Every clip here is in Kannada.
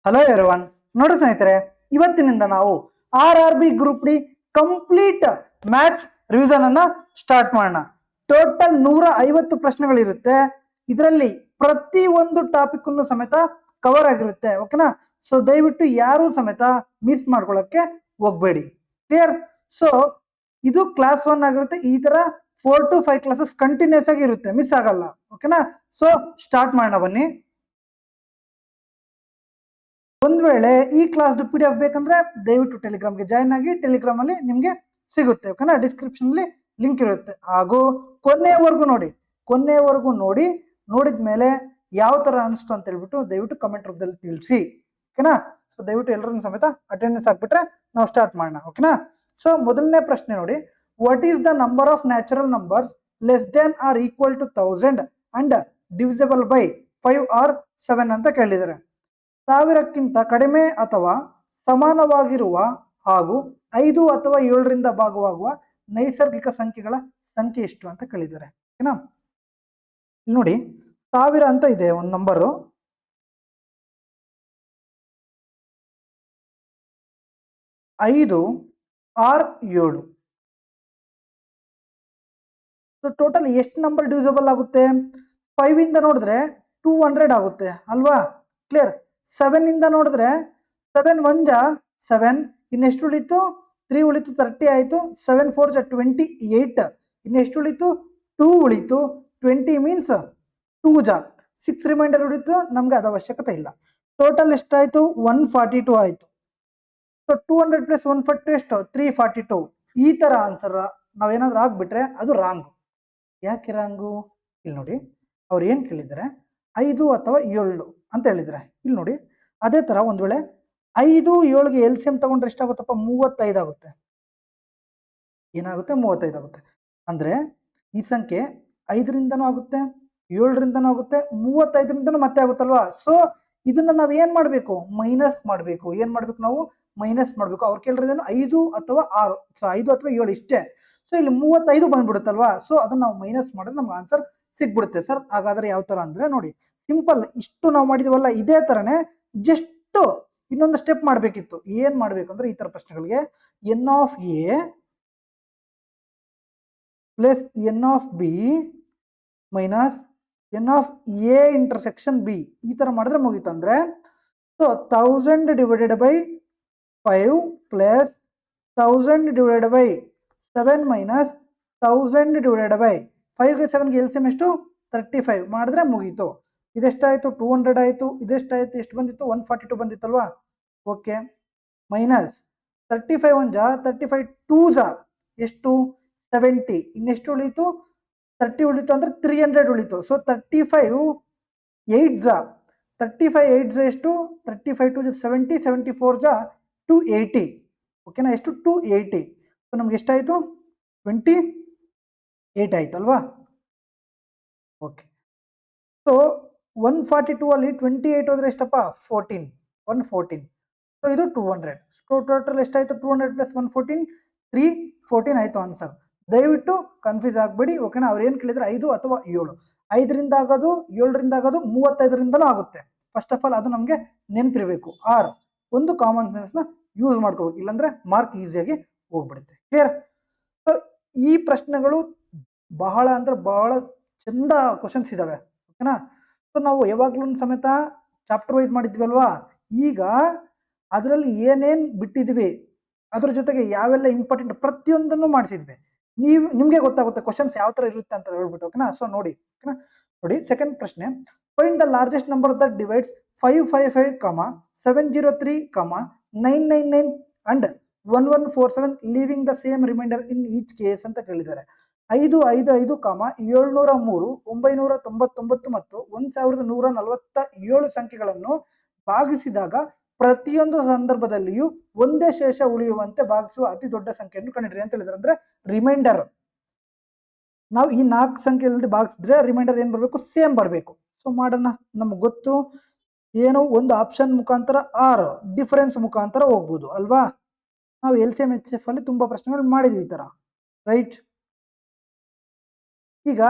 Hello everyone. ನೋಡಿ ಸ್ನೇಹಿತರೆ, ಇವತ್ತಿನಿಂದ ನಾವು RRB group D complete maths revision ಅನ್ನ ಸ್ಟಾರ್ಟ್ ಮಾಡೋಣ. ಟೋಟಲ್ 150 ಪ್ರಶ್ನೆಗಳಿರುತ್ತೆ. ಇದರಲ್ಲಿ ಪ್ರತಿ ಒಂದು ಟಾಪಿಕ್ ಅನ್ನು ಸಮೇತ ಕವರ್ ಆಗಿರುತ್ತೆ. ಓಕೆನಾ? ಸೊ ದಯವಿಟ್ಟು ಯಾರು ಸಮೇತ ಮಿಸ್ ಮಾಡ್ಕೊಳ್ಳಕ್ಕೆ ಹೋಗ್ಬೇಡಿ. ಕ್ಲಿಯರ್? ಸೊ ಇದು ಕ್ಲಾಸ್ 1 ಆಗಿರುತ್ತೆ. ಈ ತರ 4 to 5 ಕ್ಲಾಸಸ್ ಕಂಟಿನ್ಯೂಸ್ ಆಗಿ ಇರುತ್ತೆ, ಮಿಸ್ ಆಗಲ್ಲ. ಓಕೆನಾ? ಸೊ ಸ್ಟಾರ್ಟ್ ಮಾಡೋಣ ಬನ್ನಿ. ಒಂದ್ ವೇಳೆ ಈ ಕ್ಲಾಸ್ PDF ಬೇಕಂದ್ರೆ ದಯವಿಟ್ಟು ಟೆಲಿಗ್ರಾಮ್ಗೆ ಜಾಯ್ನ್ ಆಗಿ, ಟೆಲಿಗ್ರಾಮ್ ಅಲ್ಲಿ ನಿಮ್ಗೆ ಸಿಗುತ್ತೆ. ಓಕೆನಾ? ಡಿಸ್ಕ್ರಿಪ್ಷನ್ ಅಲ್ಲಿ ಲಿಂಕ್ ಇರುತ್ತೆ. ಹಾಗೂ ಕೊನೆಯವರೆಗೂ ನೋಡಿ, ನೋಡಿದ್ಮೇಲೆ ಯಾವ ತರ ಅನಿಸ್ತು ಅಂತ ಹೇಳ್ಬಿಟ್ಟು ದಯವಿಟ್ಟು ಕಮೆಂಟ್ ರೂಪದಲ್ಲಿ ತಿಳಿಸಿ. ಓಕೆನಾ? ಸೊ ದಯವಿಟ್ಟು ಎಲ್ಲರೂ ಸಮೇತ ಅಟೆಂಡೆನ್ಸ್ ಹಾಕ್ಬಿಟ್ರೆ ನಾವು ಸ್ಟಾರ್ಟ್ ಮಾಡೋಣ. ಓಕೆನಾ? ಸೊ ಮೊದಲನೇ ಪ್ರಶ್ನೆ ನೋಡಿ, what is the number of natural numbers less than or equal to 1000 and divisible by 5 or 7 ಅಂತ ಕೇಳಿದ್ದಾರೆ. 1000ಕ್ಕಿಂತ ಕಡಿಮೆ ಅಥವಾ ಸಮಾನವಾಗಿರುವ ಹಾಗೂ 5 ಅಥವಾ 7ರಿಂದ ಭಾಗವಾಗುವ ನೈಸರ್ಗಿಕ ಸಂಖ್ಯೆಗಳ ಸಂಖ್ಯೆ ಎಷ್ಟು ಅಂತ ಕೇಳಿದ್ದಾರೆ. ಓಕೆನಾ? ನೋಡಿ, 1000 ಅಂತ ಇದೆ ಒಂದು ನಂಬರು. 5 ಆರ್ 7. ಸೊ ಟೋಟಲ್ ಎಷ್ಟು ನಂಬರ್ ಡಿವಿಸಿಬಲ್ ಆಗುತ್ತೆ? 5 ಇಂದ ನೋಡಿದ್ರೆ 200 ಆಗುತ್ತೆ ಅಲ್ವಾ? ಕ್ಲಿಯರ್? 7 ಇಂದ ನೋಡಿದ್ರೆ 7 1 ಜಾ 7, ಇನ್ನೆಷ್ಟು ಉಳಿತು? 3 ಉಳಿತು, 30 ಆಯಿತು. 7 4 ಜಾ 28, ಇನ್ನೆಷ್ಟು ಉಳಿತು? 2 ಉಳಿತು. 20 ಮೀನ್ಸ್ 2 ಜಾ 6 ರಿಮೈಂಡರ್ ಉಳಿತು. ನಮ್ಗೆ ಅದು ಅವಶ್ಯಕತೆ ಇಲ್ಲ. ಟೋಟಲ್ ಎಷ್ಟಾಯ್ತು? 142 ಆಯಿತು. ಸೊ 200 ಪ್ಲಸ್ 142 ಎಷ್ಟು? 342. ಈ ತರ ಆನ್ಸರ್ ನಾವೇನಾದ್ರೂ ಆಗ್ಬಿಟ್ರೆ ಅದು ರಾಂಗ್. ಯಾಕೆ ರಾಂಗು? ಇಲ್ಲಿ ನೋಡಿ, ಅವ್ರು ಏನ್ ಕೇಳಿದ್ದಾರೆ? 5 ಅಥವಾ 7 ಅಂತ ಹೇಳಿದ್ರೆ. ಇಲ್ಲಿ ನೋಡಿ, ಅದೇ ತರ ಒಂದ್ ವೇಳೆ 5 7ಗೆ LCM ತಗೊಂಡ್ರೆ ಎಷ್ಟಾಗುತ್ತಪ್ಪ? 35 ಆಗುತ್ತೆ. ಏನಾಗುತ್ತೆ? 35 ಆಗುತ್ತೆ. ಅಂದ್ರೆ ಈ ಸಂಖ್ಯೆ 5ರಿಂದನೂ ಆಗುತ್ತೆ, 7ರಿಂದನೂ ಆಗುತ್ತೆ, 35ರಿಂದನೂ ಮತ್ತೆ ಆಗುತ್ತಲ್ವಾ? ಸೊ ಇದನ್ನ ನಾವ್ ಏನ್ ಮಾಡ್ಬೇಕು? ಮೈನಸ್ ಮಾಡ್ಬೇಕು. ಏನ್ ಮಾಡ್ಬೇಕು ನಾವು? ಮೈನಸ್ ಮಾಡ್ಬೇಕು. ಅವ್ರು ಕೇಳಿರೋದೇನು? 5 ಅಥವಾ 6. ಸೊ 5 ಅಥವಾ 7 ಇಷ್ಟೇ. ಸೊ ಇಲ್ಲಿ 35 ಬಂದ್ಬಿಡುತ್ತಲ್ವಾ? ಸೊ ಅದನ್ನ ನಾವು ಮೈನಸ್ ಮಾಡಿದ್ರೆ ನಮ್ಗೆ ಆನ್ಸರ್ ಸಿಕ್ಬಿಡುತ್ತೆ. ಸರ್ ಹಾಗಾದ್ರೆ ಯಾವ ತರ ಅಂದ್ರೆ ನೋಡಿ, ಸಿಂಪಲ್. ಇಷ್ಟು ನಾವು ಮಾಡಿದೀವಲ್ಲ, ಇದೇ ತರನೇ ಜಸ್ಟ್ ಇನ್ನೊಂದು ಸ್ಟೆಪ್ ಮಾಡ್ಬೇಕಿತ್ತು. ಏನ್ ಮಾಡ್ಬೇಕು ಅಂದ್ರೆ, ಈ ತರ ಪ್ರಶ್ನೆಗಳಿಗೆ N of A plus N of B minus N of A intersection B, ಈ ತರ ಮಾಡಿದ್ರೆ ಮುಗೀತು. ಅಂದ್ರೆ so 1000 divided by 5 plus 1000 divided by 7 minus 1000 divided by 5ಗೆ 7ಗೆ LCM ಎಷ್ಟು? 35 ಮಾಡಿದ್ರೆ ಮುಗೀತು. ಇದೆಷ್ಟಾಯ್ತು? 200 ಆಯಿತು. ಇದೆಷ್ಟಾಯ್ತು? ಎಷ್ಟು ಬಂದಿತ್ತು? 142 ಬಂದಿತ್ತಲ್ವಾ? ಓಕೆ. ಮೈನಸ್ 35 1 ಜಾ 35 2 ಜಾ ಎಷ್ಟು? 70. ಇನ್ನೆಷ್ಟು ಉಳಿತು? 30 ಉಳಿತು. ಅಂದ್ರೆ 300 ಉಳಿತು. ಸೊ 35 8 ಜಾ 35 8 ಜಾ ಎಷ್ಟು? 35 2 ಜಾ 70, 74 ಜಾ 280. ಓಕೆನಾ? ಎಷ್ಟು? 280. ಸೊ ನಮ್ಗೆ ಎಷ್ಟಾಯ್ತು? 28 ಆಯ್ತು ಅಲ್ವಾ? ಓಕೆ. ಸೊ 142 ಅಲ್ಲಿ 28 ಹೋದ್ರೆ ಎಷ್ಟಪ್ಪ? 14. 114. ಸೊ ಇದು 200. ಸೊ ಟೋಟಲ್ ಎಷ್ಟಾಯ್ತು? 200 ಪ್ಲಸ್ 114 314 ಆಯ್ತು ಆನ್ಸರ್. ದಯವಿಟ್ಟು ಕನ್ಫ್ಯೂಸ್ ಆಗಬೇಡಿ. ಓಕೆನಾ? ಅವ್ರು ಏನ್ ಕೇಳಿದ್ರೆ 5 ಅಥವಾ 7. 5ರಿಂದ ಆಗೋದು, 7ರಿಂದ ಆಗೋದು, 35ರಿಂದನೂ ಆಗುತ್ತೆ. ಫಸ್ಟ್ ಆಫ್ ಆಲ್ ಅದು ನಮ್ಗೆ ನೆನಪಿರ್ಬೇಕು. ಆರ್ ಒಂದು ಕಾಮನ್ ಸೆನ್ಸ್ ನ ಯೂಸ್ ಮಾಡ್ಕೋಬೇಕು, ಇಲ್ಲಾಂದ್ರೆ ಮಾರ್ಕ್ ಈಸಿಯಾಗಿ ಹೋಗ್ಬಿಡುತ್ತೆ. ಕ್ಲಿಯರ್? ಸೊ ಈ ಪ್ರಶ್ನೆಗಳು ಬಹಳ ಅಂದ್ರೆ ಬಹಳ ಚಂದ ಕ್ವಶನ್ಸ್ ಇದಾವೆ. ಓಕೆನಾ? ಸೊ ನಾವು ಯಾವಾಗ್ಲೂ ಸಮೇತ ಚಾಪ್ಟರ್ ವೈಸ್ ಮಾಡಿದ್ವಿ ಅಲ್ವಾ? ಈಗ ಅದರಲ್ಲಿ ಏನೇನ್ ಬಿಟ್ಟಿದ್ವಿ, ಅದ್ರ ಜೊತೆಗೆ ಯಾವೆಲ್ಲ ಇಂಪಾರ್ಟೆಂಟ್ ಪ್ರತಿಯೊಂದನ್ನು ಮಾಡಿಸಿದ್ವಿ. ನಿಮ್ಗೆ ಗೊತ್ತಾಗುತ್ತೆ ಕ್ವಶನ್ಸ್ ಯಾವ ತರ ಇರುತ್ತೆ ಅಂತ ಹೇಳ್ಬಿಟ್ಟು. ಓಕೆನಾ? ಸೊ ನೋಡಿ. ಓಕೆನಾ? ನೋಡಿ, ಸೆಕೆಂಡ್ ಪ್ರಶ್ನೆ. Find the largest number that divides 555, 703, 999 and 1147 leaving the same remainder in each case ಅಂತ ಕೇಳಿದ್ದಾರೆ. 555, 703, 999 ಮತ್ತು 1147 ಸಂಖ್ಯೆಗಳನ್ನು ಭಾಗಿಸಿದಾಗ ಪ್ರತಿಯೊಂದು ಸಂದರ್ಭದಲ್ಲಿಯೂ ಒಂದೇ ಶೇಷ ಉಳಿಯುವಂತೆ ಭಾಗಿಸುವ ಅತಿ ದೊಡ್ಡ ಸಂಖ್ಯೆಯನ್ನು ಕಂಡಿಡ್ರಿ ಅಂತ ಹೇಳಿದ್ರೆ. ಅಂದ್ರೆ ರಿಮೈಂಡರ್ ನಾವು ಈ 4 ಸಂಖ್ಯೆಯಲ್ಲಿ ಭಾಗಿಸಿದ್ರೆ ರಿಮೈಂಡರ್ ಏನ್ ಬರಬೇಕು? ಸೇಮ್ ಬರಬೇಕು. ಸೊ ಮಾಡೋಣ. ನಮ್ಗೆ ಗೊತ್ತು ಏನು, ಒಂದು ಆಪ್ಷನ್ ಮುಖಾಂತರ ಆರ್ ಡಿಫರೆನ್ಸ್ ಮುಖಾಂತರ ಹೋಗ್ಬೋದು ಅಲ್ವಾ? ನಾವು LCM HF ಅಲ್ಲಿ ತುಂಬಾ ಪ್ರಶ್ನೆಗಳು ಮಾಡಿದ್ವಿ ಈ ತರ, ರೈಟ್? ಈಗ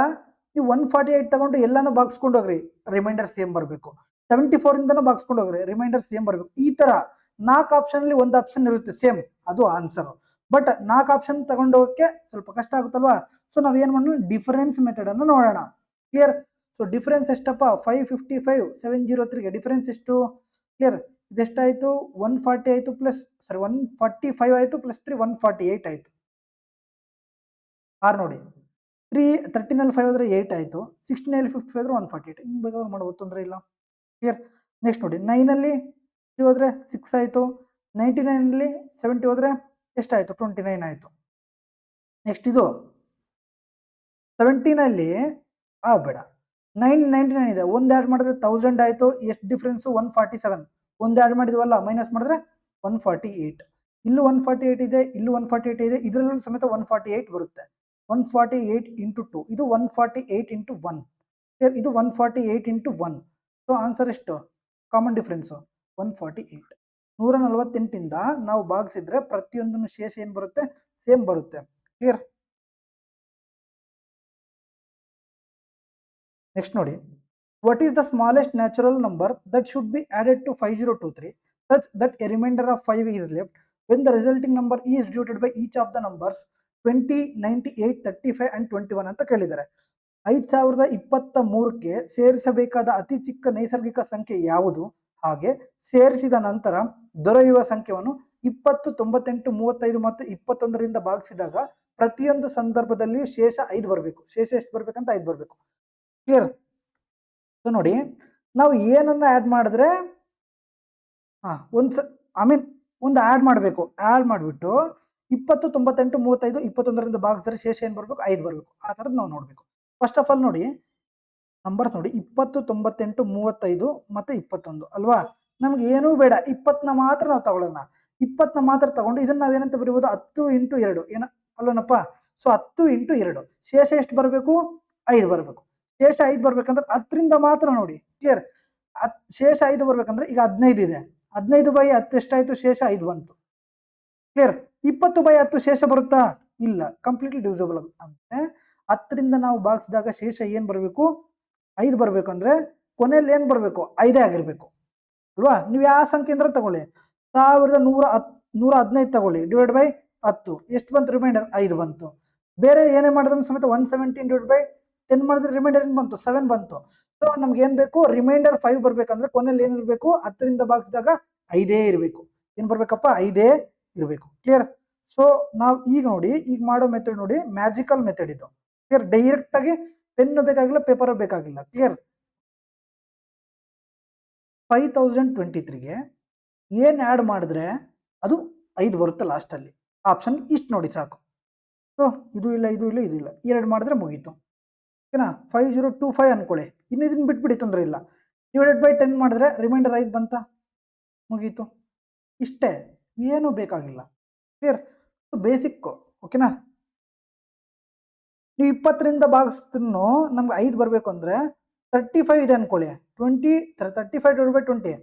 ನೀವು 148 ತಗೊಂಡು ಎಲ್ಲಾನು ಭಾಗಿಸ್ಕೊಂಡು ಹೋಗ್ರಿ, ರಿಮೈಂಡರ್ ಸೇಮ್ ಬರಬೇಕು. 74 ಇಂದನೂ ಭಾಗಿಸ್ಕೊಂಡು ಹೋಗ್ರಿ, ರಿಮೈಂಡರ್ ಸೇಮ್ ಬರಬೇಕು. ಈ ತರ 4 ಆಪ್ಷನ್ ಅಲ್ಲಿ ಒಂದು ಆಪ್ಷನ್ ಇರುತ್ತೆ ಸೇಮ್, ಅದು ಆನ್ಸರ್. ಬಟ್ 4 ಆಪ್ಷನ್ ತಗೊಂಡೋಗಕ್ಕೆ ಸ್ವಲ್ಪ ಕಷ್ಟ ಆಗುತ್ತಲ್ವಾ, ಸೊ ನಾವ್ ಏನ್ ಮಾಡೋಣ, ಡಿಫರೆನ್ಸ್ ಮೆಥಡ್ ಅನ್ನು ನೋಡೋಣ. ಕ್ಲಿಯರ್? ಸೊ ಡಿಫರೆನ್ಸ್ ಎಷ್ಟಪ್ಪ, 555 703ಗೆ ಡಿಫರೆನ್ಸ್ ಎಷ್ಟು? ಕ್ಲಿಯರ್? ಇದೆಷ್ಟಾಯ್ತು, 140 ಆಯ್ತು ಪ್ಲಸ್ 145 ಆಯ್ತು ಪ್ಲಸ್ 3 148 ಆಯ್ತು. ಆರ್ ನೋಡಿ, 13 5 ಹೋದ್ರೆ 8 ಆಯ್ತು, 16 55 ಹೋದ್ರೆ 148. ಹಿಂಗ್ ಬೇಕಾದ್ರೆ ಮಾಡ್ಬೋದು, ತೊಂದರೆ ಇಲ್ಲ. ಕ್ಲಿಯರ್? ನೆಕ್ಸ್ಟ್ ನೋಡಿ, 9 ಅಲ್ಲಿ 3 ಹೋದ್ರೆ 6 ಆಯ್ತು, 99 ಅಲ್ಲಿ 70 ಹೋದ್ರೆ ಎಷ್ಟಾಯ್ತು, 29 ಆಯ್ತು. ನೆಕ್ಸ್ಟ್ ಇದು 17 ಅಲ್ಲಿ ಬೇಡ, 999 ಇದೆ, ಒಂದು ಆ್ಯಡ್ ಮಾಡಿದ್ರೆ 1000 ಆಯ್ತು. ಎಷ್ಟು ಡಿಫ್ರೆನ್ಸ್, 147. ಒಂದು ಆ್ಯಡ್ ಮಾಡಿದ್ವಲ್ಲ, ಮೈನಸ್ ಮಾಡಿದ್ರೆ 148. ಇಲ್ಲೂ 148 ಇದೆ, ಇಲ್ಲೂ 148 ಇದೆ, ಇದರಲ್ಲೂ ಸಮೇತ 148 ಬರುತ್ತೆ. 148 ಇಂಟು 2, ಇದು 148 ಇಂಟು 1, ಇದು 148 ಇಂಟು 1. ಸೊ ಆನ್ಸರ್ ಎಷ್ಟು, ಕಾಮನ್ ಡಿಫ್ರೆನ್ಸ್ 148. 148ಇಂದ ನಾವು ಭಾಗಿಸಿದ್ರೆ ಪ್ರತಿಯೊಂದನ್ನು ಶೇಷ ಏನು ಬರುತ್ತೆ, ಸೇಮ್ ಬರುತ್ತೆ. ಕ್ಲಿಯರ್? ನೆಕ್ಸ್ಟ್ ನೋಡಿ, what is the smallest natural number that should be added to 5023 such that a remainder of 5 is left when the resulting number is divided by each of the numbers 20, 98, 35 and 21 ಅಂತ ಕೇಳಿದ್ದಾರೆ. 5023ಕ್ಕೆ ಸೇರಿಸಬೇಕಾದ ಅತಿ ಚಿಕ್ಕ ನೈಸರ್ಗಿಕ ಸಂಖ್ಯೆ ಯಾವುದು, ಹಾಗೆ ಸೇರಿಸಿದ ನಂತರ ದೊರೆಯುವ ಸಂಖ್ಯೆಯನ್ನು 20, 98, 35 ಮತ್ತು 21ರಿಂದ ಭಾಗಿಸಿದಾಗ ಪ್ರತಿಯೊಂದು ಸಂದರ್ಭದಲ್ಲಿ ಶೇಷ 5 ಬರಬೇಕು. ಶೇಷ ಎಷ್ಟು ಬರ್ಬೇಕಂತ 5 ಬರಬೇಕು. ಕ್ಲಿಯರ್? ಸೊ ನೋಡಿ, ನಾವು ಏನನ್ನ ಆ್ಯಡ್ ಮಾಡಿದ್ರೆ ಒಂದು ಆ್ಯಡ್ ಮಾಡಬೇಕು. ಆ್ಯಡ್ ಮಾಡಿಬಿಟ್ಟು 20, 98, 35, 21ರಿಂದ ಭಾಗಿಸಿದ್ರೆ ಶೇಷ ಏನು ಬರಬೇಕು, 5 ಬರಬೇಕು. ಆ ಥರದ್ದು ನಾವು ನೋಡಬೇಕು. ಫಸ್ಟ್ ಆಫ್ ಆಲ್ ನೋಡಿ, ನಂಬರ್ಸ್ ನೋಡಿ, 20, 98, 35 ಮತ್ತು 21 ಅಲ್ವಾ. ನಮ್ಗೆ ಏನೂ ಬೇಡ, 20ನ ಮಾತ್ರ ನಾವು ತಗೊಳ್ಳೋಣ. 20ನ ಮಾತ್ರ ತಗೊಂಡು ಇದನ್ನ ನಾವೇನಂತ ಬರೀಬೋದು, 10 ಇಂಟು 2 ಏನ ಅಲ್ವನಪ್ಪ. ಸೊ 10 ಇಂಟು 2 ಶೇಷ ಎಷ್ಟು ಬರಬೇಕು, 5 ಬರಬೇಕು. ಶೇಷ 5 ಬರ್ಬೇಕಂದ್ರೆ 10ರಿಂದ ಮಾತ್ರ ನೋಡಿ. ಕ್ಲಿಯರ್? ಶೇಷ 5 ಬರ್ಬೇಕಂದ್ರೆ ಈಗ 15 ಇದೆ, 15 ಬೈ 10 ಎಷ್ಟಾಯ್ತು, ಶೇಷ 5 ಬಂತು. ಕ್ಲಿಯರ್? 20 ಬೈ 10 ಶೇಷ ಬರುತ್ತಾ, ಇಲ್ಲ, ಕಂಪ್ಲೀಟ್ಲಿ ಡಿವಿಸಿಬಲ್. ಅಂದ್ರೆ 10ರಿಂದ ನಾವು ಭಾಗಿಸಿದಾಗ ಶೇಷ ಏನ್ ಬರಬೇಕು, 5 ಬರ್ಬೇಕಂದ್ರೆ ಕೊನೆಯಲ್ಲಿ ಏನ್ ಬರಬೇಕು, 5 ಆಗಿರ್ಬೇಕು ಅಲ್ವಾ. ನೀವು ಯಾವ ಸಂಖ್ಯೆ ಅಂದ್ರೆ ತಗೊಳ್ಳಿ, 1115 ತಗೊಳ್ಳಿ, ಡಿವೈಡ್ ಬೈ 10 ಎಷ್ಟು ಬಂತು, ರಿಮೈಂಡರ್ 5 ಬಂತು. ಬೇರೆ ಏನೇ ಮಾಡಿದ್ರು ಸಮೇತ 117 ಡಿವೈಡ್ ಬೈ 10 ಮಾಡಿದ್ರೆ ರಿಮೈಂಡರ್ ಏನು ಬಂತು, 7 ಬಂತು. ಸೊ ನಮ್ಗೆ ಏನ್ ಬೇಕು, ರಿಮೈಂಡರ್ 5 ಬರ್ಬೇಕಂದ್ರೆ ಕೊನೆಯಲ್ಲಿ ಏನಿರ್ಬೇಕು, 10ರಿಂದ ಭಾಗಿಸಿದಾಗ 5 ಇರಬೇಕು. ಏನ್ ಬರ್ಬೇಕಪ್ಪ, 5 ಇರಬೇಕು. ಕ್ಲಿಯರ್? ಸೊ ನಾವು ಈಗ ನೋಡಿ, ಈಗ ಮಾಡೋ ಮೆಥಡ್ ನೋಡಿ, ಮ್ಯಾಜಿಕಲ್ ಮೆಥಡ್ ಇದು. ಕ್ಲಿಯರ್? ಡೈರೆಕ್ಟ್ ಆಗಿ ಪೆನ್ ಬೇಕಾಗಿಲ್ಲ, ಪೇಪರ್ ಬೇಕಾಗಿಲ್ಲ. ಕ್ಲಿಯರ್? 5023ಗೆ ಏನ್ ಆ್ಯಡ್ ಮಾಡಿದ್ರೆ ಅದು 5 ಬರುತ್ತೆ ಲಾಸ್ಟ್ ಅಲ್ಲಿ. ಆಪ್ಷನ್ ಇಷ್ಟು ನೋಡಿ ಸಾಕು. ಸೊ ಇದು ಇಲ್ಲ, ಇದು ಇಲ್ಲ, ಇದು ಇಲ್ಲ, 2 ಮಾಡಿದ್ರೆ ಮುಗೀತು. ಓಕೆನಾ? 5025 ಅನ್ಕೊಳ್ಳಿ, ಇನ್ನು ಇದನ್ನ ಬಿಟ್ಬಿಡಿ, ತೊಂದರೆ ಇಲ್ಲ. ಡಿವೈಡೆಡ್ ಬೈ 10 ಮಾಡಿದ್ರೆ ರಿಮೈಂಡರ್ 5 ಬಂತ, ಮುಗೀತು. ಇಷ್ಟೇ, ಏನು ಬೇಕಾಗಿಲ್ಲ. ಕ್ಲಿಯರ್? ಬೇಸಿಕ್. ಓಕೆನಾ? ನೀವು 20ರಿಂದ ಭಾಗಿಸ್ತೀನೋ ನಮ್ಗೆ 5 ಬರಬೇಕು ಅಂದ್ರೆ 35 ಇದೆ ಅನ್ಕೊಳ್ಳಿ, 35 ಡಿವೈಡ್ ಬೈ 20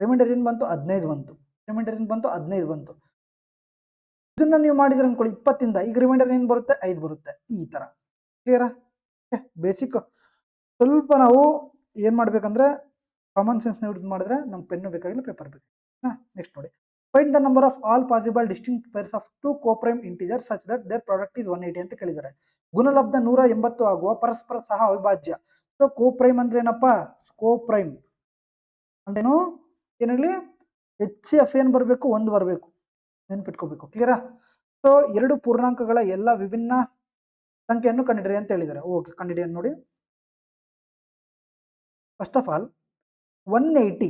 ರಿಮೈಂಡರ್ ಏನು ಬಂತು, 15 ಬಂತು. ರಿಮೈಂಡರ್ ಏನು ಬಂತು, 15 ಬಂತು. ಇದನ್ನ ನೀವು ಮಾಡಿದ್ರೆ ಅನ್ಕೊಳ್ಳಿ 20ಇಂದ, ಈಗ ರಿಮೈಂಡರ್ ಏನು ಬರುತ್ತೆ, 5 ಬರುತ್ತೆ. ಈ ತರ. ಕ್ಲಿಯರಾ? ಬೇಸಿಕ್. ಸ್ವಲ್ಪ ನಾವು ಏನ್ ಮಾಡ್ಬೇಕಂದ್ರೆ ಕಾಮನ್ ಸೆನ್ಸ್ ಯೂಸ್ ಮಾಡಿದ್ರೆ ನಮ್ಗೆ ಪೆನ್ನು ಬೇಕಾಗಿಲ್ಲ, ಪೇಪರ್ ಬೇಕು. ನೆಕ್ಸ್ಟ್ ನೋಡಿ, find the number of all possible distinct pairs of 2 coprime integers such that their product is 180 ಅಂತ ಕೇಳಿದ್ದಾರೆ. ಗುಣಲಬ್ಧ 180 ಆಗುವ ಪರಸ್ಪರ ಸಹ ಅವಿಭಾಜ್ಯ. ಸೊ ಕೋಪ್ರೈಮ್ ಅಂದ್ರೆ ಏನಪ್ಪಾ, ಕೋಪ್ರೈಮ್ ಅಂದ್ರೇನು, ಏನಾಗ್ಲಿ HCF ಏನ್ ಬರಬೇಕು, 1 ಬರಬೇಕು, ನೆನ್ಪಿಟ್ಕೋಬೇಕು. ಕ್ಲಿಯರಾ? ಸೊ 2 ಪೂರ್ಣಾಂಕಗಳ ಎಲ್ಲ ವಿಭಿನ್ನ ಸಂಖ್ಯೆಯನ್ನು ಕಂಡಿಡಿರಿ ಅಂತ ಹೇಳಿದ್ದಾರೆ. ಓಕೆ, ಕಂಡಿಡಿ ನೋಡಿ. ಫಸ್ಟ್ ಆಫ್ ಆಲ್ 180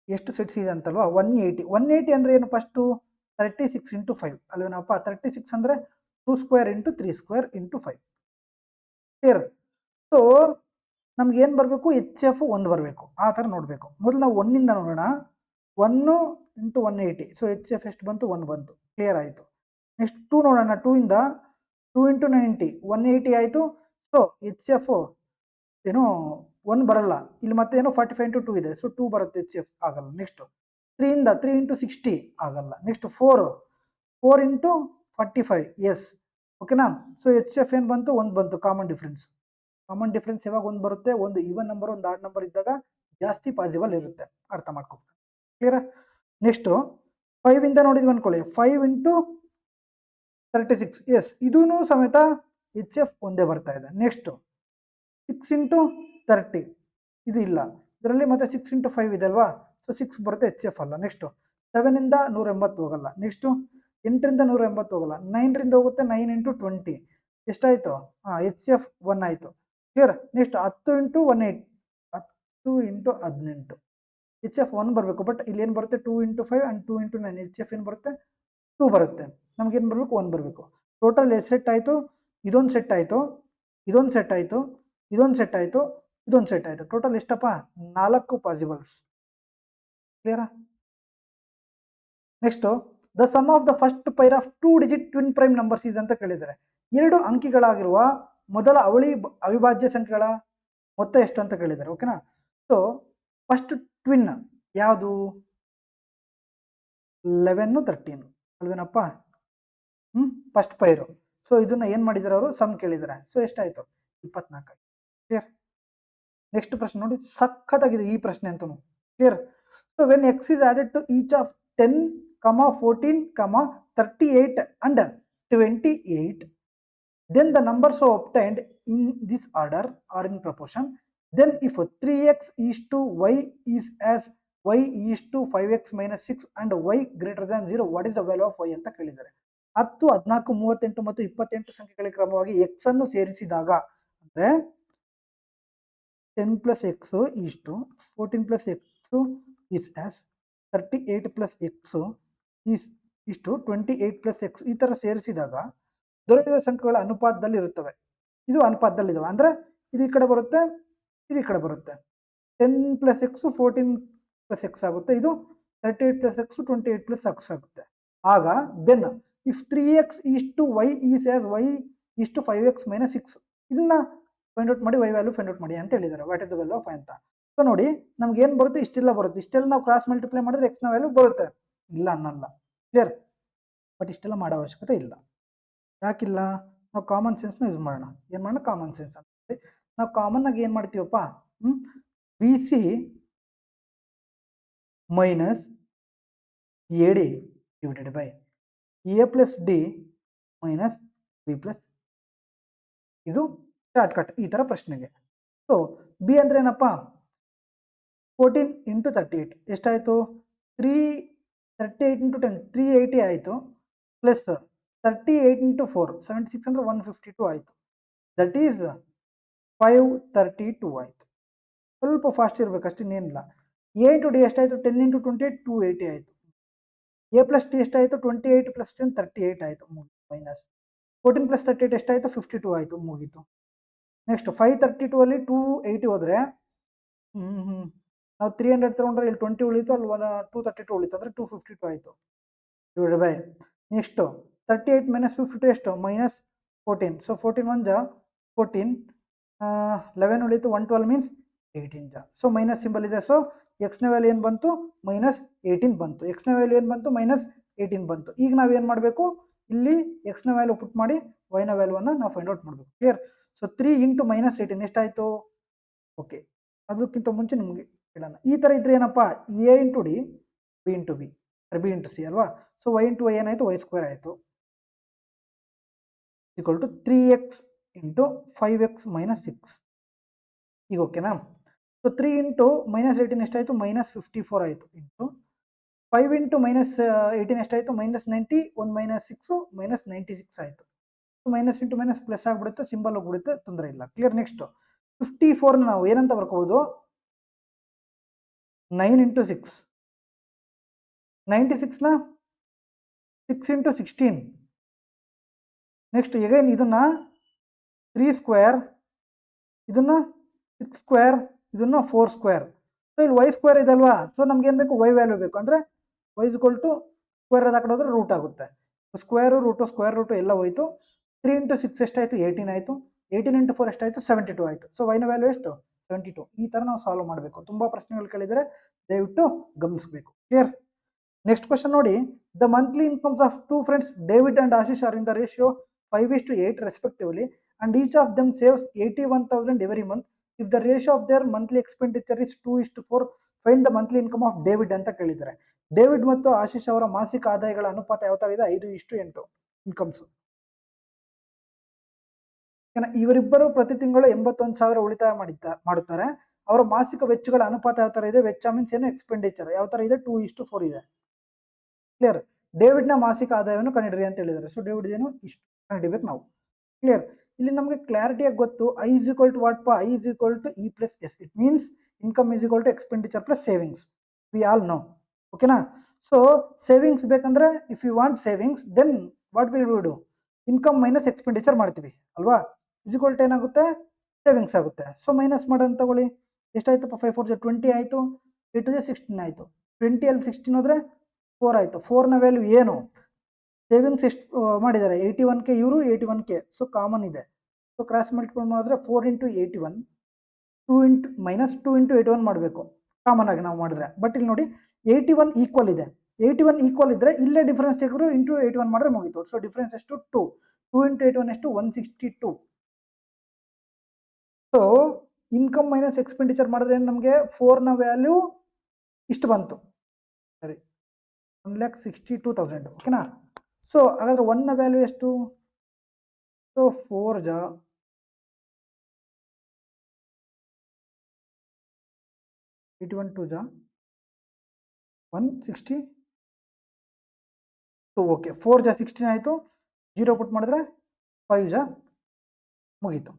ಎಷ್ಟು ಸೆಟ್ಸ್ ಇದೆ ಅಂತಲ್ವಾ, 180 ಅಂದ್ರೆ ಏನು, ಫಸ್ಟು 36 ಇಂಟು 5 ಅಲ್ವೇನಪ್ಪ. 36 ಅಂದ್ರೆ 2 square into 3 square into 5. Clear? So ನಮ್ಗೆ ಏನು ಬರಬೇಕು, HF 1 ಬರಬೇಕು. ಆ ಥರ ನೋಡಬೇಕು. ಮೊದಲು ನಾವು 1ಇಂದ ನೋಡೋಣ. 1 ಇಂಟು 180, ಸೊ HF ಎಷ್ಟು ಬಂತು, 1 ಬಂತು. ಕ್ಲಿಯರ್ ಆಯಿತು. ನೆಕ್ಸ್ಟ್ 2 ನೋಡೋಣ. 2ಇಂದ 2 ಇಂಟು 90 180 ಆಯಿತು. ಸೊ HF ಏನೋ 1 ಬರಲ್ಲ ಇಲ್ಲಿ, ಮತ್ತೆ ಏನೋ 45 ಇಂಟು 2 ಇದೆ, ಸೊ 2 ಬರುತ್ತೆ, HF ಆಗಲ್ಲ. ನೆಕ್ಸ್ಟ್ 3ಇಂದ 3 ಇಂಟು 60 ಆಗಲ್ಲ. Next 4 into 45 yes. ಓಕೆನಾ? ಸೊ HF ಏನು ಬಂತು, 1 ಬಂತು, ಕಾಮನ್ ಡಿಫ್ರೆನ್ಸ್. ಕಾಮನ್ ಡಿಫ್ರೆನ್ಸ್ ಯಾವಾಗ ಒಂದು ಬರುತ್ತೆ, ಒಂದು ಈವನ್ ನಂಬರ್ ಒಂದು ಆಡ್ ನಂಬರ್ ಇದ್ದಾಗ ಜಾಸ್ತಿ ಪಾಸಿಬಲ್ ಇರುತ್ತೆ, ಅರ್ಥ ಮಾಡ್ಕೋಬೇಕು. ಕ್ಲಿಯರಾ? ನೆಕ್ಸ್ಟು 5 ಇಂದ ನೋಡಿದ್ವಿ ಅನ್ಕೊಳ್ಳಿ, 5 ಇಂಟು 36, ಎಸ್ ಇದೂ ಸಮೇತ ಎಚ್ ಎಫ್ ಒಂದೇ ಬರ್ತಾ ಇದೆ. ನೆಕ್ಸ್ಟು 6 ಇಂಟು 30 ಇದು ಇಲ್ಲ, ಇದರಲ್ಲಿ ಮತ್ತೆ 6 ಇಂಟು 5 ಇದೆ ಅಲ್ವಾ, ಸೊ 6 ಬರುತ್ತೆ, ಎಚ್ ಎಫ್ ಅಲ್ಲ. ನೆಕ್ಸ್ಟು 7 ಇಂದ 180 ಹೋಗಲ್ಲ. ನೆಕ್ಸ್ಟು 8 ರಿಂದ 180 ಹೋಗಲ್ಲ. 9 ರಿಂದ ಹೋಗುತ್ತೆ, 9 ಇಂಟು 20 ಎಷ್ಟಾಯಿತು? ಎಚ್ ಎಫ್ 1 ಆಯಿತು. Clear? Next 10 into 18, 10 into 18 H F 1 ಬರಬೇಕು. ಬಟ್ ಇಲ್ಲಿ ಏನು ಬರುತ್ತೆ, 2 into 5 and 2 into 9 H F ಏನು ಬರುತ್ತೆ, 2 ಬರುತ್ತೆ. ನಮ್ಗೇನು ಬರಬೇಕು, 1 ಬರಬೇಕು. ಟೋಟಲ್ ಎಷ್ಟು ಸೆಟ್ ಆಯಿತು? ಇದೊಂದು ಸೆಟ್ ಆಯಿತು, ಇದೊಂದು ಸೆಟ್ ಆಯಿತು, ಇದೊಂದು ಸೆಟ್ ಆಯಿತು, ಇದೊಂದು ಸೆಟ್ ಆಯಿತು. ಟೋಟಲ್ ಎಷ್ಟಪ್ಪ? 4 ಪಾಸಿಬಲ್ಸ್. ಕ್ಲಿಯರಾ? Next the sum of the first pair of 2 digit twin prime numbers is ಅಂತ ಕೇಳಿದ್ದಾರೆ. 2 ಅಂಕಿಗಳಾಗಿರುವ ಮೊದಲ ಅವಳಿ ಅವಿಭಾಜ್ಯ ಸಂಖ್ಯೆಗಳ ಮೊತ್ತ ಎಷ್ಟು ಅಂತ ಕೇಳಿದ್ದಾರೆ. ಓಕೆನಾ? ಸೊ ಫಸ್ಟ್ ಟ್ವಿನ್ ಯಾವುದು? 11 13 ಅಲ್ವೇನಪ್ಪ? ಫಸ್ಟ್ ಪೈರು. ಸೊ ಇದನ್ನ ಏನು ಮಾಡಿದ್ದಾರೆ ಅವರು? ಸಮ್ ಕೇಳಿದ್ದಾರೆ. ಸೊ ಎಷ್ಟಾಯಿತು? 24. ಕ್ಲಿಯರ್? ನೆಕ್ಸ್ಟ್ ಪ್ರಶ್ನೆ ನೋಡಿ, ಸಖತ್ತಾಗಿದೆ ಈ ಪ್ರಶ್ನೆ ಅಂತೂ. Clear? So when x is added to each of 10, 14, 38 and 28, then the numbers obtained in this order are in proportion. Then if 3x is to y is as y is to 5x minus 6 and y greater than 0, what is the value of y ಅಂತ ಕೇಳಿದ್ದಾರೆ. 10, 14, 38 ಮತ್ತು 28 ಸಂಖ್ಯೆಗಳ ಕ್ರಮವಾಗಿ x ಅನ್ನು ಸೇರಿಸಿದಾಗ ಅಂದ್ರೆ 10 plus x is to 14 plus x is as 38 plus x is to 28 plus x ಈ ತರ ಸೇರಿಸಿದಾಗ ದೊರೆಯುವ ಸಂಖ್ಯೆಗಳ ಅನುಪಾತದಲ್ಲಿ ಇರುತ್ತವೆ. ಇದು ಅನುಪಾತದಲ್ಲಿದ್ದಾವೆ ಅಂದ್ರೆ ಇದು ಈ ಕಡೆ ಬರುತ್ತೆ, ಇದು ಈ ಕಡೆ ಬರುತ್ತೆ. 10 plus x 14 plus x ಆಗುತ್ತೆ, ಇದು 38 plus x 28 plus x ಆಗುತ್ತೆ. ಆಗ then if 3x is to y is as y is to 5x minus 6, ಇದನ್ನ ಫೈಂಡ್ ಔಟ್ ಮಾಡಿ, y ವ್ಯಾಲ್ಯೂ ಫೈಂಡ್ ಔಟ್ ಮಾಡಿ ಅಂತ ಹೇಳಿದ್ದಾರೆ. What is the value of y ಅಂತ. ಸೊ ನೋಡಿ ನಮ್ಗೆ ಏನು ಬರುತ್ತೆ, ಇಷ್ಟೆಲ್ಲ ಬರುತ್ತೆ. ಇಷ್ಟೆಲ್ಲ ನಾವು ಕ್ರಾಸ್ ಮಲ್ಟಿಪ್ಲೈ ಮಾಡಿದ್ರೆ x ನ ವ್ಯಾಲ್ಯೂ ಬರುತ್ತೆ, ಇಲ್ಲ ಅನ್ನಲ್ಲ. ಕ್ಲಿಯರ್? ಬಟ್ ಇಷ್ಟೆಲ್ಲ ಮಾಡೋ ಅವಶ್ಯಕತೆ ಇಲ್ಲ. ಯಾಕಿಲ್ಲ? ನಾವು ಕಾಮನ್ ಸೆನ್ಸ್ನ ಯೂಸ್ ಮಾಡೋಣ. ಏನು ಮಾಡೋಣ? ಕಾಮನ್ ಸೆನ್ಸ್ ಅಂತ. ನಾವು ಕಾಮನ್ ಆಗಿ ಏನು ಮಾಡ್ತೀವಪ್ಪ, B C minus A D divided by A plus D minus B plus, ಇದು ಶಾರ್ಟ್ ಕಟ್ ಈ ಥರ ಪ್ರಶ್ನೆಗೆ. ಸೊ ಬಿ ಅಂದ್ರೆ ಏನಪ್ಪ? 14 ಇಂಟು 38 ಎಷ್ಟಾಯಿತು? 38 ಇಂಟು 10 380 ಆಯಿತು, ಪ್ಲಸ್ 38 ಇಂಟು 4 76 ಅಂದರೆ 152 ಆಯಿತು. ದಟ್ ಈಸ್ 532 ಆಯಿತು. ಸ್ವಲ್ಪ ಫಾಸ್ಟ್ ಇರಬೇಕು ಅಷ್ಟೇ, ಇನ್ನೇನಿಲ್ಲ. ಎ ಇಂಟು ಡಿ ಎಷ್ಟಾಯಿತು? 10 ಇಂಟು 28 280 ಆಯಿತು. ಎ ಪ್ಲಸ್ ಡಿ ಎಷ್ಟಾಯಿತು? 28 ಪ್ಲಸ್ 10 38 ಆಯಿತು, ಮೈನಸ್ 14 ಪ್ಲಸ್ 38 ಎಷ್ಟಾಯಿತು? 52 ಆಯಿತು, ಮುಗೀತು. ನೆಕ್ಸ್ಟ್ 532 ಅಲ್ಲಿ 280 ಹೋದರೆ ನಾವು 300 ತಗೊಂಡ್ರೆ ಇಲ್ಲಿ 20 ಉಳಿತು, ಅಲ್ಲಿ 232 ಉಳಿತು ಅಂದರೆ 252 ಆಯಿತು ಡಿವೈಡೆಡ್ ಬೈ. ನೆಕ್ಸ್ಟು 38 ಮೈನಸ್ 52 ಎಷ್ಟು? ಮೈನಸ್ 14. ಸೊ 14 1 ಜಾ 14, 11 ಉಳಿತು, 112 ಮೀನ್ಸ್ 18 ಜಾ. ಸೊ ಮೈನಸ್ ಸಿಂಬಲ್ ಇದೆ. ಸೊ ಎಕ್ಸ್ನ ವ್ಯಾಲ್ಯೂ ಏನು ಬಂತು? ಮೈನಸ್ 18 ಬಂತು. ಎಕ್ಸ್ನ ವ್ಯಾಲ್ಯೂ ಏನು ಬಂತು? ಮೈನಸ್ 18 ಬಂತು. ಈಗ ನಾವೇನು ಮಾಡಬೇಕು? ಇಲ್ಲಿ ಎಕ್ಸ್ನ ವ್ಯಾಲ್ಯೂ ಪುಟ್ ಮಾಡಿ ವೈನ ವ್ಯಾಲ್ಯೂವನ್ನು ನಾವು ಫೈಂಡ್ ಔಟ್ ಮಾಡಬೇಕು. ಕ್ಲಿಯರ್? ಸೊ 3 ಇಂಟು ಮೈನಸ್ 18 ಎಷ್ಟಾಯಿತು? ಓಕೆ, ಅದಕ್ಕಿಂತ ಮುಂಚೆ ನಿಮಗೆ ಹೇಳೋಣ. ಈ ಥರ ಇದ್ರೆ ಏನಪ್ಪ? A into D, B into B, B into C ಅಲ್ವಾ? ಸೊ ವೈ ಇಂಟು ವೈ ಏನಾಯಿತು? ವೈ ಸ್ಕ್ವೇರ್ ಆಯಿತು, equal to 3x into 5x minus 6. ಈಗ ಓಕೆನಾ? ಸೊ 3 ಇಂಟು ಮೈನಸ್ 18 ಎಷ್ಟಾಯಿತು? ಮೈನಸ್ 54 ಆಯಿತು, ಇಂಟು 5 ಇಂಟು ಮೈನಸ್ 18 ಎಷ್ಟಾಯಿತು? ಮೈನಸ್ 90, 1 ಮೈನಸ್ 6 ಮೈನಸ್ 96 ಆಯಿತು. So minus into minus plus ಆಗಿಬಿಡುತ್ತೆ, ಸಿಂಬಲ್ ಹೋಗ್ಬಿಡುತ್ತೆ, ತೊಂದರೆ ಇಲ್ಲ. ಕ್ಲಿಯರ್? ನೆಕ್ಸ್ಟ್ 54ನ ನಾವು ಏನಂತ ಬರ್ಕೋಬೋದು? 9 ಇಂಟು 6, 96ನ 6 ಇಂಟು 16. ನೆಕ್ಸ್ಟ್ ಎಗೈನ್ ಇದನ್ನ 3 ಸ್ಕ್ವೇರ್, ಇದನ್ನ 6 ಸ್ಕ್ವೇರ್, ಇದನ್ನ 4 ಸ್ಕ್ವೇರ್. ಸೊ ಇಲ್ಲಿ ವೈ ಸ್ಕ್ವೇರ್ ಇದೆ ಅಲ್ವಾ? ಸೊ ನಮ್ಗೆ ಏನು ಬೇಕು? ವೈ ವ್ಯಾಲ್ಯೂ ಬೇಕು. ಅಂದರೆ Y is equal to square ಅದು ಕಡೆ ಹೋದ್ರೆ ರೂಟ್ ಆಗುತ್ತೆ. ಸ್ಕ್ವೇರು ರೂಟು ಸ್ಕ್ವೇರ್ ರೂಟು ಎಲ್ಲ ಹೋಯ್ತು. 3 ಇಂಟು 6 ಎಷ್ಟಾಯಿತು? 18 ಆಯಿತು. 18 ಇಂಟು 4 ಎಷ್ಟಾಯಿತು? 72 ಆಯಿತು. ಸೊ ವೈನ ವ್ಯಾಲ್ಯೂ ಎಷ್ಟು? 72. ಈ ಥರ ನಾವು ಸಾಲ್ವ್ ಮಾಡಬೇಕು. ತುಂಬ ಪ್ರಶ್ನೆಗಳು ಕೇಳಿದರೆ ದಯವಿಟ್ಟು ಗಮನಿಸಬೇಕು. ಕ್ಲಿಯರ್? ನೆಕ್ಸ್ಟ್ ಕ್ವಶನ್ ನೋಡಿ, the monthly incomes of 2 friends David and Ashish are in the ratio 5:8 respectively and each of them saves 81,000 every month. If the ratio of their monthly expenditure is 2:4, find the monthly income of David ಅಂತ ಕೇಳಿದ್ದಾರೆ. ಡೇವಿಡ್ ಮತ್ತು ಆಶೀಶ್ ಅವರ ಮಾಸಿಕ ಆದಾಯಗಳ ಅನುಪಾತ ಯಾವ ತರ ಇದೆ? 5:8 ಇನ್ಕಮ್ಸ್. ಇವರಿಬ್ಬರು ಪ್ರತಿ ತಿಂಗಳು 81,000 ಉಳಿತಾಯ ಮಾಡುತ್ತಾರೆ. ಅವರ ಮಾಸಿಕ ವೆಚ್ಚಗಳ ಅನುಪಾತ ಯಾವ ತರ ಇದೆ? ವೆಚ್ಚ ಮೀನ್ಸ್ ಏನು? ಎಕ್ಸ್ಪೆಂಡಿಚರ್ ಯಾವ ತರ ಇದೆ? 2:4 ಇದೆ. ಕ್ಲಿಯರ್. ಡೇವಿಡ್ ನ ಮಾಸಿಕ ಆದಾಯವನ್ನು ಕಂಡುಹಿಡಿಯಿರಿ ಅಂತ ಹೇಳಿದ್ದಾರೆ. ಸೊ ಡೇವಿಡ್ ಏನು? ಇಷ್ಟು ಕಂಡುಹಿಡಿಬೇಕು ನಾವು. ಕ್ಲಿಯರ್. ಇಲ್ಲಿ ನಮಗೆ ಕ್ಲಾರಿಟಿಯಾಗಿ ಗೊತ್ತು I is equal to what? I is equal to E plus S. It means income is equal to expenditure plus savings. We all know. ಓಕೆನಾ? ಸೊ ಸೇವಿಂಗ್ಸ್ ಬೇಕಂದ್ರೆ if you want savings then what will we do? Income minus expenditure ಮಾಡ್ತೀವಿ ಅಲ್ವಾ? ಇಸ್ ಈಕ್ವಲ್ ಟು ಏನಾಗುತ್ತೆ? ಸೇವಿಂಗ್ಸ್ ಆಗುತ್ತೆ. ಸೊ ಮೈನಸ್ ಮಾಡೋಣ ತಗೊಳ್ಳಿ. ಎಷ್ಟಾಯ್ತಪ್ಪ? 5 4 20 ಆಯಿತು. 8 16 ಆಯಿತು. 20 ಅಲ್ಲಿ 16 ಹೋದ್ರೆ 4 ಆಯಿತು. 4ನ ವ್ಯಾಲ್ಯೂ ಏನು? ಸೇವಿಂಗ್ಸ್ ಎಷ್ಟು ಮಾಡಿದ್ದಾರೆ? 81K, ಇವರು 81K. ಸೊ ಕಾಮನ್ ಇದೆ. ಸೊ ಕ್ರಾಸ್ ಮಲ್ಟಿಪಲ್ ಮಾಡಿದ್ರೆ 4 × 81 2 ಇಂಟು ಮೈನಸ್ 2 × 81 ಮಾಡಬೇಕು ಕಾಮನ್ ಆಗಿ ನಾವು ಮಾಡಿದ್ರೆ. ಬಟ್ ಇಲ್ಲಿ ನೋಡಿ 81 ಈಕ್ವಲ್ ಇದೆ. 81 ಈಕ್ವಲ್ ಇದ್ರೆ ಇಲ್ಲೇ ಡಿಫ್ರೆನ್ಸ್ ತೆಗೆದ್ರು ಇಂಟು 81 ಮಾಡಿದ್ರೆ ಮುಗೀತು. ಸೊ ಡಿಫ್ರೆನ್ಸ್ ಎಷ್ಟು? 2. 2 × 81 ಎಷ್ಟು? 162. ಸೊ ಇನ್ಕಮ್ ಮೈನಸ್ ಎಕ್ಸ್ಪೆಂಡಿಚರ್ ಮಾಡಿದ್ರೆ ನಮಗೆ 4ನ ವ್ಯಾಲ್ಯೂ ಇಷ್ಟು ಬಂತು. ಸರಿ, 1,62,000. ಓಕೆನಾ? ಸೊ ಹಾಗಾದ್ರೆ 1ನ ವ್ಯಾಲ್ಯೂ ಎಷ್ಟು? ಸೊ 4 ಜಾ 81 2 ಜಾ 162. ಓಕೆ, 4 ಜಾ 16 ಆಯಿತು. 0 ಪುಟ್ ಮಾಡಿದ್ರೆ 5 ಜಾ ಮುಗೀತು.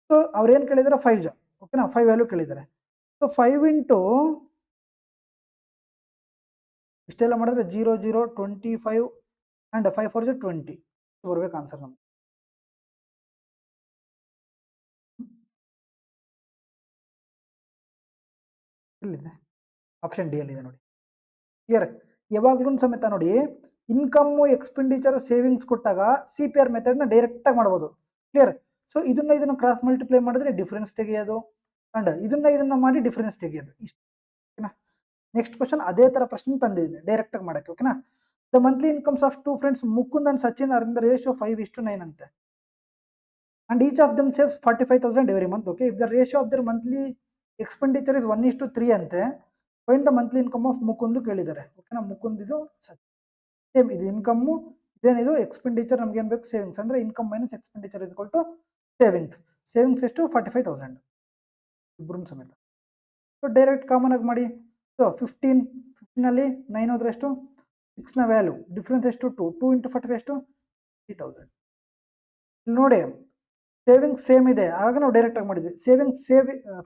ಸೊ ಅವ್ರು ಏನು ಕೇಳಿದ್ದಾರೆ? 5 ಜಾ. ಓಕೆನಾ? 5 ವ್ಯಾಲ್ಯೂ ಕೇಳಿದ್ದಾರೆ. ಸೊ 5 ಇಂಟು ಇಷ್ಟೆಲ್ಲ ಮಾಡಿದ್ರೆ 0 0 25 ಆ್ಯಂಡ್ 5 4 20 ಬರ್ಬೇಕು ಆನ್ಸರ್ ನಮ್ಗೆ. ಇಲ್ಲಿದೆ, ಆಪ್ಷನ್ ಡಿ ಅಲ್ಲಿ ಇದೆ ನೋಡಿ. ಕ್ಲಿಯರ್. ಯಾವಾಗ್ಲೂ ಸಮೇತ ನೋಡಿ, ಇನ್ಕಮ್ ಎಕ್ಸ್ಪೆಂಡಿಚರ್ ಸೇವಿಂಗ್ಸ್ ಕೊಟ್ಟಾಗ CPR ಮೆಥಡ್ನ ಡೈರೆಕ್ಟ್ ಆಗಿ ಮಾಡ್ಬೋದು. ಕ್ಲಿಯರ್. ಸೊ ಇದನ್ನ ಕ್ರಾಸ್ ಮಲ್ಟಿಪ್ಲೈ ಮಾಡಿದ್ರೆ ಡಿಫ್ರೆನ್ಸ್ ತೆಗೆಯೋದು ಅಂಡ್ ಇದನ್ನ ಮಾಡಿ ಡಿಫ್ರೆನ್ಸ್ ತೆಗೆಯೋದು ಇಷ್ಟು. ಓಕೆನಾ? ನೆಕ್ಸ್ಟ್ ಕ್ವಶನ್ ಅದೇ ತರ ಪ್ರಶ್ನೆ ತಂದಿದ್ದೀನಿ ಡೈರೆಕ್ಟ್ ಆಗಿ ಮಾಡಕ್ಕೆ. ಓಕೆನಾ? The monthly incomes of 2 friends Mukund and Sachin are in the ratio 5:9 ಅಂತೆ. And each of them saves 45,000 every month. Okay, if the ratio of their monthly expenditure is 1:3 ಅಂತೆ, find the monthly income of Mukund ಕೇಳಿದ್ದಾರೆ. ಓಕೆನಾ? ಮುಕುಂದ್ ಇದು ಸೇಮ್, ಇದು ಇನ್ಕಮ್ಮು, ಇದೇನಿದು ಎಕ್ಸ್ಪೆಂಡಿಚರ್. ನಮ್ಗೆ ಏನು ಬೇಕು? ಸೇವಿಂಗ್ಸ್. ಅಂದ್ರೆ income minus expenditure is equal to savings. Savings ಎಷ್ಟು? 45,000 ಇಬ್ಬರು ಸಮೇತ. ಸೊ ಡೈರೆಕ್ಟ್ ಕಾಮನ್ ಆಗಿ ಮಾಡಿ. ಸೊ 15 9 ಹೋದ್ರೆ ಎಷ್ಟು? 6ನ ವ್ಯಾಲ್ಯೂ ಡಿಫ್ರೆನ್ಸ್ ಎಷ್ಟು? 2 2 × 45 ಎಷ್ಟು? 30,000. ಇಲ್ಲಿ ನೋಡಿ ಸೇವಿಂಗ್ಸ್ ಸೇಮ್ ಇದೆ, ಆಗ ನಾವು ಡೈರೆಕ್ಟ್ ಆಗಿ ಮಾಡಿದ್ವಿ. ಸೇವಿಂಗ್ಸ್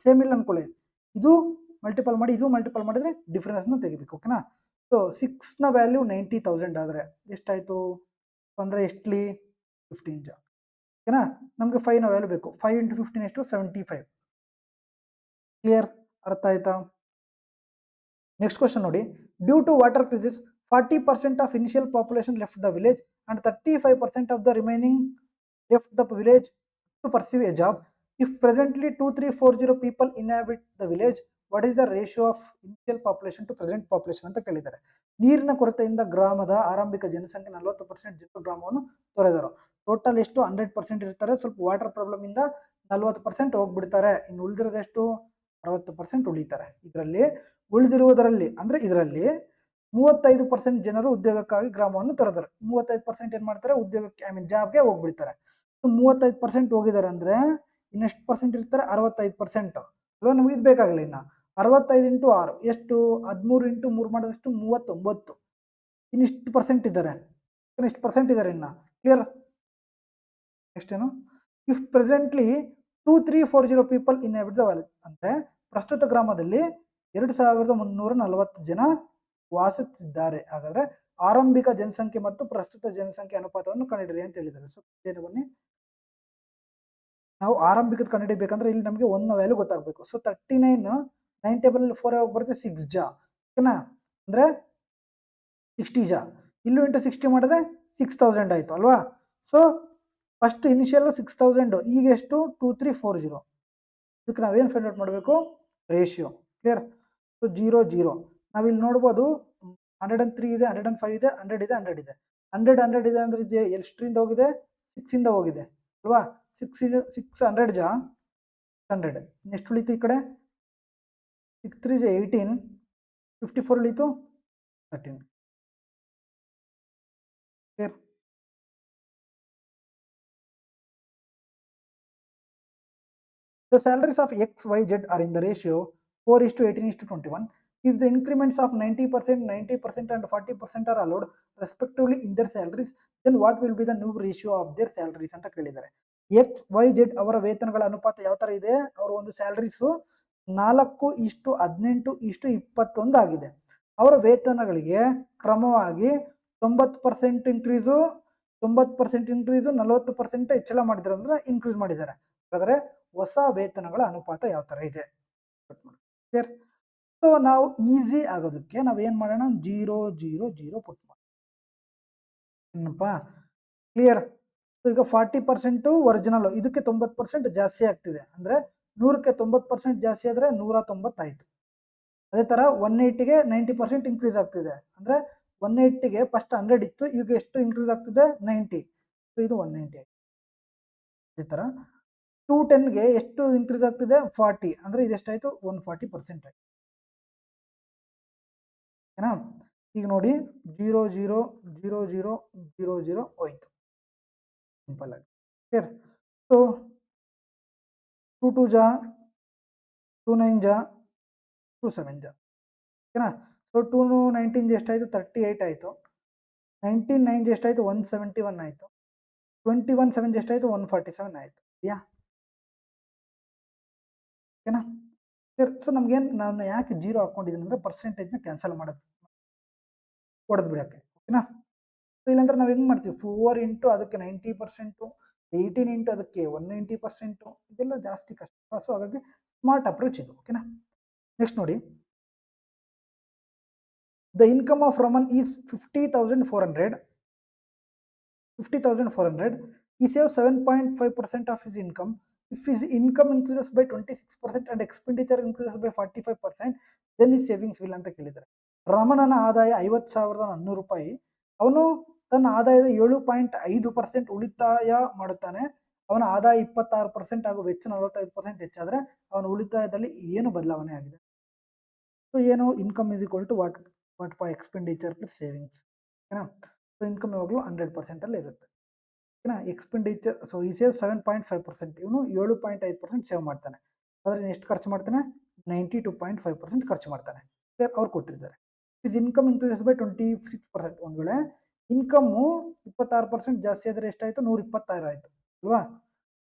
ಸೇಮ್ ಇಲ್ಲ ಅನ್ಕೊಳ್ಳಿ, ಇದು ಮಲ್ಟಿಪಲ್ ಮಾಡಿ ಇದು ಮಲ್ಟಿಪಲ್ ಮಾಡಿದ್ರೆ ಡಿಫ್ರೆನ್ಸ್ನ ತೆಗಿಬೇಕು. ಓಕೆನಾ? ಸೊ 6ನ ವ್ಯಾಲ್ಯೂ 90,000 ಆದರೆ ಎಷ್ಟಾಯಿತು ಅಂದರೆ ಎಷ್ಟಲಿ? 15 ಜಾ. ಓಕೆನಾ? ನಮಗೆ 5ನ ವ್ಯಾಲ್ಯೂ ಬೇಕು. 5 × 15 ಎಷ್ಟು? 75. ಕ್ಲಿಯರ್? ಅರ್ಥ ಆಯ್ತಾ? ನೆಕ್ಸ್ಟ್ ಕ್ವಶನ್ ನೋಡಿ. Due to water crisis 40% of initial population left the village and 35% of the remaining left the village to perceive a job. If presently 2340 people inhabit the village, what is the ratio of initial population to present population ಅಂತ ಕೇಳಿದ್ದಾರೆ. ನೀರಿನ ಕೊರತೆಯಿಂದ ಗ್ರಾಮದ ಆರಂಭಿಕ ಜನಸಂಖ್ಯೆ 40% ಜನರು ಗ್ರಾಮವನ್ನು ತೊರೆದರು. ಟೋಟಲ್ ಎಷ್ಟು? 100% ಇರ್ತಾರೆ. ಸ್ವಲ್ಪ ವಾಟರ್ ಪ್ರಾಬ್ಲಮ್ ಇಂದ 40% ಹೋಗ್ಬಿಡ್ತಾರೆ. ಇನ್ನು ಉಳಿದಿರೋದೆಷ್ಟು? 60% ಉಳಿತಾರೆ. ಇದರಲ್ಲಿ ಉಳಿದಿರುವುದರಲ್ಲಿ ಅಂದ್ರೆ ಇದರಲ್ಲಿ 35% ಜನರು ಉದ್ಯೋಗಕ್ಕಾಗಿ ಗ್ರಾಮವನ್ನು ತೊರೆದರು. 35% ಏನ್ ಮಾಡ್ತಾರೆ? ಉದ್ಯೋಗಕ್ಕೆ, ಜಾಬ್ಗೆ ಹೋಗ್ಬಿಡ್ತಾರೆ. 35% ಹೋಗಿದ್ದಾರೆ ಅಂದ್ರೆ ಇನ್ನೆಷ್ಟು ಪರ್ಸೆಂಟ್ ಇರ್ತಾರೆ? 65%. ಅಲ್ವಾ? ನಮ್ಗೆ ಇದು ಬೇಕಾಗಿಲ್ಲ. ಇನ್ನ 65 × 6 ಎಷ್ಟು? 13 × 3 ಮಾಡಿದಷ್ಟು 39. ಇನ್ನಿಷ್ಟು ಪರ್ಸೆಂಟ್ ಇದ್ದಾರೆ. ಇಷ್ಟು ಪರ್ಸೆಂಟ್ ಇದ್ದಾರೆ ಇನ್ನ. ಕ್ಲಿಯರ್? ನೆಕ್ಸ್ಟ್ ಏನು? If presently 2340 people inhabit the village ಅಂದ್ರೆ ಪ್ರಸ್ತುತ ಗ್ರಾಮದಲ್ಲಿ 2340 ಜನ ವಾಸಿಸುತ್ತಿದ್ದಾರೆ. ಹಾಗಾದ್ರೆ ಆರಂಭಿಕ ಜನಸಂಖ್ಯೆ ಮತ್ತು ಪ್ರಸ್ತುತ ಜನಸಂಖ್ಯೆ ಅನುಪಾತವನ್ನು ಕಂಡುಹಿಡಿಯಿರಿ ಅಂತ ಹೇಳಿದ್ದಾರೆ. ಸೊ ಬನ್ನಿ, ನಾವು ಆರಂಭಿಕದ ಕಂಡುಹಿಡಿಬೇಕಂದ್ರೆ ಇಲ್ಲಿ ನಮಗೆ 1ನ ವ್ಯಾಲ್ಯೂ ಗೊತ್ತಾಗಬೇಕು. ಸೊ 39 9 ಟೇಬಲ್ 4 ಯಾವಾಗ ಬರುತ್ತೆ? 6 ಜಾ. ಓಕೆನಾ? ಅಂದ್ರೆ 60 ಜಾ. ಇಲ್ಲೂ ಇಂಟು 60 ಮಾಡಿದ್ರೆ 6000 ಆಯ್ತು ಅಲ್ವಾ? ಸೊ ಫಸ್ಟ್ ಇನಿಷಿಯಲ್ 6000, ಈಗ ಎಷ್ಟು? 2340. ಇದಕ್ಕೆ ನಾವೇನು ಫೈಂಡ್ ಔಟ್ ಮಾಡಬೇಕು? ರೇಷಿಯೋ. ಕ್ಲಿಯರ್? ಸೊ 0 0 ನಾವಿಲ್ಲಿ ನೋಡ್ಬೋದು 103 ಇದೆ, 105 ಇದೆ, 100 ಇದೆ, 100 ಇದೆ. 100 ಇದೆ ಅಂದ್ರೆ ಎಷ್ಟರಿಂದ ಹೋಗಿದೆ? 6 ಇಂದ ಹೋಗಿದೆ ಅಲ್ವಾ? 600 ಜಾ 100. ನೆಕ್ಸ್ಟ್ ಉಳಿತು ಈ ಕಡೆ 6 3 ಜಾ 18, 54 ಉಳಿತು 13. Clear? The salaries of X, Y, Z are in the ratio 4:18:21. If the increments of 90%, 90% and 40% are allowed respectively in their salaries, then what will be the new ratio of their salaries ಅಂತ ಕೇಳಿದ್ದಾರೆ. ಎಕ್ಸ್ ವೈ ಜೆಡ್ ಅವರ ವೇತನಗಳ ಅನುಪಾತ ಯಾವ ತರ ಇದೆ? ಅವರ ಒಂದು ಸ್ಯಾಲರೀಸು 4:18:21 ಆಗಿದೆ. ಅವರ ವೇತನಗಳಿಗೆ ಕ್ರಮವಾಗಿ 90% ಇಂಕ್ರೀಸು, 90% ಇಂಕ್ರೀಸು, 40% ಹೆಚ್ಚಳ ಮಾಡಿದ್ದಾರೆ ಅಂದ್ರೆ ಇನ್ಕ್ರೀಸ್ ಮಾಡಿದ್ದಾರೆ. ಹಾಗಾದ್ರೆ ಹೊಸ ವೇತನಗಳ ಅನುಪಾತ ಯಾವ ತರ ಇದೆ? ಕ್ಲಿಯರ್? ಸೊ ನಾವು ಈಸಿ ಆಗೋದಕ್ಕೆ ನಾವೇನ್ ಮಾಡೋಣ, 0 0 0 ಪುಟ್ ಮಾಡೋಣ. ಏನಪ್ಪಾ ಕ್ಲಿಯರ್? ಈಗ 40% ಒರಿಜಿನಲ್, ಇದಕ್ಕೆ 90% ಜಾಸ್ತಿ ಆಗ್ತಿದೆ ಅಂದ್ರೆ 100ಕ್ಕೆ 90% ಜಾಸ್ತಿ ಆದ್ರೆ 190 ಆಯ್ತು. ಅದೇ ತರ 180ಗೆ 90% ಇನ್ಕ್ರೀಸ್ ಆಗ್ತಿದೆ ಅಂದ್ರೆ 180ಗೆ ಫಸ್ಟ್ 100 ಇತ್ತು, ಈಗ ಎಷ್ಟು ಇನ್ಕ್ರೀಸ್ ಆಗ್ತಿದೆ? 90. ಸೊ ಇದು 190 ಆಯ್ತು. ಅದೇ ತರ 210ಗೆ ಎಷ್ಟು ಇನ್ಕ್ರೀಸ್ ಆಗ್ತಿದೆ? 40 ಅಂದ್ರೆ ಇದೆಷ್ಟಾಯ್ತು? 140% ಆಯ್ತು. ಓಕೆನಾ? ಈಗ ನೋಡಿ 0 0 0 0 0 0 ಹೋಯ್ತು ಸಿಂಪಲ್ ಆಗಿ. ಕ್ಲಿಯರ್? ಸೊ 2 2 ಜಾ 2 9 ಜಾ 2 7 ಜಾ. ಓಕೆನಾ? ಸೊ 2 19 ಎಷ್ಟಾಯ್ತು? 38 ಆಯ್ತು. 19 9 ಎಷ್ಟಾಯ್ತು? 171 ಆಯ್ತು. 21 7 ಎಷ್ಟಾಯ್ತು? 147 ಆಯ್ತು. ಯಾ ಓಕೆನಾ? ಸೊ ನಮ್ಗೇನು, ನಾನು ಯಾಕೆ 0 ಹಾಕೊಂಡಿದ್ದೀನಿ ಅಂದ್ರೆ ಪರ್ಸೆಂಟೇಜ್ನ ಕ್ಯಾನ್ಸಲ್ ಮಾಡೋದು, ಹೊಡೆದು ಬಿಡೋಕ್ಕೆ. ಓಕೆನಾ? ಸೊ ಇಲ್ಲಾಂದ್ರೆ ನಾವು ಹೆಂಗೆ ಮಾಡ್ತೀವಿ? 4 ಇಂಟು ಅದಕ್ಕೆ 90%, 18 ಇಂಟು ಅದಕ್ಕೆ 190%, ಇದೆಲ್ಲ ಜಾಸ್ತಿ ಕಷ್ಟ. ಸೊ ಹಾಗಾಗಿ ಸ್ಮಾರ್ಟ್ ಅಪ್ರೋಚ್ ಇದು. ಓಕೆನಾ? ನೆಕ್ಸ್ಟ್ ನೋಡಿ, the income of Raman is 50,400. 50,400. He saves 7.5% of his income. If his income increases by 26% and expenditure increases by 45%, then his savings will ಅಂತ ಕೇಳಿದ್ದಾರೆ. ರಮಣನ ಆದಾಯ 50,400 ರೂಪಾಯಿ. ಅವನು ತನ್ನ ಆದಾಯದ 7.5% ಉಳಿತಾಯ ಮಾಡುತ್ತಾನೆ. ಅವನ ಆದಾಯ 26% ಹಾಗೂ ವೆಚ್ಚ 45% ಹೆಚ್ಚಾದ್ರೆ ಅವನ ಉಳಿತಾಯದಲ್ಲಿ ಏನು ಬದಲಾವಣೆ ಆಗಿದೆ? ಸೊ ಏನು, income is equal to what by expenditure plus savings. ಓಕೆನಾ? ಸೊ ಇನ್ಕಮ್ ಯಾವಾಗಲೂ 100% ಅಲ್ಲಿ ಇರುತ್ತೆ. ಓಕೆನಾ? ಎಕ್ಸ್ಪೆಂಡಿಚರ್, ಸೊ ಈ ಸೇವ್ 7.5%, ಇವನು 7.5% ಸೇವ್ ಮಾಡ್ತಾನೆ. ಆದರೆ ಎಷ್ಟು ಖರ್ಚು ಮಾಡ್ತಾನೆ? 92.5% ಖರ್ಚು ಮಾಡ್ತಾನೆ. ಅವ್ರು ಕೊಟ್ಟಿದ್ದಾರೆ. Is income increases by 26%. ಒಂದು ವೇಳೆ ಇನ್ಕಮ್ಮು 26% ಜಾಸ್ತಿ ಆದರೆ ಎಷ್ಟಾಯಿತು? 126 ಆಯಿತು ಅಲ್ವಾ?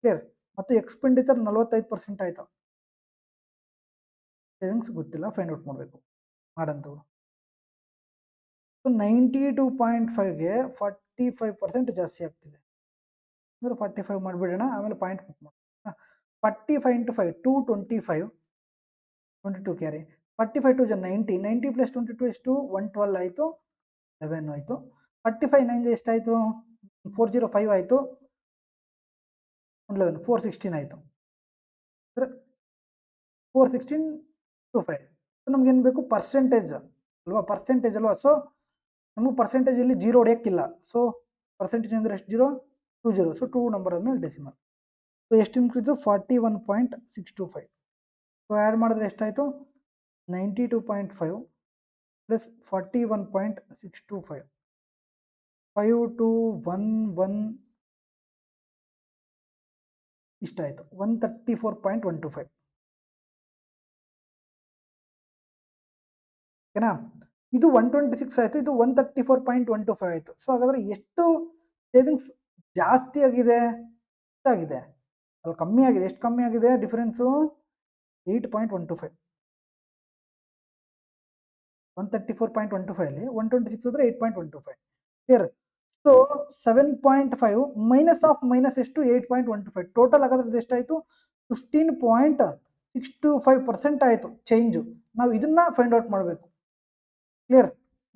ಕ್ಲಿಯರ್? ಮತ್ತು ಎಕ್ಸ್ಪೆಂಡಿಚರ್ 45% ಆಯಿತು. ಸೇವಿಂಗ್ಸ್ ಗೊತ್ತಿಲ್ಲ, ಫೈಂಡ್ ಔಟ್ ಮಾಡಬೇಕು ಮಾಡಂತವ್ರು. ಸೊ 92.5ಗೆ 45% ಜಾಸ್ತಿ ಆಗ್ತಿದೆ ಅಂದ್ರೆ 45 ಮಾಡಿಬಿಡೋಣ, ಆಮೇಲೆ ಪಾಯಿಂಟ್ ಪುಟ್ ಮಾಡೋಣ. 45 ಇಂಟು 5 225, 22 ಕ್ಯಾರಿ. 45 2 90, 90 ಪ್ಲಸ್ 22 ಎಷ್ಟು? 112 ಆಯಿತು, 11 ಆಯಿತು. 45 9 ಎಷ್ಟಾಯಿತು? 405 ಆಯಿತು, 11 416 ಆಯಿತು. ಅಂದರೆ 416 25. ಸೊ ನಮ್ಗೆ ಏನು ಬೇಕು? ಪರ್ಸೆಂಟೇಜ್ ಅಲ್ವಾ? ಪರ್ಸೆಂಟೇಜ್ ಅಲ್ವಾ? ಸೊ ನಮಗೆ ಪರ್ಸೆಂಟೇಜ್ ಇಲ್ಲಿ 0 ಹೊಡೆಯೋಕ್ಕಿಲ್ಲ. ಸೊ ಪರ್ಸೆಂಟೇಜ್ ಅಂದರೆ ಎಷ್ಟು? 0 2 0. ಸೊ 2 ನಂಬರ್ ಆದಮೇಲೆ ಡೆಸಿಮಲ್. ಸೊ ಎಷ್ಟು ಇನ್ಕ್ರೀಸು? 41.625. ಸೊ ಆ್ಯಡ್ ಮಾಡಿದ್ರೆ ಎಷ್ಟಾಯಿತು? 92.5 ಪ್ಲಸ್ 41.625, 5211 ಇಷ್ಟಾಯಿತು, 134.125. ಓಕೆನಾ? ಇದು 126 ಆಯಿತು, ಇದು 134.125 ಆಯಿತು. ಸೊ ಹಾಗಾದರೆ ಎಷ್ಟು ಸೇವಿಂಗ್ಸ್ ಜಾಸ್ತಿ ಆಗಿದೆ? ಎಷ್ಟಾಗಿದೆ? ಅದು ಕಮ್ಮಿ ಆಗಿದೆ. ಎಷ್ಟು ಕಮ್ಮಿ ಆಗಿದೆ ಡಿಫರೆನ್ಸು? 8.125. 134.125 ಅಲ್ಲಿ 126 ಹೋದ್ರೆ 8.125. Clear? So 7.5 minus of minus ಎಷ್ಟು? 8.125. ಟೋಟಲ್ ಹಾಗಾದ್ರೆ ಎಷ್ಟಾಯಿತು? 15.625% ಆಯಿತು ಚೇಂಜು. ನಾವು ಇದನ್ನ ಫೈಂಡ್ ಔಟ್ ಮಾಡಬೇಕು. ಕ್ಲಿಯರ್?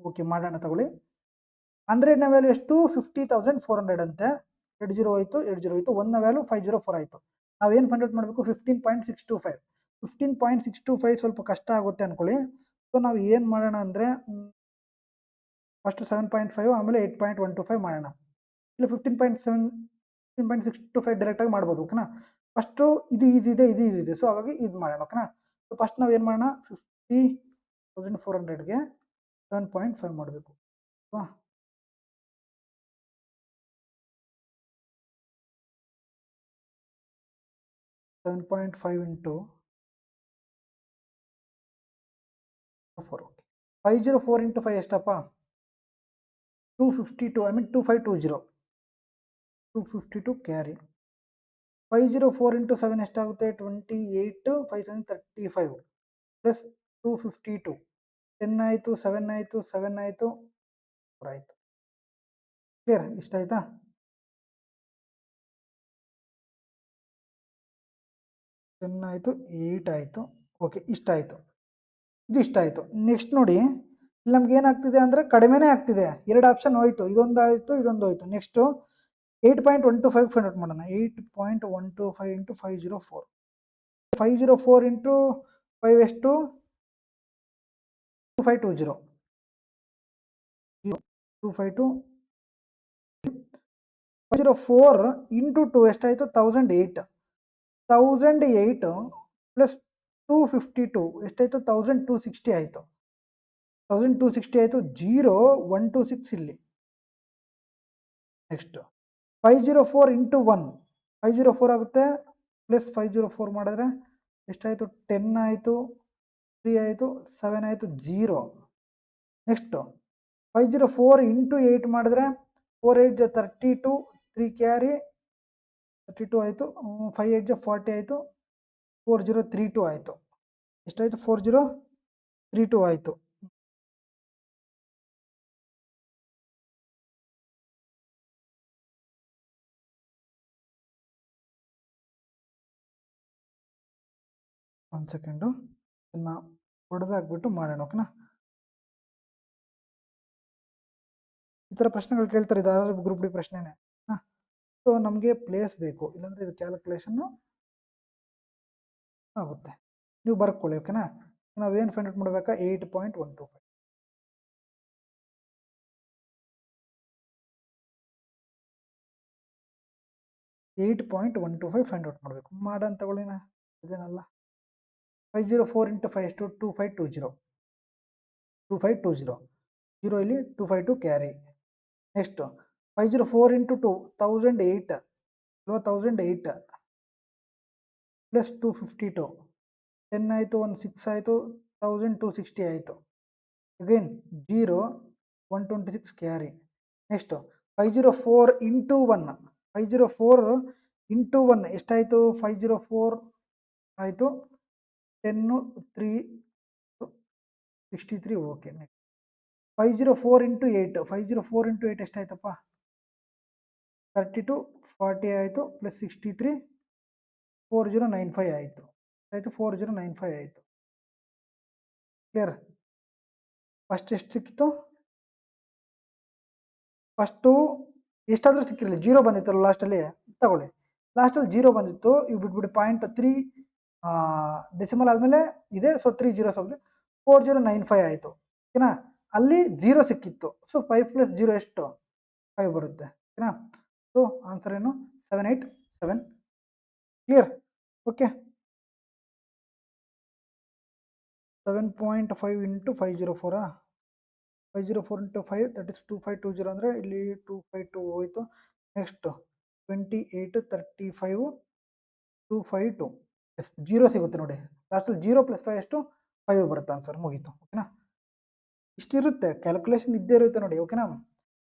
ಓಕೆ, ಮಾಡೋಣ ತಗೊಳ್ಳಿ. 100ನ ವ್ಯಾಲ್ಯೂ ಎಷ್ಟು? 50,400 ಅಂತೆ. 20 ಹೋಯಿತು, 20 ಹೋಯಿತು. 1ನ ವ್ಯಾಲ್ಯೂ 504 ಆಯಿತು. ನಾವೇನು ಫೈಂಡ್ ಔಟ್ ಮಾಡಬೇಕು? 15.625. 15.625 ಸ್ವಲ್ಪ ಕಷ್ಟ ಆಗುತ್ತೆ ಅಂದ್ಕೊಳ್ಳಿ. ಸೊ ನಾವು ಏನು ಮಾಡೋಣ ಅಂದರೆ ಫಸ್ಟ್ 7.5 ಆಮೇಲೆ 8.125 ಮಾಡೋಣ. ಇಲ್ಲಿ 15.7 16.625 ಡೈರೆಕ್ಟಾಗಿ ಮಾಡ್ಬೋದು. ಓಕೆನಾ. ಫಸ್ಟು ಇದು ಈಸಿ ಇದೆ, ಇದು ಈಸಿ ಇದೆ. ಸೊ ಹಾಗಾಗಿ ಇದು ಮಾಡೋಣ. ಓಕೆನಾ. ಸೊ ಫಸ್ಟ್ ನಾವು ಏನು ಮಾಡೋಣ, 50,400ಗೆ 7.5 ಮಾಡಬೇಕು. ಅಲ್ವಾ. 7.5 ಇಂಟು 4. ಓಕೆ. 504 ಇಂಟು 5 ಎಷ್ಟಪ್ಪ? 252. I mean 2520. 252 ಕ್ಯಾರಿ. 504 ಇಂಟು 7 ಎಷ್ಟಾಗುತ್ತೆ? 28. 5 7 35 ಪ್ಲಸ್ 252. 10 ಆಯಿತು, 7 ಆಯಿತು, 7 ಆಯಿತು, 4 ಆಯಿತು. ಕ್ಲಿಯರ್? ಇಷ್ಟ ಆಯ್ತಾ? ಟೆನ್ ಆಯಿತು, 8 ಆಯಿತು. ಓಕೆ, ಇಷ್ಟ ಆಯಿತು. ಇದು ಇಷ್ಟ ಆಯಿತು. ನೆಕ್ಸ್ಟ್ ನೋಡಿ, ಇಲ್ಲಿ ನಮ್ಗೆ ಏನಾಗ್ತಿದೆ ಅಂದರೆ ಕಡಿಮೆನೇ ಆಗ್ತಿದೆ. 2 ಆಪ್ಷನ್ ಹೋಯ್ತು, ಇದೊಂದು ಆಯಿತು, ಇದೊಂದು ಹೋಯ್ತು. ನೆಕ್ಸ್ಟು 8.125 ಫೈಂಡ್ ಔಟ್ ಮಾಡೋಣ. 8.125 ಇಂಟು 504. 504 ಇಂಟು 5 ಎಷ್ಟು? 2520. 252. 504 ಇಂಟು 2 ಎಷ್ಟಾಯಿತು? 1008. 1008 ಪ್ಲಸ್ 252 ಎಷ್ಟಾಯಿತು? 1260 ಆಯಿತು. 1260 ಆಯಿತು. 0126 ಇಲ್ಲಿ. ನೆಕ್ಸ್ಟ್ 504 ಇಂಟು 1 504 ಆಗುತ್ತೆ, ಪ್ಲಸ್ 504 ಮಾಡಿದ್ರೆ ಎಷ್ಟಾಯಿತು? 10 ಆಯಿತು, 3 ಆಯಿತು, 7 ಆಯಿತು, 0. ನೆಕ್ಸ್ಟು 504 ಇಂಟು 8 ಮಾಡಿದ್ರೆ 4 8 32, 3 ಕ್ಯಾರಿ 32 ಆಯಿತು, 5 8 40 ಆಯಿತು, 4032 ಆಯಿತು. ಎಷ್ಟಾಯಿತು? 4032 ಆಯಿತು. ಒಂದು ಸೆಕೆಂಡು, ಇದನ್ನು ಹೊಡೆದಾಕ್ಬಿಟ್ಟು ಮಾಡೋಣ. ಓಕೆನಾ. ಈ ಥರ ಪ್ರಶ್ನೆಗಳು ಕೇಳ್ತಾರೆ, ಇದು ಆರ್ ಗ್ರೂಪ್ ಡಿ ಪ್ರಶ್ನೆನೇ. ಹಾಂ. ಸೊ ನಮಗೆ ಪ್ಲೇಸ್ ಬೇಕು, ಇಲ್ಲಾಂದರೆ ಇದು ಕ್ಯಾಲ್ಕುಲೇಷನ್ನು ಆಗುತ್ತೆ. ನೀವು ಬರ್ಕೊಳ್ಳಿ. ಓಕೆನಾ. ನಾವೇನು ಫೈಂಡ್ ಔಟ್ ಮಾಡಬೇಕಾ? 8.125. 8.125 ಫೈಂಡ್ ಔಟ್ ಮಾಡಬೇಕು. ಮಾಡೋಣ ತಗೊಳ್ಳಿನ, ಇದೇನಲ್ಲ. 504 ಇಂಟು 5 ಎಷ್ಟು? 2520. 2520. 0 ಇಲ್ಲಿ 252 ಕ್ಯಾರಿ. ನೆಕ್ಸ್ಟ್ 504 ಇಂಟು 2 1008 ಅಲ್ವಾ? 1008 ಪ್ಲಸ್ 252. 10 ಆಯಿತು, 1 6 ಆಯಿತು, 1260 ಆಯಿತು. Again 0 126 carry. Next 504 into 1 504 into 1 ಎಷ್ಟಾಯಿತು? 504 ಆಯಿತು, 10 3 63. ಓಕೆ. Next 504 into 8 504 into 8 ಎಷ್ಟಾಯ್ತಪ್ಪ? 32 40 ಆಯಿತು, ಪ್ಲಸ್ 63 4095 ಆಯಿತು. ಆಯಿತು, 4095 ಆಯಿತು. ಕ್ಲಿಯರ್? ಫಸ್ಟ್ ಎಷ್ಟು ಸಿಕ್ಕಿತ್ತು? ಫಸ್ಟು ಎಷ್ಟಾದರೂ ಸಿಕ್ಕಿರಲಿ, 0 ಬಂದಿತ್ತಲ್ಲ ಲಾಸ್ಟಲ್ಲಿ, ತಗೊಳ್ಳಿ. ಲಾಸ್ಟಲ್ಲಿ 0 ಬಂದಿತ್ತು, ಇವು ಬಿಟ್ಬಿಡಿ. 0.3 ಡೆಸಿಮಲ್ ಆದಮೇಲೆ ಇದೆ, ಸೊ 3 zeros ಹೋಗಲಿ, 4095 ಆಯಿತು. ಓಕೆನಾ. ಅಲ್ಲಿ 0 ಸಿಕ್ಕಿತ್ತು, ಸೊ 5 ಪ್ಲಸ್ 0 ಎಷ್ಟು? 5 ಬರುತ್ತೆ. ಓಕೆನಾ. ಸೊ ಆನ್ಸರ್ ಏನು? 787. Clear? Okay. 7.5 into 504. 504 into 5 that is 2520 ಅಂದರೆ ಇಲ್ಲಿ 252 ಹೋಯಿತು. ನೆಕ್ಸ್ಟ್ 28 35 252 ಎಸ್ 0 ಸಿಗುತ್ತೆ ನೋಡಿ. ಲಾಸ್ಟಲ್ಲಿ 0 ಪ್ಲಸ್ 5 ಎಷ್ಟು? 5 ಬರುತ್ತೆ ಆನ್ಸರ್. ಮುಗೀತು. ಓಕೆನಾ. ಇಷ್ಟಿರುತ್ತೆ, ಕ್ಯಾಲ್ಕುಲೇಷನ್ ಇದ್ದೇ ಇರುತ್ತೆ ನೋಡಿ. ಓಕೆನಾ.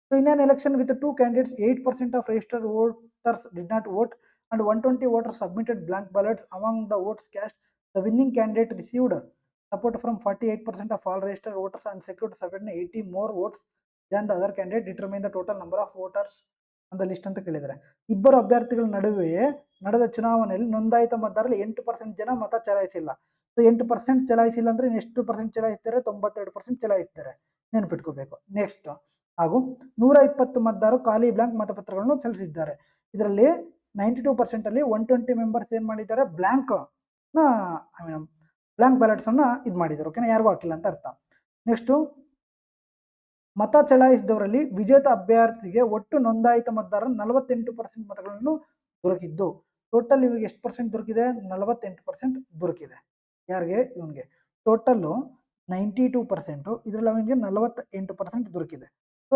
So in on election with 2 candidates 8% of registered voters did not vote and 120 voters submitted blank ballots. Among the votes cast, the winning candidate received support from 48% of all registered voters and secured 780 more votes than the other candidate. Determine the total number of voters on the list ಅಂತ ಕೇಳಿದ್ದಾರೆ. ಇಬ್ಬರು ಅಭ್ಯರ್ಥಿಗಳ ನಡುವೆ ನಡೆದ ಚುನಾವಣೆಯಲ್ಲಿ ನೋಂದಾಯಿತ ಮತದಾರರಲ್ಲಿ 8% ಜನ ಮತ ಚಲಾಯಿಸಿಲ್ಲ. ಸೊ 8% ಚಲಾಯಿಸಿಲ್ಲ ಅಂದರೆ ಎಷ್ಟು ಪರ್ಸೆಂಟ್ ಚಲಾಯಿಸ್ತಾರೆ? 92% ಚಲಾಯಿಸ್ತಾರೆ. ನೆನಪಿಟ್ಕೋಬೇಕು. ನೆಕ್ಸ್ಟ್ ಹಾಗೂ 120 ಮತದಾರರು ಖಾಲಿ ಬ್ಲಾಂಕ್ ಮತಪತ್ರಗಳನ್ನು ಸಲ್ಲಿಸಿದ್ದಾರೆ. ಇದರಲ್ಲಿ 92% ಅಲ್ಲಿ 120 ಮೆಂಬರ್ಸ್ ಏನು ಮಾಡಿದ್ದಾರೆ? ಬ್ಲಾಂಕ್ ಬ್ಲಾಂಕ್ ಬ್ಯಾಲೆಟ್ಸ್ ಅನ್ನ ಇದು ಮಾಡಿದ್ದಾರೆ. ಓಕೆನಾ. ಯಾರಿಗೂ ಹಾಕಿಲ್ಲ ಅಂತ ಅರ್ಥ. ನೆಕ್ಸ್ಟು ಮತ ಚಲಾಯಿಸಿದವರಲ್ಲಿ ವಿಜೇತ ಅಭ್ಯರ್ಥಿಗೆ ಒಟ್ಟು ನೋಂದಾಯಿತ ಮತದಾರರ 48% ಮತಗಳನ್ನು ದೊರಕಿದ್ದು. ಟೋಟಲ್ ಇವ್ರಿಗೆ ಎಷ್ಟು ಪರ್ಸೆಂಟ್ ದೊರಕಿದೆ? 48% ದೊರಕಿದೆ. ಯಾರಿಗೆ? ಇವನಿಗೆ. ಟೋಟಲ್ಲು 92%, ಇದರಲ್ಲಿ ಅವನಿಗೆ 48% ದೊರಕಿದೆ. ಸೊ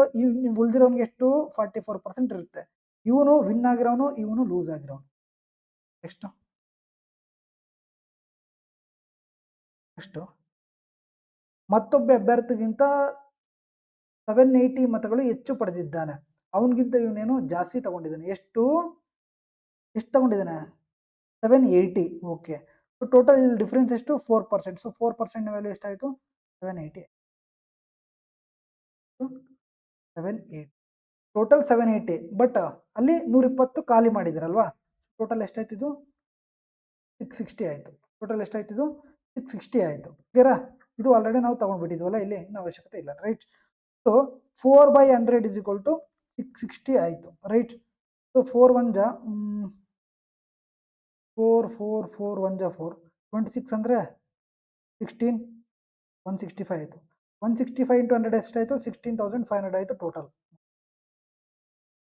ಉಳಿದಿರೋನಿಗೆ ಎಷ್ಟು? 44% ಇರುತ್ತೆ. ಇವನು ವಿನ್ ಆಗಿರೋನು, ಇವನು ಲೂಸ್ ಆಗಿರೋನು. ಎಷ್ಟು ಎಷ್ಟು ಮತ್ತೊಬ್ಬ ಅಭ್ಯರ್ಥಿಗಿಂತ 780 ಮತಗಳು ಹೆಚ್ಚು ಪಡೆದಿದ್ದಾನೆ. ಅವನಿಗಿಂತ ಇವನೇನು ಜಾಸ್ತಿ ತಗೊಂಡಿದ್ದಾನೆ. ಎಷ್ಟು ತಗೊಂಡಿದ್ದಾನೆ? 780. ಓಕೆ. ಸೊ ಟೋಟಲ್ ಇಲ್ಲಿ ಡಿಫ್ರೆನ್ಸ್ ಎಷ್ಟು? 4%. ಸೊ 4% ವ್ಯಾಲ್ಯೂ ಎಷ್ಟಾಯಿತು? 780. 780. ಟೋಟಲ್ 780. ಬಟ್ ಅಲ್ಲಿ 120 ಖಾಲಿ ಮಾಡಿದಾರಲ್ವಾ? ಟೋಟಲ್ ಎಷ್ಟಾಯ್ತು? ಇದು 660 ಆಯಿತು. ಟೋಟಲ್ ಎಷ್ಟಾಯ್ತು? ಇದು 660 ಆಯಿತು. ಕ್ಲಿಯರಾ? ಇದು ಆಲ್ರೆಡಿ ನಾವು ತಗೊಂಡ್ಬಿಟ್ಟಿದ್ವಲ್ಲ, ಇಲ್ಲಿ ಇನ್ನು ಅವಶ್ಯಕತೆ ಇಲ್ಲ. Right. So 4/100 is equal to 660 ಆಯಿತು. ರೈಟ್. ಸೊ 4 1 ಜಾ 4 4 4 1 ಜಾ 4 26 ಅಂದರೆ 16 165 ಆಯಿತು. 165 ಇಂಟು 100 ಎಷ್ಟಾಯಿತು? 16,500 ಆಯಿತು ಟೋಟಲ್.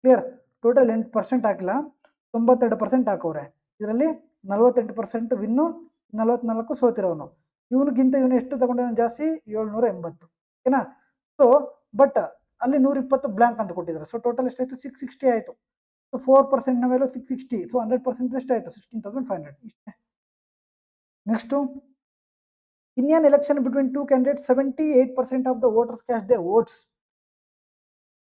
ಕ್ಲಿಯರ್? ಟೋಟಲ್ 8% ಹಾಕಿಲ್ಲ, 92% ಹಾಕವ್ರೆ. ಇದರಲ್ಲಿ 48% ವಿನ್ನು, 44 ಸೋತಿರೋನು. ಇವನಿಗಿಂತ ಇವನು ಎಷ್ಟು ತಗೊಂಡಿದ್ದಾನೆ ಜಾಸ್ತಿ? 780. ಓಕೆನಾ? ಸೊ ಬಟ್ ಅಲ್ಲಿ 120 ಬ್ಲ್ಯಾಂಕ್ ಅಂತ ಕೊಟ್ಟಿದ್ದಾರೆ. ಸೊ ಟೋಟಲ್ ಎಷ್ಟಾಯಿತು? 660 ಆಯಿತು. So 4% value 660. ಸೊ 100% ಎಷ್ಟಾಯಿತು? 16,500. ಇಷ್ಟೇ. Next, in an election between two candidates, 78% of the voters cast their votes,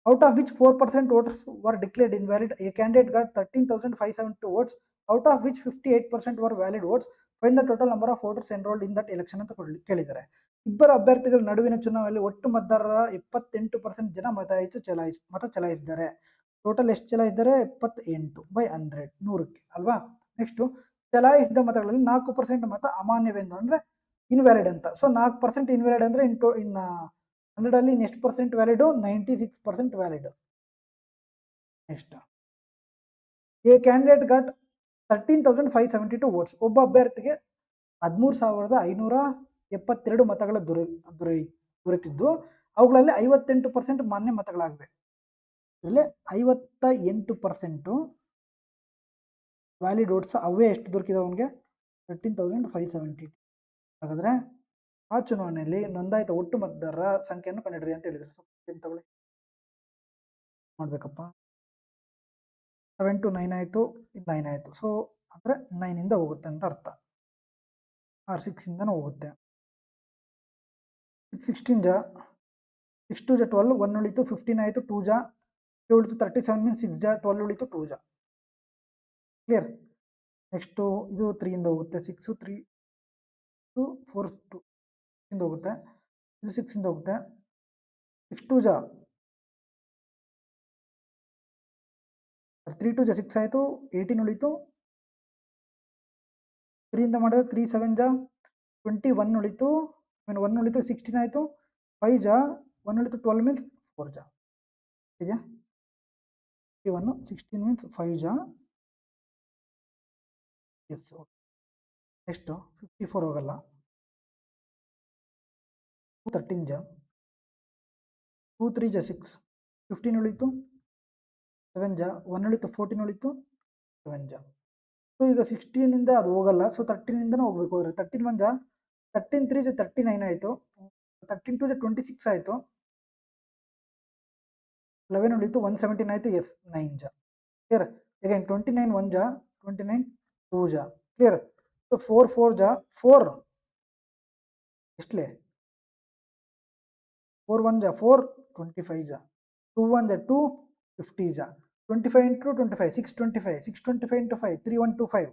out of which 4% voters were declared invalid. A candidate got 13,572 votes, out of which 58% were valid votes. Find the total number of voters enrolled in that election ಅಂತ ಕೇಳಿದ್ದಾರೆ. ಇಬ್ಬರು ಅಭ್ಯರ್ಥಿಗಳ ನಡುವಿನ ಚುನಾವಣೆಯಲ್ಲಿ ಒಟ್ಟು ಮತದಾರರ 78% ಜನ ಮತ ಚಲಾಯಿಸಿದ್ದಾರೆ. ಟೋಟಲ್ ಎಷ್ಟು ಚಲಾಯಿಸಿದ್ದಾರೆ? 78/100, 100ಕ್ಕೆ ಅಲ್ವಾ? ನೆಕ್ಸ್ಟು, ಚಲಾಯಿಸಿದ ಮತಗಳಲ್ಲಿ 4% ಮತ ಅಮಾನ್ಯವೆಂದು, ಅಂದರೆ ಇನ್ವ್ಯಾಲಿಡ್ ಅಂತ. ಸೊ 4% ಇನ್ವ್ಯಾಲಿಡ್ ಅಂದರೆ ಇನ್ನು 100 ಅಲ್ಲಿ ಎಷ್ಟು percent valid? 96% valid. Next, A candidate got 13,572 votes. ಒಬ್ಬ ಅಭ್ಯರ್ಥಿಗೆ 13,572 ಮತಗಳು ದೊರೆತಿದ್ದು, ಅವುಗಳಲ್ಲಿ 58% ಮಾನ್ಯ ಮತಗಳಾಗಿವೆ. ಇದರಲ್ಲಿ 58% ವ್ಯಾಲಿಡ್ ವೋಟ್ಸ್ ಅವೇ ಎಷ್ಟು ದೊರಕಿದೆ ಅವನಿಗೆ? 13,572. ಹಾಗಾದ್ರೆ ಆ ಚುನಾವಣೆಯಲ್ಲಿ ನೋಂದಾಯಿತ ಒಟ್ಟು ಮತದಾರರ ಸಂಖ್ಯೆಯನ್ನು ಕಂಡುಹಿಡಿಯಿರಿ ಅಂತ ಹೇಳಿದ್ರು. ಸೊ ತಗೊಳ್ಳಿ, ಮಾಡ್ಬೇಕಪ್ಪ. 7 to 9 ಆಯಿತು, 9 ಆಯಿತು. ಸೊ ಅಂದರೆ 9ಇಂದ ಹೋಗುತ್ತೆ ಅಂತ ಅರ್ಥ. 6ಇಂದನೂ ಹೋಗುತ್ತೆ. 6 16 ಜಾ 6 2 ಜಾ 12, 1 ಉಳಿತು, 15 ಆಯಿತು, 2 ಜಾ 2 ಉಳಿತು, 37 ಮೀನ್ಸ್ 6 ಜಾ 12 ಉಳಿತು, 2 ಜಾ. ಕ್ಲಿಯರ್? ನೆಕ್ಸ್ಟು ಇದು 3ಇಂದ ಹೋಗುತ್ತೆ. 6 3 2 4 2 ಇಂದ ಹೋಗುತ್ತೆ. ಇದು 6ಇಂದ ಹೋಗುತ್ತೆ. 6 2 ಜಾ 3 2 ಜಾ 6 ಆಯಿತು, 18 ಉಳಿತು. 3ಇಂದ ಮಾಡಿದ್ರೆ 3 7 ಜಾ 21 ಉಳಿತು, 1 ಉಳಿತು, 16 ಆಯಿತು. 5 ಜಾ 1 ಉಳಿತು, 12 ಮೀನ್ಸ್ 4 ಜಾ. ಇದೆಯಾ? 21 16 ಮೀನ್ಸ್ 5 ಜಾ. ಎಸ್. ನೆಕ್ಸ್ಟು 54 ಹೋಗಲ್ಲ. 13 ಜಾ 2 3 ಜಾ 6, 15 ಉಳಿತು, 7 ಜಾ 1 ಉಳಿತು, 14 ಉಳಿತು, 7 ಜಾ. ಸೊ ಈಗ 16ಇಂದ ಅದು ಹೋಗಲ್ಲ. ಸೊ 13ಇಂದನೂ ಹೋಗ್ಬೇಕು. ಹೋದ್ರೆ 13 1 ಜಾ 13 3 ಜಾ 39 ಆಯಿತು, 13 2 ಜಾ 26 ಆಯಿತು, 11 ಉಳಿತು, 117 ಆಯಿತು. ಎಸ್, 9 ಜಾ. ಕ್ಲಿಯರ್? ಅಗೈನ್ 29 1 ಜಾ 29 2 ಜಾ. ಕ್ಲಿಯರ್? ಸೊ 4 4 ಜಾ 4 ಎಷ್ಟಲೇ? 4 1 ಜಾ 4 25 ಜಾ, 2 1 ಜಾ 2 50 ಜಾ, 25 into 25 625, 625 into 5 3125.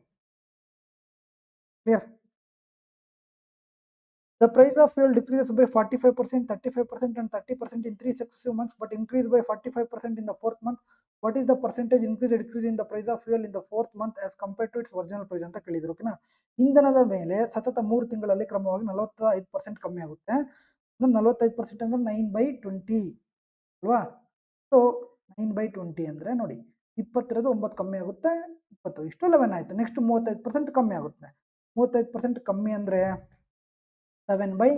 Clear? The price of fuel decreases by 45%, 35% and 30% in 3 successive months, but increased by 45% in the 4th month. What is the percentage increase or decrease in the price of fuel in the 4th month as compared to its original price ಅಂತ ಕೇಳಿದ್ರು. ಓಕೆನಾ? ಇಂಧನದ ಮೇಲೆ ಸತತ 3 ತಿಂಗಳಲ್ಲಿ ಕ್ರಮವಾಗಿ 45% ಕಮ್ಮಿ ಆಗುತ್ತೆ. 45% ಅಂದ್ರೆ 9/20 ಅಲ್ವಾ? ಸೊ 9/20 ಅಂದರೆ ನೋಡಿ, 20 ಇರೋದು 9 ಕಮ್ಮಿ ಆಗುತ್ತೆ, 20 ಇಷ್ಟು 11 ಆಯಿತು. ನೆಕ್ಸ್ಟ್ 35% ಕಮ್ಮಿ ಆಗುತ್ತೆ. 35% ಕಮ್ಮಿ ಅಂದರೆ 7 ಬೈ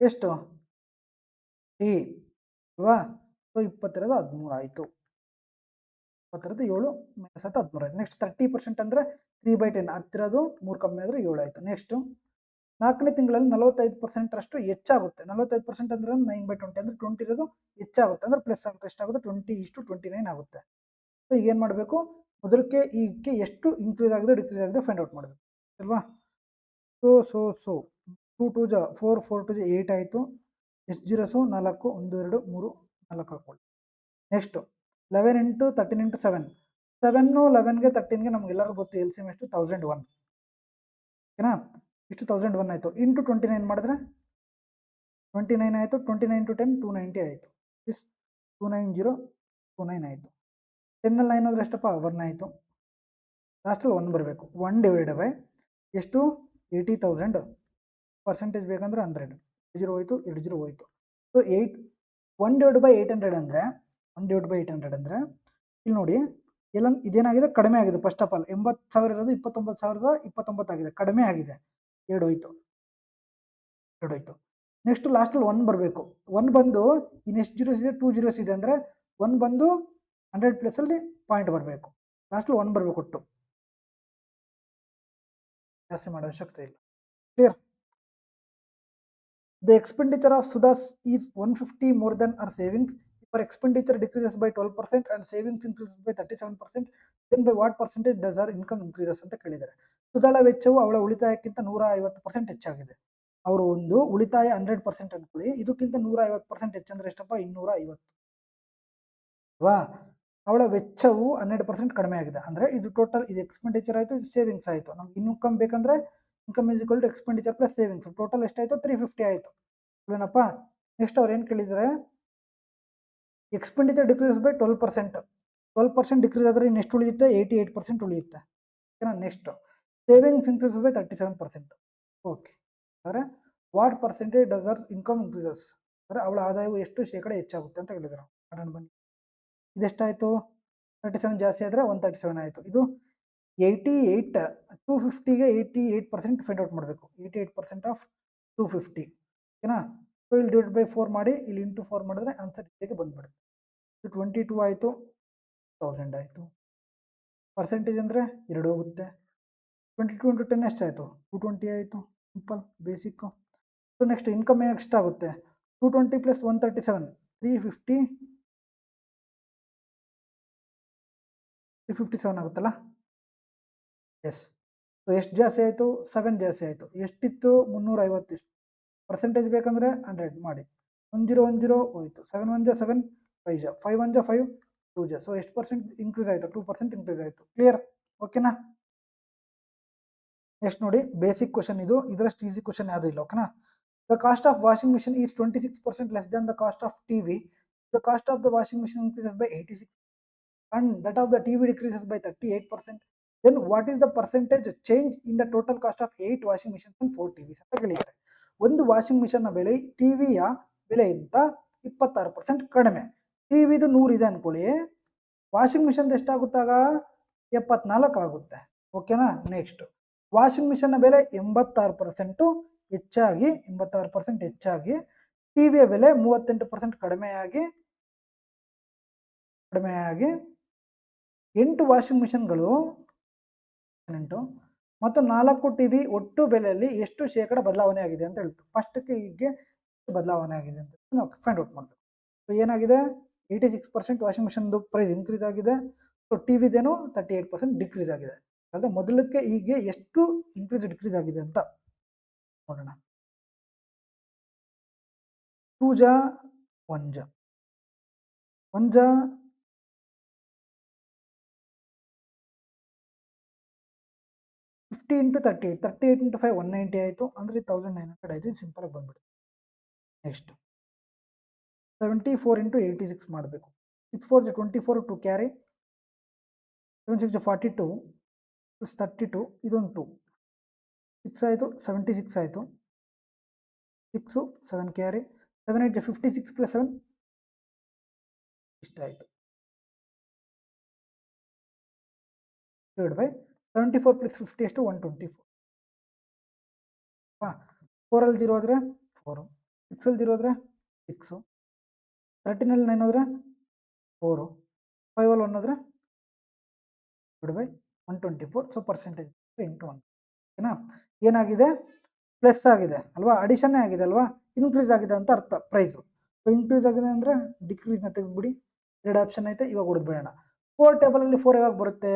ಎಷ್ಟು? 3 ಅಲ್ವಾ? ಸೊ 20 13 ಆಯಿತು. 20 7 ಮೈನಸ್ ಆಯ್ತು 13 ಆಯ್ತು. ನೆಕ್ಸ್ಟ್ 30% ಅಂದರೆ 3/10 ಹತ್ತಿರದು 3 ಕಮ್ಮಿ ಆದರೆ 7 ಆಯಿತು. ನೆಕ್ಸ್ಟು 4ನೇ ತಿಂಗಳಲ್ಲಿ 45% ಅಷ್ಟು ಹೆಚ್ಚಾಗುತ್ತೆ. 45% ಅಂದ್ರೆ 9/20 ಅಂದರೆ 20 ಇರೋದು ಹೆಚ್ಚಾಗುತ್ತೆ ಅಂದರೆ ಪ್ಲಸ್ ಆಗುತ್ತೆ. ಎಷ್ಟಾಗುತ್ತೆ 20:29 ಆಗುತ್ತೆ. ಸೊ ಈಗ ಏನು ಮಾಡಬೇಕು, ಮೊದಲಕ್ಕೆ ಈಗಕ್ಕೆ ಎಷ್ಟು ಇನ್ಕ್ರೀಸ್ ಆಗಿದೆ ಡಿಕ್ರೀಸ್ ಆಗಿದೆ ಫೈಂಡ್ ಔಟ್ ಮಾಡಬೇಕು ಅಲ್ವಾ? ಸೊ 2 2 ಜ 4 4 2 ಜ 8 ಆಯಿತು. ಎಷ್ಟು ಜೀರೋಸು 4 1 2 3 4 ಹಾಕೊಳ್ಳಿ. ನೆಕ್ಸ್ಟು 11 ಇಂಟು 13 ಇಂಟು 7 7 11ಗೆ 13ಗೆ ನಮಗೆಲ್ಲರಿಗೂ ಗೊತ್ತು ಎಲ್ ಸಿ ಎಮ್ ಎಷ್ಟು 1001 ಓಕೆನಾ? ಇಷ್ಟು 1001 ಆಯಿತು. ಇಂಟು 29 ಮಾಡಿದ್ರೆ 29 ಆಯಿತು. 29 ಇಂಟು 10 290 ಆಯಿತು. ಇಸ್ 29029 ಆಯಿತು. 10ನಲ್ಲಿ 9 ಹೋದ್ರೆ ಎಷ್ಟಪ್ಪ 1 ಆಯಿತು. ಲಾಸ್ಟಲ್ಲಿ 1 ಬರಬೇಕು. 1 ಡಿವೈಡೆಡ್ ಬೈ ಎಷ್ಟು 80,000 ಪರ್ಸೆಂಟೇಜ್ ಬೇಕಂದ್ರೆ 100 0 ಹೋಯಿತು 2 0 ಹೋಯಿತು. ಸೊ 1 ಡಿವೈಡ್ ಬೈ 800 ಅಂದರೆ 1 ಡಿವೈಡ್ ಬೈ 800 ಅಂದರೆ ಇಲ್ಲಿ ನೋಡಿ ಎಲ್ಲ ಇದೇನಾಗಿದೆ ಕಡಿಮೆ ಆಗಿದೆ. ಫಸ್ಟ್ ಆಫ್ ಆಲ್ 80,000 ಇರೋದು 29,029 ಆಗಿದೆ, ಕಡಿಮೆ ಆಗಿದೆ. 2 ಹೋಯಿತು. ನೆಕ್ಸ್ಟ್ ಲಾಸ್ಟಲ್ಲಿ 1 ಬರಬೇಕು. 1 ಬಂದು ಇನ್ನೆಷ್ಟು ಜೀರೋಸ್ ಇದೆ 2 ಜೀರೋಸ್ ಇದೆ ಅಂದರೆ 1 ಬಂದು 100 ಪ್ಲಸಲ್ಲಿ ಪಾಯಿಂಟ್ ಬರಬೇಕು. ಲಾಸ್ಟಲ್ಲಿ 1 ಬರಬೇಕು ಒಟ್ಟು. ಜಾಸ್ತಿ ಮಾಡೋ ಅವಶ್ಯಕತೆ ಇಲ್ಲ. Clear? The expenditure of Sudhas is 150 more than her savings. If her expenditure decreases by 12% and savings increases by 37%, then by what percentage does her income increases ಅಂತ ಕೇಳಿದ್ದಾರೆ. ಸುಧಾಳ ವೆಚ್ಚವು ಅವಳ ಉಳಿತಾಯಕ್ಕಿಂತ 150% ಹೆಚ್ಚಾಗಿದೆ. ಅವರು ಒಂದು ಉಳಿತಾಯ 100% ಅನ್ಕೊಳ್ಳಿ, ಇದಕ್ಕಿಂತ 150% ಹೆಚ್ಚಂದ್ರೆ ಎಷ್ಟಪ್ಪ 250 ಅಲ್ವಾ? ಅವಳ ವೆಚ್ಚವು 100% ಕಡಿಮೆ ಆಗಿದೆ ಅಂದರೆ ಇದು ಟೋಟಲ್ ಇದು ಎಕ್ಸ್ಪೆಂಡಿಚರ್ ಆಯಿತು, ಇದು ಸೇವಿಂಗ್ಸ್ ಆಯಿತು. ನಮ್ಗೆ ಇನ್ಕಮ್ ಬೇಕಂದ್ರೆ income is equal to expenditure plus savings. Total ಎಷ್ಟಾಯಿತು 350 ಆಯಿತು. ಅಲ್ವೇನಪ್ಪ? ನೆಕ್ಸ್ಟ್ ಅವ್ರು ಏನು ಕೇಳಿದರೆ ಎಕ್ಸ್ಪೆಂಡಿಚರ್ ಡಿಕ್ರೀಸ್ ಬೈ 12%. 12% ಡಿಕ್ರೀಸ್ ಆದರೆ ಇನ್ನೆಷ್ಟು ಉಳಿಯುತ್ತೆ 88% ಉಳಿಯುತ್ತೆ. ಓಕೆನಾ? Next savings increase by 37%. Okay, ಅಂದರೆ what percentage does our income increases ಅಂದರೆ ಅವಳ ಆದಾಯವು ಎಷ್ಟು ಶೇಕಡ ಹೆಚ್ಚಾಗುತ್ತೆ ಅಂತ ಹೇಳಿದ್ರು. ಮಾಡೋಣ ಬನ್ನಿ. ಇದೆಷ್ಟಾಯಿತು 37 ಜಾಸ್ತಿ ಆದರೆ 137 ಆಯಿತು. ಇದು 88 250ಗೆ 88% ಫೈಂಡ್ ಔಟ್ ಮಾಡಬೇಕು. 88% ಆಫ್ 250 ಓಕೆನಾ? ಸೊ ಇಲ್ಲಿ ಡಿವೈಡ್ ಬೈ 4 ಮಾಡಿ ಇಲ್ಲಿ ಇಂಟು 4 ಮಾಡಿದ್ರೆ ಆನ್ಸರ್ ಇಲ್ಲಿಗೆ ಬಂದ್ಬಿಡುತ್ತೆ. ಇದು 22 ಆಯಿತು, 1000 ಆಯಿತು. ಪರ್ಸೆಂಟೇಜ್ ಅಂದರೆ 2 ಹೋಗುತ್ತೆ. 22 ಇಂಟು 10 ಎಷ್ಟಾಯಿತು 220 ಆಯಿತು. Simple basic. So next income ಎಷ್ಟಾಗುತ್ತೆ 220 ಪ್ಲಸ್ 137 357 ಆಗುತ್ತಲ್ಲ? ಎಸ್. ಸೊ ಎಷ್ಟು ಜಾಸ್ತಿ ಆಯಿತು 7 ಜಾಸ್ತಿ ಆಯಿತು. ಎಷ್ಟಿತ್ತು 350 ಇಷ್ಟು. ಪರ್ಸೆಂಟೇಜ್ ಬೇಕಂದರೆ 100 ಮಾಡಿ. 1010 ಹೋಯಿತು. 7 1 7 5 5 1 5 2 ಸೊ ಎಷ್ಟು ಪರ್ಸೆಂಟ್ ಇನ್ಕ್ರೀಸ್ ಆಯಿತು 2% ಇನ್ಕ್ರೀಸ್ ಆಯಿತು. ಕ್ಲಿಯರ್? ಓಕೆನಾ? ನೆಕ್ಸ್ಟ್ ನೋಡಿ ಬೇಸಿಕ್ ಕ್ವಶನ್ ಇದು, ಇದರಷ್ಟು ಈಸಿ ಕ್ವಶನ್ ಯಾವುದೂ ಇಲ್ಲ. ಓಕೆನಾ? The cost of washing machine is 26% less than the cost of TV. The cost of the washing machine increases by 86 and that of the TV decreases by 38%. Then what is the percentage change in the total cost of 8 washing machines and 4 TVs ಅಂತ ಕೇಳಿದ್ದಾರೆ. ಒಂದು ವಾಷಿಂಗ್ ಮಿಷನ್ನ ಬೆಲೆ ಟಿವಿಯ ಬೆಲೆಯಿಂದ 26% ಕಡಿಮೆ. ಟಿವಿದು 100 ಇದೆ ಅನ್ಕೊಳ್ಳಿ, ವಾಷಿಂಗ್ ಮಿಷನ್ ಎಷ್ಟಾಗುತ್ತಾಗ 74 ಆಗುತ್ತೆ. ಓಕೆನಾ? ನೆಕ್ಸ್ಟ್ ವಾಷಿಂಗ್ ಮಿಷನ್ನ ಬೆಲೆ 86% ಹೆಚ್ಚಾಗಿ ಟಿವಿಯ ಬೆಲೆ 38% ಕಡಿಮೆಯಾಗಿ 8 ವಾಷಿಂಗ್ ಮಿಷನ್ಗಳು ಮತ್ತು 4 ಟಿವಿ ಒಟ್ಟು ಬೆಲೆಯಲ್ಲಿ ಎಷ್ಟು ಶೇಕಡ ಬದಲಾವಣೆ ಆಗಿದೆ ಅಂತ ಹೇಳ್ಬಿಟ್ಟು ಫಸ್ಟ್ಗೆ ಹೀಗೆ ಬದಲಾವಣೆ ಆಗಿದೆ ಅಂತ ನಾವು ಫೈಂಡ್ ಔಟ್ ಮಾಡಬೇಕು. ಸೊ ಏನಾಗಿದೆ 86% ವಾಷಿಂಗ್ ಮಿಷನ್ದು ಪ್ರೈಸ್ ಇನ್ಕ್ರೀಸ್ ಆಗಿದೆ. ಸೊ ಟಿವಿದೇನು 38% ಡಿಕ್ರೀಸ್ ಆಗಿದೆ. ಆದರೆ ಮೊದಲಕ್ಕೆ ಹೀಗೆ ಎಷ್ಟು ಇನ್ಕ್ರೀಸ್ ಡಿಕ್ರೀಸ್ ಆಗಿದೆ ಅಂತ ನೋಡೋಣ. 2 ಜಾ 1 ಜಾ 1 ಜಾ 50 ಇಂಟು 38 ಇಂಟು 5 190 ಆಯಿತು. ಅಂದರೆ 1900 ಆಯಿತು. ಇದು ಸಿಂಪಲಾಗಿ ಬಂದ್ಬಿಡುತ್ತೆ. ನೆಕ್ಸ್ಟ್ 74 ಇಂಟು 86 ಮಾಡಬೇಕು. 6 4 ಜ 24 ಟು ಕ್ಯಾರಿ 7 6 ಜ 42 ಪ್ಲಸ್ 32 ಇದೊಂದು 2 6 ಆಯಿತು 76 ಆಯಿತು. 6 7 ಕ್ಯಾರಿ 7 8 ಜ 56 ಪ್ಲಸ್ 7 ಇಷ್ಟಾಯಿತು. ಡಿವೈಡ್ ಬೈ 74 ಪ್ಲಸ್ 50 ಎಷ್ಟು 124. ಹಾಂ 4 ಅಲ್ಲಿ 0 ಆದರೆ 4 6 ಅಲ್ಲಿ 0 ಆದರೆ 6 13 9 ಹೋದ್ರೆ 4, 5 1 ಹೋದ್ರೆ /124. So percentage into 1. ಓಕೆನಾ? ಏನಾಗಿದೆ? ಪ್ಲಸ್ ಆಗಿದೆ ಅಲ್ವಾ, ಅಡಿಷನ್ನೇ ಆಗಿದೆ ಅಲ್ವಾ, ಇನ್ಕ್ರೀಸ್ ಆಗಿದೆ ಅಂತ ಅರ್ಥ ಪ್ರೈಸು. ಸೊ ಇನ್ಕ್ರೀಸ್ ಆಗಿದೆ ಅಂದರೆ ಡಿಕ್ರೀಸ್ನ ತೆಗೆದ್ಬಿಡಿ. 2 ಆಪ್ಷನ್ ಐತೆ, ಇವಾಗ ಹೊಡೆದ್ಬಿಡೋಣ. 4 ಟೇಬಲಲ್ಲಿ 4 ಯಾವಾಗ ಬರುತ್ತೆ?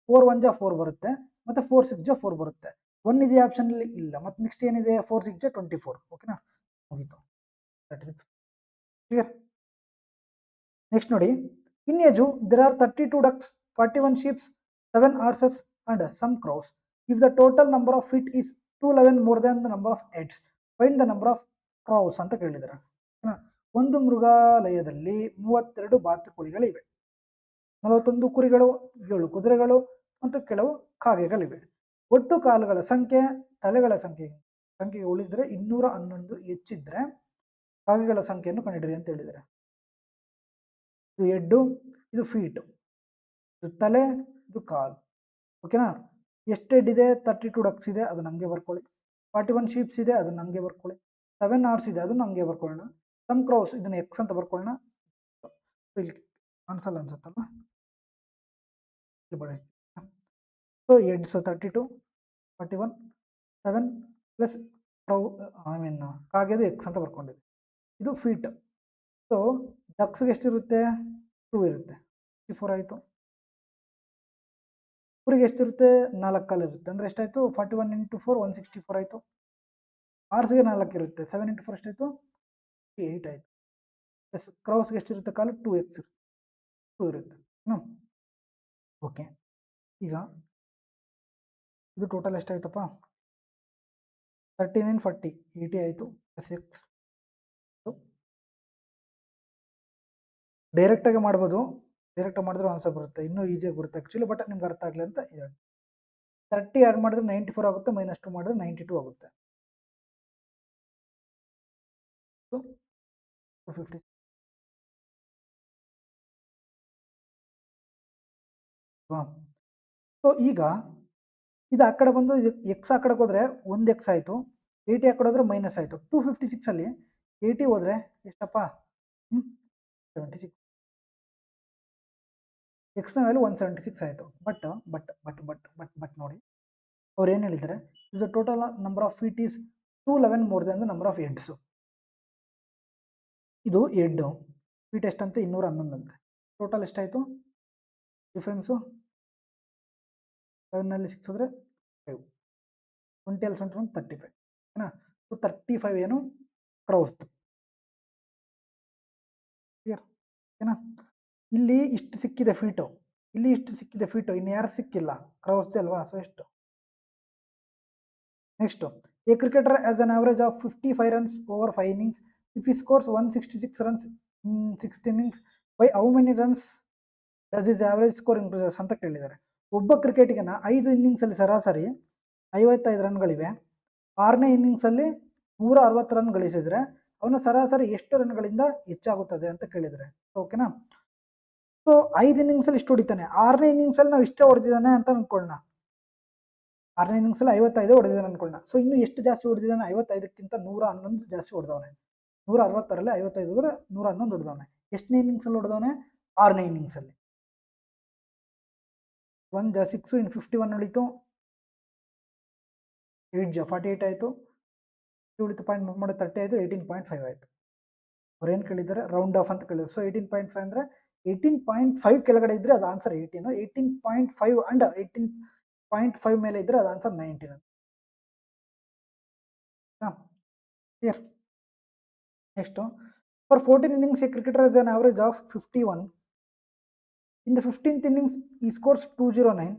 4 1 ಜಾ 4 ಬರುತ್ತೆ, ಮತ್ತು 4 6 ಜಾ 4 ಬರುತ್ತೆ. 1 ಇದೆಯಾ ಆಪ್ಷನಲ್ಲಿ? ಇಲ್ಲ. ಮತ್ತು ನೆಕ್ಸ್ಟ್ ಏನಿದೆ? 4 6 ಜಾ 24. ಓಕೆನಾ? ಮುಗೀತು. 36 ಕ್ಲಿಯರ್. ನೆಕ್ಸ್ಟ್ ನೋಡಿ, in a zoo there are 32 ducks, 41 sheep, 7 horses and some crows. If the total number of feet is 211 more than the number of eggs, find the number of crows ಅಂತ ಕೇಳಿದ್ದಾರೆ. ಒಂದು ಮೃಗಾಲಯದಲ್ಲಿ 32 ಬಾತುಕೋಳಿಗಳಿವೆ, 41 ಕುರಿಗಳು, 7 ಕುದುರೆಗಳು ಮತ್ತು ಕೆಲವು ಕಾಗೆಗಳಿವೆ. ಒಟ್ಟು ಕಾಲುಗಳ ಸಂಖ್ಯೆ ತಲೆಗಳ ಸಂಖ್ಯೆಗೆ ಉಳಿದ್ರೆ 211 ಹೆಚ್ಚಿದ್ರೆ ಕಾಗೆಗಳ ಸಂಖ್ಯೆಯನ್ನು ಕಂಡುಹಿಡಿಯಿರಿ ಅಂತ ಹೇಳಿದ್ದಾರೆ. ಇದು ಹೆಡ್ಡು, ಇದು ಫೀಟು, ಇದು ತಲೆ, ಇದು ಕಾಲು. ಓಕೆನಾ? ಎಷ್ಟು ಹೆಡ್ ಇದೆ? 32 ಡಕ್ಸ್ ಇದೆ, ಅದನ್ನ ಹಂಗೆ ಬರ್ಕೊಳ್ಳಿ. 41 ಶೀಪ್ಸ್ ಇದೆ, ಅದನ್ನ ಹಂಗೆ ಬರ್ಕೊಳ್ಳಿ. 7 ಹಾರ್ಸ್ ಇದೆ, ಅದನ್ನ ಹಂಗೆ ಬರ್ಕೊಳ್ಳೋಣ. ಸಮ್ ಕ್ರೌಸ್ ಇದನ್ನ ಎಕ್ಸ್ ಅಂತ ಬರ್ಕೊಳ್ಳೋಣ. ಇಲ್ಲಿ ಅನ್ಸಲ್ಲ ಅನ್ಸುತ್ತಲ್ವ? ಸೊ ಹೆಡ್ಸ್ 32, 41, 7 ಪ್ಲಸ್ ಕ್ರೌ ಕಾಗೆದು ಎಕ್ಸ್ ಅಂತ ಬರ್ಕೊಂಡಿದೆ. ಇದು ಫೀಟ್. ಸೊ ಡಕ್ಸ್ಗೆ ಎಷ್ಟಿರುತ್ತೆ? 2 ಇರುತ್ತೆ, 54 ಆಯಿತು. ಕುರಿಗೆ ಎಷ್ಟಿರುತ್ತೆ? 4 ಕಾಲು ಇರುತ್ತೆ, ಅಂದರೆ ಎಷ್ಟಾಯಿತು? 41 × 4 164 ಆಯಿತು. ಆರ್ಸ್ಗೆ 4 ಇರುತ್ತೆ, 7 × 4 ಎಷ್ಟಾಯಿತು? 8 ಆಯಿತು. ಎಸ್ ಕ್ರೌಸ್ಗೆ ಎಷ್ಟಿರುತ್ತೆ ಕಾಲು? 2x 2 ಇರುತ್ತೆ. ಓಕೆ, ಈಗ ಇದು ಟೋಟಲ್ ಎಷ್ಟಾಯ್ತಪ್ಪ? 39 40 80 ಆಯಿತು, ಪ್ಲಸ್ ಎಕ್ಸ್. ಡೈರೆಕ್ಟಾಗಿ ಮಾಡ್ಬೋದು, ಡೈರೆಕ್ಟಾಗಿ ಮಾಡಿದ್ರೆ ಆನ್ಸರ್ ಬರುತ್ತೆ, ಇನ್ನೂ ಈಸಿಯಾಗಿ ಬರುತ್ತೆ ಆ್ಯಕ್ಚುಲಿ, ಬಟ್ ನಿಮ್ಗೆ ಅರ್ಥ ಆಗಲಿ ಅಂತ ಹೇಳಿ. 30 ಆ್ಯಡ್ ಮಾಡಿದ್ರೆ 94 ಆಗುತ್ತೆ, -2 ಮಾಡಿದ್ರೆ 92 ಆಗುತ್ತೆ. ಸೊ 250. ಸೊ ಈಗ ಇದು ಆ ಕಡೆ ಬಂದು ಇದು ಎಕ್ಸ್ ಆ ಕಡೆಗೆ ಹೋದರೆ 1 ಎಕ್ಸ್ ಆಯಿತು, 80 ಆ ಕಡೆ ಹೋದ್ರೆ ಮೈನಸ್ ಆಯಿತು. 256 ಅಲ್ಲಿ 80 ಹೋದರೆ ಎಷ್ಟಪ್ಪ? 76. ಎಕ್ಸ್ನ ವ್ಯಾಲ್ಯೂ 176 ಆಯಿತು. ಬಟ್ ನೋಡಿ, ಅವ್ರು ಏನು ಹೇಳಿದ್ದಾರೆ? Is the total number of feet is 211 more than the number of heads. ಇದು ಹೆಡ್ಡು, ಫೀಟ್ ಎಷ್ಟಂತೆ? 211 ಅಂತೆ. ಟೋಟಲ್ ಎಷ್ಟಾಯಿತು ಡಿಫ್ರೆನ್ಸು? 7ನಲ್ಲಿ 6 ಹೋದರೆ 5, 20 ಅಲ್ಲಿ 21 35. ಓಕೆನಾ? ಸೊ 35 ಏನು? ಕ್ರೌಸ್ದು. ಕ್ಲಿಯರ್? ಓಕೆನಾ? ಇಲ್ಲಿ ಇಷ್ಟು ಸಿಕ್ಕಿದೆ ಫೀಟು, ಇಲ್ಲಿ ಇಷ್ಟು ಸಿಕ್ಕಿದೆ ಫೀಟು, ಇನ್ನು ಯಾರು ಸಿಕ್ಕಿಲ್ಲ? ಕ್ರೌಸ್ದೆ ಅಲ್ವಾ? ಸೊ ಎಷ್ಟು? Next, A cricketer as an average of 55 runs over 5 innings. If he scores 166 runs in 6 innings, by how many runs does his average score increases ಅಂತ ಕೇಳಿದ್ದಾರೆ. ಒಬ್ಬ ಕ್ರಿಕೆಟಿಗನ 5 ಇನ್ನಿಂಗ್ಸಲ್ಲಿ ಸರಾಸರಿ 55 ರನ್ಗಳಿವೆ, 6ನೇ ಇನ್ನಿಂಗ್ಸಲ್ಲಿ 160 ರನ್ ಗಳಿಸಿದರೆ ಅವನ ಸರಾಸರಿ ಎಷ್ಟು ರನ್ಗಳಿಂದ ಹೆಚ್ಚಾಗುತ್ತದೆ ಅಂತ ಕೇಳಿದರೆ. ಓಕೆನಾ? ಸೊ 5 ಇನ್ನಿಂಗ್ಸಲ್ಲಿ ಇಷ್ಟು ಹೊಡಿತಾನೆ, 6ನೇ ಇನ್ನಿಂಗ್ಸಲ್ಲಿ ನಾವು ಇಷ್ಟೇ ಹೊಡೆದಿದ್ದಾನೆ ಅಂತ ಅನ್ಕೊಳ್ಳೋಣ. 6ನೇ ಇನ್ನಿಂಗ್ಸಲ್ಲಿ 55 ಹೊಡೆದಿದ್ದಾನೆ ಅನ್ಕೊಳ್ಳೋಣ. ಸೊ ಇನ್ನು ಎಷ್ಟು ಜಾಸ್ತಿ ಹೊಡೆದಿದ್ದಾನೆ? 55ಕ್ಕಿಂತ 111 ಜಾಸ್ತಿ ಹೊಡೆದವನೆ. 160ರಲ್ಲಿ 55 ಹೋದರೆ 111 ಹೊಡೆದವನೆ. ಎಷ್ಟನೇ ಇನ್ನಿಂಗ್ಸಲ್ಲಿ ಹೊಡೆದವನೆ? 6ನೇ ಇನ್ನಿಂಗ್ಸಲ್ಲಿ. 1 ಜಾ 6 ಇನ್ 51 ಉಳಿತು, 8 ಜಾ 48 ಆಯಿತು, ಉಳಿತು ಪಾಯಿಂಟ್ ಮಾಡಿ 30 ಆಯಿತು, 18.5 ಆಯಿತು. ಅವ್ರು ಏನು ಕೇಳಿದ್ದಾರೆ? ರೌಂಡ್ ಆಫ್ ಅಂತ ಕೇಳಿದ್ರು. ಸೊ 18.5 ಅಂದರೆ 18.5 ಕೆಳಗಡೆ ಇದ್ದರೆ ಅದು ಆನ್ಸರ್ 18, 18.5 ಅಂಡ್ 18.5 ಮೇಲೆ ಇದ್ದರೆ ಅದು answer 19. Clear? Next, for 14 innings A cricketer has an average of 51. In the 15th innings he scores 209.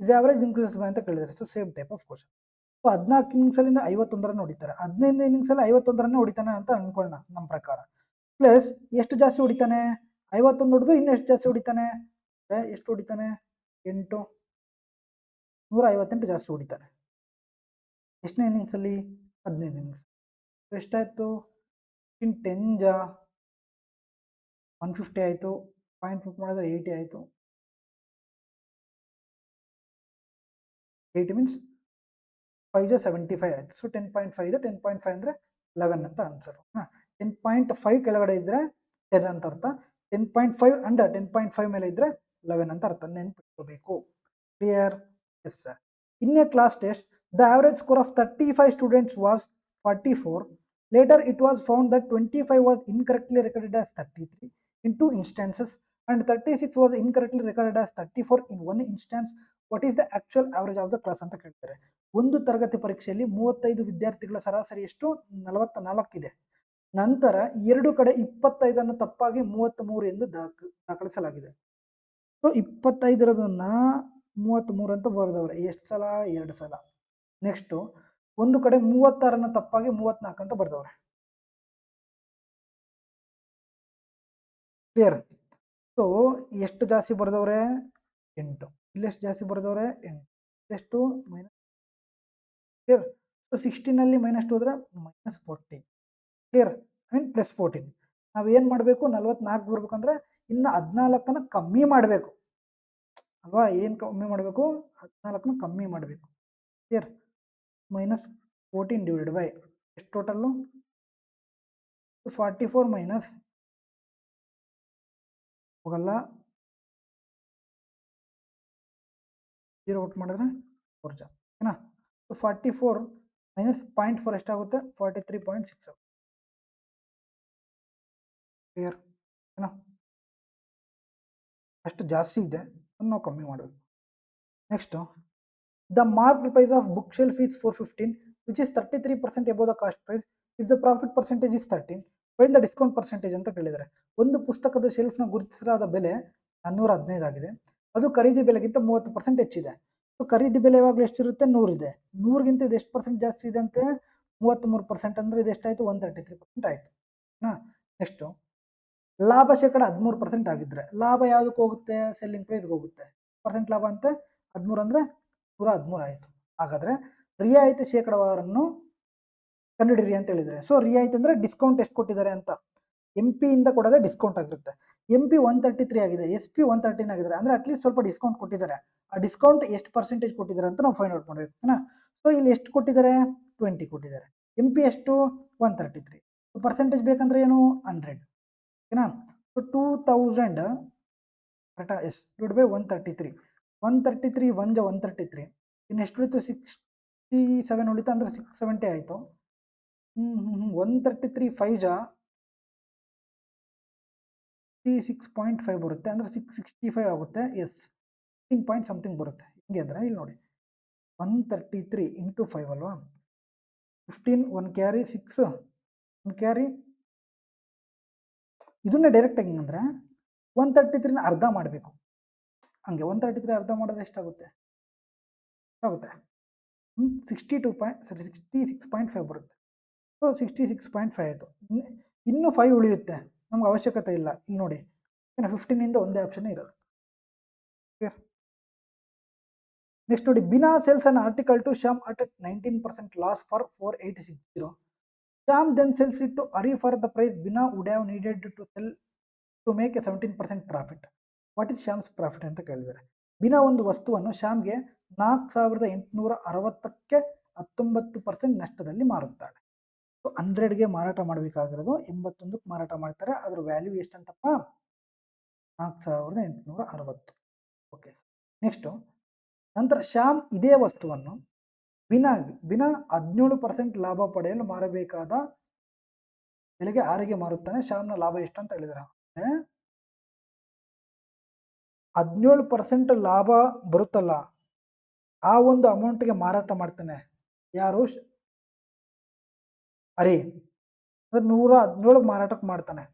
His average increases by ಅಂತ ಕೇಳಿದ್ದಾರೆ. So same type of question. So 14 ಇನ್ನಿಂಗ್ಸಲ್ಲಿ 51 run ಹೊಡಿತಾರೆ, 15ನೇ ಇನ್ನಿಂಗ್ಸಲ್ಲಿ 51 ರನ್ ಹೊಡಿತಾನೆ ಅಂತ ಅನ್ಕೊಳ್ಳೋಣ ನಮ್ಮ ಪ್ರಕಾರ. ಪ್ಲಸ್ ಎಷ್ಟು ಜಾಸ್ತಿ ಹೊಡಿತಾನೆ? 51 ಹೊಡೆದು ಇನ್ನು ಎಷ್ಟು ಜಾಸ್ತಿ ಹೊಡಿತಾನೆ? ಎಷ್ಟು ಹೊಡಿತಾನೆ? 8, 158 ಜಾಸ್ತಿ ಹೊಡಿತಾನೆ. ಎಷ್ಟನೇ ಇನ್ನಿಂಗ್ಸಲ್ಲಿ? 15ನೇ ಇನ್ನಿಂಗ್ಸ್. ಎಷ್ಟಾಯಿತು? ಇನ್ 10 ಜಾ 150 ಆಯಿತು, ಪಾಯಿಂಟ್ ಮಾಡಿದ್ರೆ 80 ಆಯಿತು. 80 ಮೀನ್ಸ್ 5 ಜಾ 75 ಆಯಿತು. ಸೊ 10.5 ಇದೆ, 10.5 ಅಂದರೆ 11 ಅಂತ ಆನ್ಸರು. 10.5 ಕೆಳಗಡೆ ಇದ್ದರೆ 10 ಅಂತ ಅರ್ಥ. 10.5 ಅಂಡ್ 10.5 ಮೇಲೆ ಇದ್ರೆ 11 ಅಂತ ಅರ್ಥ. ನೆನ್ಪಿಟ್ಕೋಬೇಕು. Clear? Yes sir. In a class test, the average score of 35 students was 44. Later, it was found that 25 was incorrectly recorded as 33 in 2 instances and 36 was incorrectly recorded as 34 in 1 instance. What is the actual average of the class ಅಂತ ಕೇಳ್ತಾರೆ. ಒಂದು ತರಗತಿ ಪರೀಕ್ಷೆಯಲ್ಲಿ 35 ವಿದ್ಯಾರ್ಥಿಗಳ ಸರಾಸರಿ ಎಷ್ಟು? 44 ಇದೆ. ನಂತರ ಎರಡು ಕಡೆ 25 ತಪ್ಪಾಗಿ 33 ಎಂದು ದಾಖಲಿಸಲಾಗಿದೆ. ಸೊ 25 ಇರೋದನ್ನ 33 ಅಂತ ಬರೆದವ್ರೆ. ಎಷ್ಟು ಸಲ? 2 ಸಲ. ನೆಕ್ಸ್ಟ್ ಒಂದು ಕಡೆ 36 ತಪ್ಪಾಗಿ 34 ಅಂತ ಬರೆದವ್ರೆ. ಕ್ಲಿಯರ್? ಸೊ ಎಷ್ಟು ಜಾಸ್ತಿ ಬರೆದವ್ರೆ? 8. ಇಲ್ಲೆಷ್ಟು ಜಾಸ್ತಿ ಬರೆದವ್ರೆ? 8. ಎಷ್ಟು? ಮೈನಸ್. ಕ್ಲಿಯರ್? ಸೊ 16 ಅಲ್ಲಿ -2 ಹೋದ್ರೆ -14. ಕ್ಲಿಯರ್? I mean +14. ನಾವು ಏನು ಮಾಡಬೇಕು? 44 ಬರ್ಬೇಕಂದ್ರೆ ಇನ್ನು 14 ಕಮ್ಮಿ ಮಾಡಬೇಕು ಅಲ್ವಾ? ಏನು ಕಮ್ಮಿ ಮಾಡಬೇಕು? 14 ಕಮ್ಮಿ ಮಾಡಬೇಕು. ಕ್ಲಿಯರ್? -14 ಡಿವೈಡ್ ಬೈ ಎಷ್ಟು ಟೋಟಲ್ಲು? 44 ಮೈನಸ್ ಹೋಗಲ್ಲ 0 ಔಟ್ ಮಾಡಿದ್ರೆ 4 ಜಾ ಓಕೆನಾ? ಸೊ 44 ಮೈನಸ್ 0.4 ಎಷ್ಟಾಗುತ್ತೆ? 43.6. ಕ್ಲಿಯರ್? ಓಕೆನಾ? ಅಷ್ಟು ಜಾಸ್ತಿ ಇದೆ, ನಾವು ಕಮ್ಮಿ ಮಾಡಬೇಕು. Next the mark price of book shelf is 415 which is 33% above the cost price. If the profit percentage is 13 find the discount percentage ಅಂತ ಕೇಳಿದ್ದಾರೆ. ಒಂದು ಪುಸ್ತಕದ ಶೆಲ್ಫ್ನ ಗುರುತಿಸಲಾದ ಬೆಲೆ 415 ಆಗಿದೆ. ಅದು ಖರೀದಿ ಬೆಲೆಗಿಂತ 30% ಹೆಚ್ಚಿದೆ. ಸೊ ಖರೀದಿ ಬೆಲೆ ಯಾವಾಗಲೂ ಎಷ್ಟಿರುತ್ತೆ? 100 ಇದೆ. 100ಗಿಂತ ಇದು ಎಷ್ಟು ಪರ್ಸೆಂಟ್ ಜಾಸ್ತಿ ಇದೆ ಅಂತೆ? 33%. ಅಂದರೆ ಇದು ಎಷ್ಟಾಯಿತು? 133% ಆಯಿತು. ನೆಕ್ಸ್ಟು ಲಾಭ ಶೇಕಡ 13% ಆಗಿದ್ರೆ ಲಾಭ ಯಾವುದಕ್ಕೆ ಹೋಗುತ್ತೆ? ಸೆಲ್ಲಿಂಗ್ ಪ್ರೈಸ್ಗೆ ಹೋಗುತ್ತೆ. ಪರ್ಸೆಂಟ್ ಲಾಭ ಅಂತೆ 13 ಅಂದರೆ 113 ಆಯಿತು. ಹಾಗಾದರೆ ರಿಯಾಯಿತಿ ಶೇಕಡವಾರನ್ನು ಕಂಡುಹಿಡಿಯಿರಿ ಅಂತ ಹೇಳಿದರೆ, ಸೊ ರಿಯಾಯಿತಿ ಅಂದರೆ ಡಿಸ್ಕೌಂಟ್ ಎಷ್ಟು ಕೊಟ್ಟಿದ್ದಾರೆ ಅಂತ. MP ಇಂದ ಕೊಡೋದೇ ಡಿಸ್ಕೌಂಟ್ ಆಗಿರುತ್ತೆ. MP 133 ಆಗಿದೆ, SP 113 ಆಗಿದ್ದಾರೆ, ಅಂದರೆ ಅಟ್ಲೀಸ್ಟ್ ಸ್ವಲ್ಪ ಡಿಸ್ಕೌಂಟ್ ಕೊಟ್ಟಿದ್ದಾರೆ. ಆ ಡಿಸ್ಕೌಂಟ್ ಎಷ್ಟು ಪರ್ಸೆಂಟೇಜ್ ಕೊಟ್ಟಿದ್ದಾರೆ ಅಂತ ನಾವು ಫೈಂಡ್ ಔಟ್ ಮಾಡಬೇಕು. ಸೊ ಇಲ್ಲಿ ಎಷ್ಟು ಕೊಟ್ಟಿದ್ದಾರೆ? 20 ಕೊಟ್ಟಿದ್ದಾರೆ. MP ಎಷ್ಟು? 133. ಪರ್ಸೆಂಟೇಜ್ ಬೇಕಂದ್ರೆ ಏನು? 100. ಓಕೆನಾ? ಸೊ 2000 ಕರೆಕ್ಟಾ? S divide by 133. 133 1 ಜಾ 133. ಇನ್ನು ಎಷ್ಟು ಉಳಿತು? 67 ಉಳಿತು, ಅಂದರೆ 670 ಆಯಿತು. 133 5 ಜಾ 36.5 ಬರುತ್ತೆ, ಅಂದರೆ 665 ಆಗುತ್ತೆ. ಎಸ್ 16 ಪಾಯಿಂಟ್ ಸಮಥಿಂಗ್ ಬರುತ್ತೆ. ಹಿಂಗೆ ಅಂದರೆ ಇಲ್ಲಿ ನೋಡಿ 133 ಇಂಟು 5 ಅಲ್ವಾ? 15 1 ಕ್ಯಾರಿ 6 1 ಕ್ಯಾರಿ. ಇದನ್ನ ಡೈರೆಕ್ಟಾಗಿ ಹೆಂಗಂದ್ರೆ 133ನ ಅರ್ಧ ಮಾಡಬೇಕು. ಹಂಗೆ 133 ಅರ್ಧ ಮಾಡಿದ್ರೆ ಎಷ್ಟಾಗುತ್ತೆ? 66.5 ಬರುತ್ತೆ. ಸೊ 66.5 ಆಯಿತು. ಇನ್ನೂ 5 ಉಳಿಯುತ್ತೆ, ನಮ್ಗೆ ಅವಶ್ಯಕತೆ ಇಲ್ಲ. ಇಲ್ಲಿ ನೋಡಿ 15ಇಂದ ಒಂದೇ ಆಪ್ಷನ್ ಇರೋದು. ನೆಕ್ಸ್ಟ್ ನೋಡಿ, Bina sells an article to Shyam at 19% loss for 4860. Shyam then sells it to Hari for the price Bina would have needed to sell to make a 17% profit. What is Shyam's profit ಅಂತ ಕೇಳಿದ್ದಾರೆ. ಬಿನಾ ಒಂದು ವಸ್ತುವನ್ನು ಶ್ಯಾಮ್ಗೆ 4860ಕ್ಕೆ 19% ನಷ್ಟದಲ್ಲಿ ಮಾರುತ್ತಾಳೆ. ಸೊ 100ಗೆ ಮಾರಾಟ ಮಾಡಬೇಕಾಗಿರೋದು 81ಕ್ಕೆ ಮಾರಾಟ ಮಾಡ್ತಾರೆ. ಅದರ ವ್ಯಾಲ್ಯೂ ಎಷ್ಟಂತಪ್ಪ? 4860. ಓಕೆ. ನೆಕ್ಸ್ಟು ನಂತರ ಶ್ಯಾಮ್ ಇದೇ ವಸ್ತುವನ್ನು ಬಿನಾ 17% ಲಾಭ ಪಡೆಯಲು ಮಾರಬೇಕಾದ ಬೆಲೆಗೆ 6ಗೆ ಮಾರುತ್ತಾನೆ. ಶ್ಯಾಮ್ನ ಲಾಭ ಎಷ್ಟು ಅಂತ ಹೇಳಿದಾರೆ? 17% ಲಾಭ ಬರುತ್ತಲ್ಲ, ಆ ಒಂದು ಅಮೌಂಟ್ಗೆ ಮಾರಾಟ ಮಾಡ್ತಾನೆ ಯಾರು? ಹರಿ. 117 ಮಾರಾಟಕ್ಕೆ ಮಾಡ್ತಾನೆ.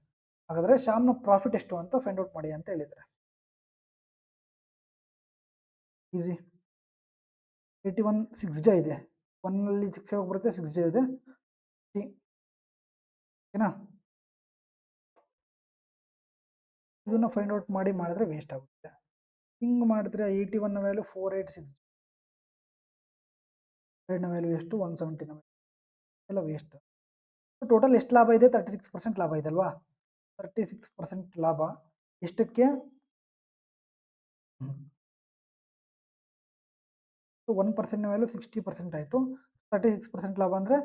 ಹಾಗಾದ್ರೆ ಶ್ಯಾಮ್ನ ಪ್ರಾಫಿಟ್ ಎಷ್ಟು ಅಂತ ಫೈಂಡ್ ಔಟ್ ಮಾಡಿ ಅಂತ ಹೇಳಿದ್ದಾರೆ. ಈಸಿ. 81 6 ಜ ಇದೆ, 1ನಲ್ಲಿ 6 ಯಾವಾಗ ಬರುತ್ತೆ? 6 ಜ ಇದೆ. ಓಕೆನಾ? ಇದನ್ನ ಫೈಂಡ್ ಔಟ್ ಮಾಡಿದ್ರೆ ವೇಸ್ಟ್ ಆಗುತ್ತೆ. ಹಿಂಗೆ ಮಾಡಿದ್ರೆ 81ನ ವ್ಯಾಲ್ಯೂ 486, 2ನ ವ್ಯಾಲ್ಯೂ ಎಷ್ಟು? 179 ಎಲ್ಲ ವೇಸ್ಟ್. ಟೋಟಲ್ ಎಷ್ಟು ಲಾಭ ಇದೆ? 36% ಲಾಭ ಇದೆ ಅಲ್ವಾ? 36% ಲಾಭ ಎಷ್ಟಕ್ಕೆ? 1% ವ್ಯಾಲ್ಯೂ 60% ಆಯಿತು. 36% ಲಾಭ ಅಂದರೆ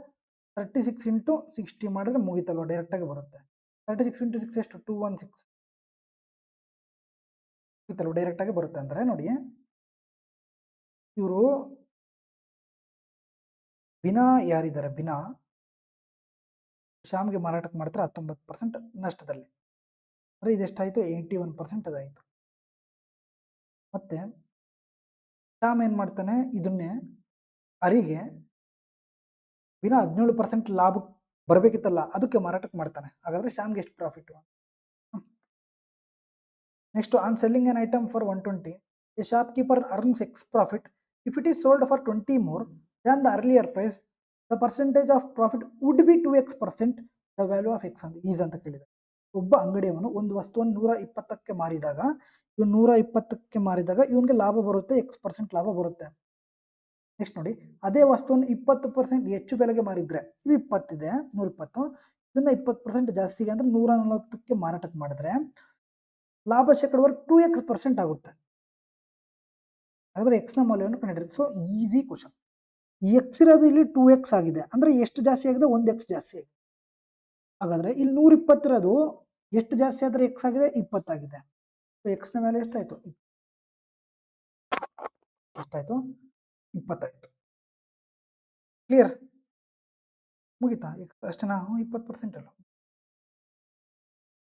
36 ಇಂಟು 60 ಮಾಡಿದ್ರೆ ಮುಗಿತಲ್ವ, ಡೈರೆಕ್ಟಾಗಿ ಬರುತ್ತೆ. 36 ಇಂಟು 6 ಎಷ್ಟು 216 ಇತ್ತಲ್ಲ ಡೈರೆಕ್ಟಾಗಿ ಬರುತ್ತೆ ಅಂದರೆ ನೋಡಿ ಇವರು ಬಿನಾ ಯಾರಿದ್ದಾರೆ ಬಿನಾ ಶ್ಯಾಮ್ಗೆ ಮಾರಾಟಕ್ಕೆ ಮಾಡ್ತಾರೆ 19% ನಷ್ಟದಲ್ಲಿ ಅಂದರೆ ಇದೆಷ್ಟಾಯಿತು 81% ಅದಾಯಿತು. ಮತ್ತೆ ಶ್ಯಾಮ್ ಏನು ಮಾಡ್ತಾನೆ ಇದನ್ನೇ ಅರಿಗೆ ಬಿನಾ 17% ಲಾಭ ಬರಬೇಕಿತ್ತಲ್ಲ ಅದಕ್ಕೆ ಮಾರಾಟಕ್ಕೆ ಮಾಡ್ತಾನೆ. ಹಾಗಾದ್ರೆ ಶ್ಯಾಮ್ಗೆ ಎಷ್ಟು profit? Next on selling an item for 120 a shopkeeper earns X profit if it is sold for 20 more than the earlier price. The percentage of profit would be 2x% the value of X ಅಂತ ಈಸ್ ಅಂತ ಕೇಳಿದ್ದಾರೆ. ಒಬ್ಬ ಅಂಗಡಿಯವನು ಒಂದು ವಸ್ತುವನ್ನು 120ಕ್ಕೆ ಮಾರಿದಾಗ ಇವನು 120ಕ್ಕೆ ಮಾರಿದಾಗ ಇವನಿಗೆ ಲಾಭ ಬರುತ್ತೆ X% ಲಾಭ ಬರುತ್ತೆ. ನೆಕ್ಸ್ಟ್ ನೋಡಿ ಅದೇ ವಸ್ತುವನ್ನು 20% ಹೆಚ್ಚು ಬೆಲೆಗೆ ಮಾರಿದ್ರೆ ಇದು 20 ಇದೆ 120 ಇದನ್ನ 20% ಜಾಸ್ತಿಗೆ ಅಂದ್ರೆ 140ಕ್ಕೆ ಮಾರಾಟಕ್ಕೆ ಮಾಡಿದ್ರೆ ಲಾಭ ಶೇಕಡವಾರು 2x% ಆಗುತ್ತೆ. ಹಾಗಾದ್ರೆ ಎಕ್ಸ್ ನ ಮೌಲ್ಯವನ್ನು ಕಂಡುಹಿಡಿಯಿರಿ. So easy question. ಎಕ್ಸ್ ಇರೋದು ಇಲ್ಲಿ 2x ಆಗಿದೆ ಅಂದ್ರೆ ಎಷ್ಟು ಜಾಸ್ತಿ ಆಗಿದೆ 1x ಜಾಸ್ತಿ ಆಗಿದೆ. ಹಾಗಾದ್ರೆ ಇಲ್ಲಿ 120 ಇರೋದು ಎಷ್ಟು ಜಾಸ್ತಿ ಆದ್ರೆ ಎಕ್ಸ್ ಆಗಿದೆ 20 ಆಗಿದೆ. ಸೊ ಎಕ್ಸ್ ನ ವ್ಯಾಲ್ಯೂ ಎಷ್ಟಾಯ್ತು 20 ಆಯ್ತು. ಕ್ಲಿಯರ್ ಮುಗಿತಾ ಅಷ್ಟೇನಾ 20% ಅಲ್ಲ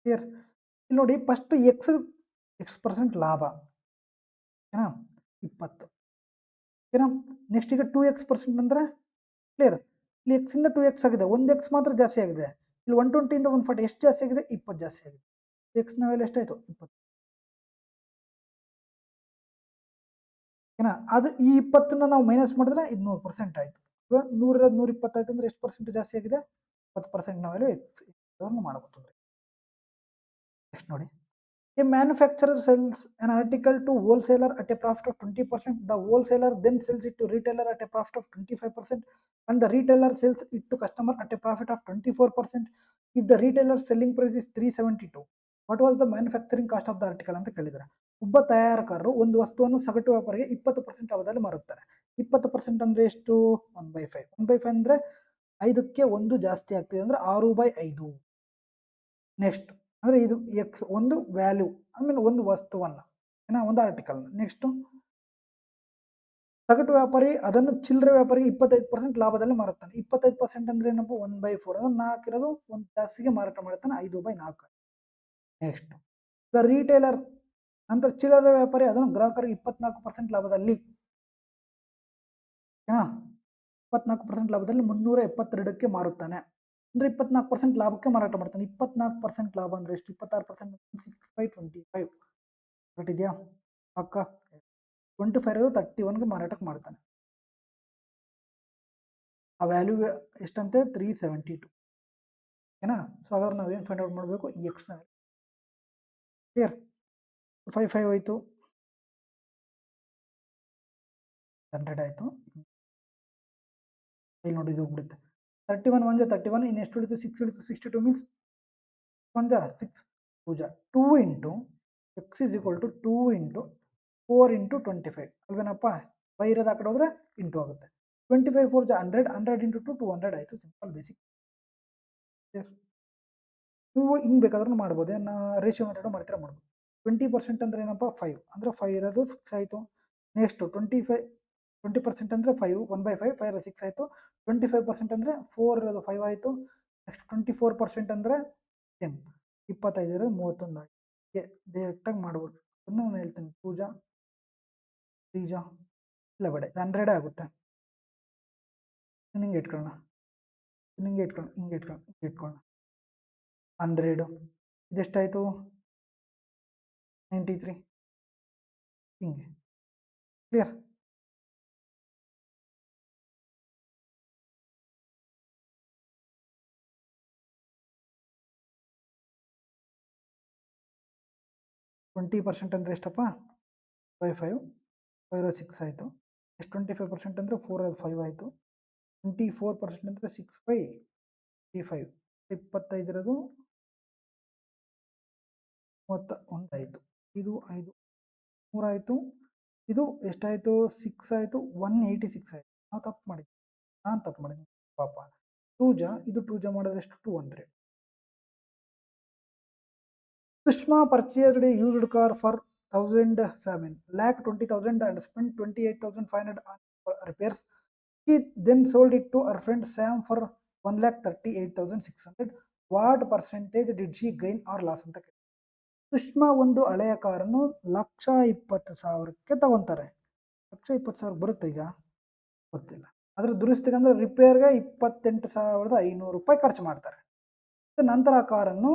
ಕ್ಲಿಯರ್. ಇಲ್ಲಿ ನೋಡಿ ಫಸ್ಟ್ X% ಲಾಭ ಓಕೆನಾ 20 ಓಕೆನಾ. ನೆಕ್ಸ್ಟ್ ಈಗ 2x% ಅಂದ್ರೆ ಕ್ಲಿಯರ್ ಇಲ್ಲಿ ಎಕ್ಸ್ ಇಂದ 2x ಆಗಿದೆ 1x ಮಾತ್ರ ಜಾಸ್ತಿ ಆಗಿದೆ. ಇಲ್ಲಿ 120 ಇಂದ 140 ಎಷ್ಟು ಜಾಸ್ತಿ ಆಗಿದೆ 20 ಜಾಸ್ತಿ ಆಗಿದೆ. ಎಕ್ಸ್ ನ ವ್ಯಾಲ್ಯೂ ಎಷ್ಟಾಯ್ತು 20 ಓಕೆನಾ. ಅದು ಈ 20ನ ನಾವು ಮೈನಸ್ ಮಾಡಿದ್ರೆ ಇದು 100% ಆಯ್ತು. 100 ಇರೋದು 120 ಆಯ್ತು ಅಂದ್ರೆ ಎಷ್ಟು ಪರ್ಸೆಂಟ್ ಜಾಸ್ತಿ ಆಗಿದೆ 20% ನ ವ್ಯಾಲ್ಯೂ ಎಕ್ಸ್ ಮಾಡಬಹುದು. ನೆಕ್ಸ್ಟ್ ನೋಡಿ a manufacturer sells an article to wholesaler at a profit of 20%. The wholesaler then sells it to retailer at a profit of 25% and the retailer sells it to customer at a profit of 24%. If the retailer's selling price is 372, what was the manufacturing cost of the article ಅಂತ ಕೇಳಿದ್ದಾರೆ. ಒಬ್ಬ ತಯಾರಕರು ಒಂದು ವಸ್ತುವನ್ನು ಸಗಟು ವ್ಯಾಪಾರಿಗೆ 20% ಲಾಭದಲ್ಲಿ ಮಾರುತ್ತಾರೆ. 20% ಅಂದ್ರೆ ಎಷ್ಟು 1/5 1/5 ಅಂದ್ರೆ 5ಕ್ಕೆ 1 ಜಾಸ್ತಿ ಆಗ್ತಿದೆ ಅಂದ್ರೆ 6/5. ನೆಕ್ಸ್ಟ್ ಅಂದ್ರೆ ಇದು ಎಕ್ಸ್ ಒಂದು ವ್ಯಾಲ್ಯೂ ಆಮೇಲೆ ಒಂದು ವಸ್ತುವನ್ನ ಏನಾ ಒಂದು ಆರ್ಟಿಕಲ್. ನೆಕ್ಸ್ಟ್ ಸಗಟು ವ್ಯಾಪಾರಿ ಅದನ್ನು ಚಿಲ್ಲರೆ ವ್ಯಾಪಾರಿಗೆ 25% ಲಾಭದಲ್ಲಿ ಮಾರುತ್ತಾನೆ. 25% ಅಂದ್ರೆ ಏನಪ್ಪ 1/4 ಅಂದ್ರೆ 4 ಇರೋದು ಒಂದು ಜಾಸ್ತಿಗೆ ಮಾರಾಟ ಮಾಡ್ತಾನೆ 5/4. ನೆಕ್ಸ್ಟ್ ದ ರೀಟೇಲರ್ ನಂತರ ಚಿಲ್ಲರೆ ವ್ಯಾಪಾರಿ ಅದನ್ನು ಗ್ರಾಹಕರಿಗೆ 24% ಲಾಭದಲ್ಲಿ ಏನಾ 24% ಲಾಭದಲ್ಲಿ 372ಕ್ಕೆ ಮಾರುತ್ತಾನೆ. ಅಂದ್ರೆ 24% ಲಾಭಕ್ಕೆ ಮಾರಾಟ ಮಾಡ್ತಾನೆ. 24% ಲಾಭ ಅಂದ್ರೆ ಎಷ್ಟು 26% 6/25 ಇದೆಯಾ ಪಕ್ಕ 25 31ಗೆ ಮಾರಾಟಕ್ಕೆ ಮಾಡ್ತಾನೆ. ಆ ವ್ಯಾಲ್ಯೂ ಎಷ್ಟಂತೆ 372 ಓಕೆನಾ. ಸೊ ಹಾಗಾದ್ರೆ ನಾವೇನು ಫೈಂಡ್ ಔಟ್ ಮಾಡಬೇಕು ಈ ಎಕ್ಸ್ ನ ಕ್ಲಿಯರ್. 55 ಹೋಯ್ತು 100 ಆಯ್ತು. ಇಲ್ಲಿ ನೋಡಿ ಇದು ಹೋಗ್ಬಿಡುತ್ತೆ 31 1 31 ಇನ್ನು ಎಷ್ಟು ಉಳಿತು 6 ಉಳಿತು 62 means 1 6 2 2 into X is equal to 2 into 4 into 25 ಅಲ್ವೇನಪ್ಪ. ಬೈ ಇರೋದು ಆ ಕಡೆ ಹೋದ್ರೆ ಇಂಟು ಆಗುತ್ತೆ. 25 4 100 100 ಇಂಟು 2 200 ಆಯಿತು. Simple basic. ನೀವು ಹಿಂಗೆ ಬೇಕಾದ್ರೂ ಮಾಡ್ಬೋದು ಏನು ರೇಷಿಯೋ ಮೆಥಡ್ ಮಾಡ್ತೀರಾ ಮಾಡ್ಬೋದು. 20% ಅಂದ್ರೆ ಏನಪ್ಪ 5 ಅಂದರೆ 5 ಇರೋದು 6 ಆಯಿತು. ನೆಕ್ಸ್ಟ್ 20% ಅಂದರೆ 5 1/5 5 6 ಆಯಿತು. 25% ಅಂದರೆ 4 ಇರೋದು 5 ಆಯಿತು. ನೆಕ್ಸ್ಟ್ 24% ಅಂದರೆ 10 25 ಇರೋದು 31 ಆಯಿತು. ಡೈರೆಕ್ಟಾಗಿ ಮಾಡ್ಬೋದು. ಅದನ್ನು ನಾನು ಹೇಳ್ತೀನಿ 2 3 ಇಲ್ಲ ಬೇಡ 100 ಆಗುತ್ತೆ. ಹಿಂಗೆ ಇಟ್ಕೊಳ್ಳೋಣ ಹಿಂಗೆ ಇಟ್ಕೊಳ್ಳೋಣ 100 ಇದೆಷ್ಟಾಯಿತು 93 ಹಿಂಗೆ ಕ್ಲಿಯರ್. ಟ್ವೆಂಟಿ ಪರ್ಸೆಂಟ್ ಅಂದರೆ ಎಷ್ಟಪ್ಪ 5 5 6 ಆಯಿತು. ಎಷ್ಟು 25% ಅಂದರೆ 4 5 ಆಯಿತು. 24% ಅಂದರೆ 6/35 25 ಇರೋದು 31 ಆಯಿತು. ಇದು 5 3 ಆಯಿತು. ಇದು ಎಷ್ಟಾಯಿತು 6 ಆಯಿತು 186 ಆಯಿತು. ನಾವು ತಪ್ಪು ಮಾಡಿದ್ವಿ ನಾನು ತಪ್ಪು ಮಾಡಿದ್ದೀನಿ ಪಾಪ. 2 ಇದು 2 ಮಾಡಿದ್ರೆ ಎಷ್ಟು 200 Sushma purchased a used car for 1,20,000 and spent 28,500 on repairs. She then sold it to her friend Sam for 1,38,600. What percentage did she gain or loss ಅಂತ ಕೇಳಿ. ಸುಷ್ಮಾ ಒಂದು ಹಳೆಯ ಕಾರನ್ನು 1,20,000ಕ್ಕೆ ತಗೊಂತಾರೆ. 1,20,000 ಬರುತ್ತೆ ಈಗ ಗೊತ್ತಿಲ್ಲ. ಅದ್ರ ದುರಸ್ತಿಗೆ ಅಂದ್ರೆ ರಿಪೇರ್ಗೆ 28,500 ರೂಪಾಯಿ ಖರ್ಚು ಮಾಡ್ತಾರೆ. ನಂತರ ಆ ಕಾರನ್ನು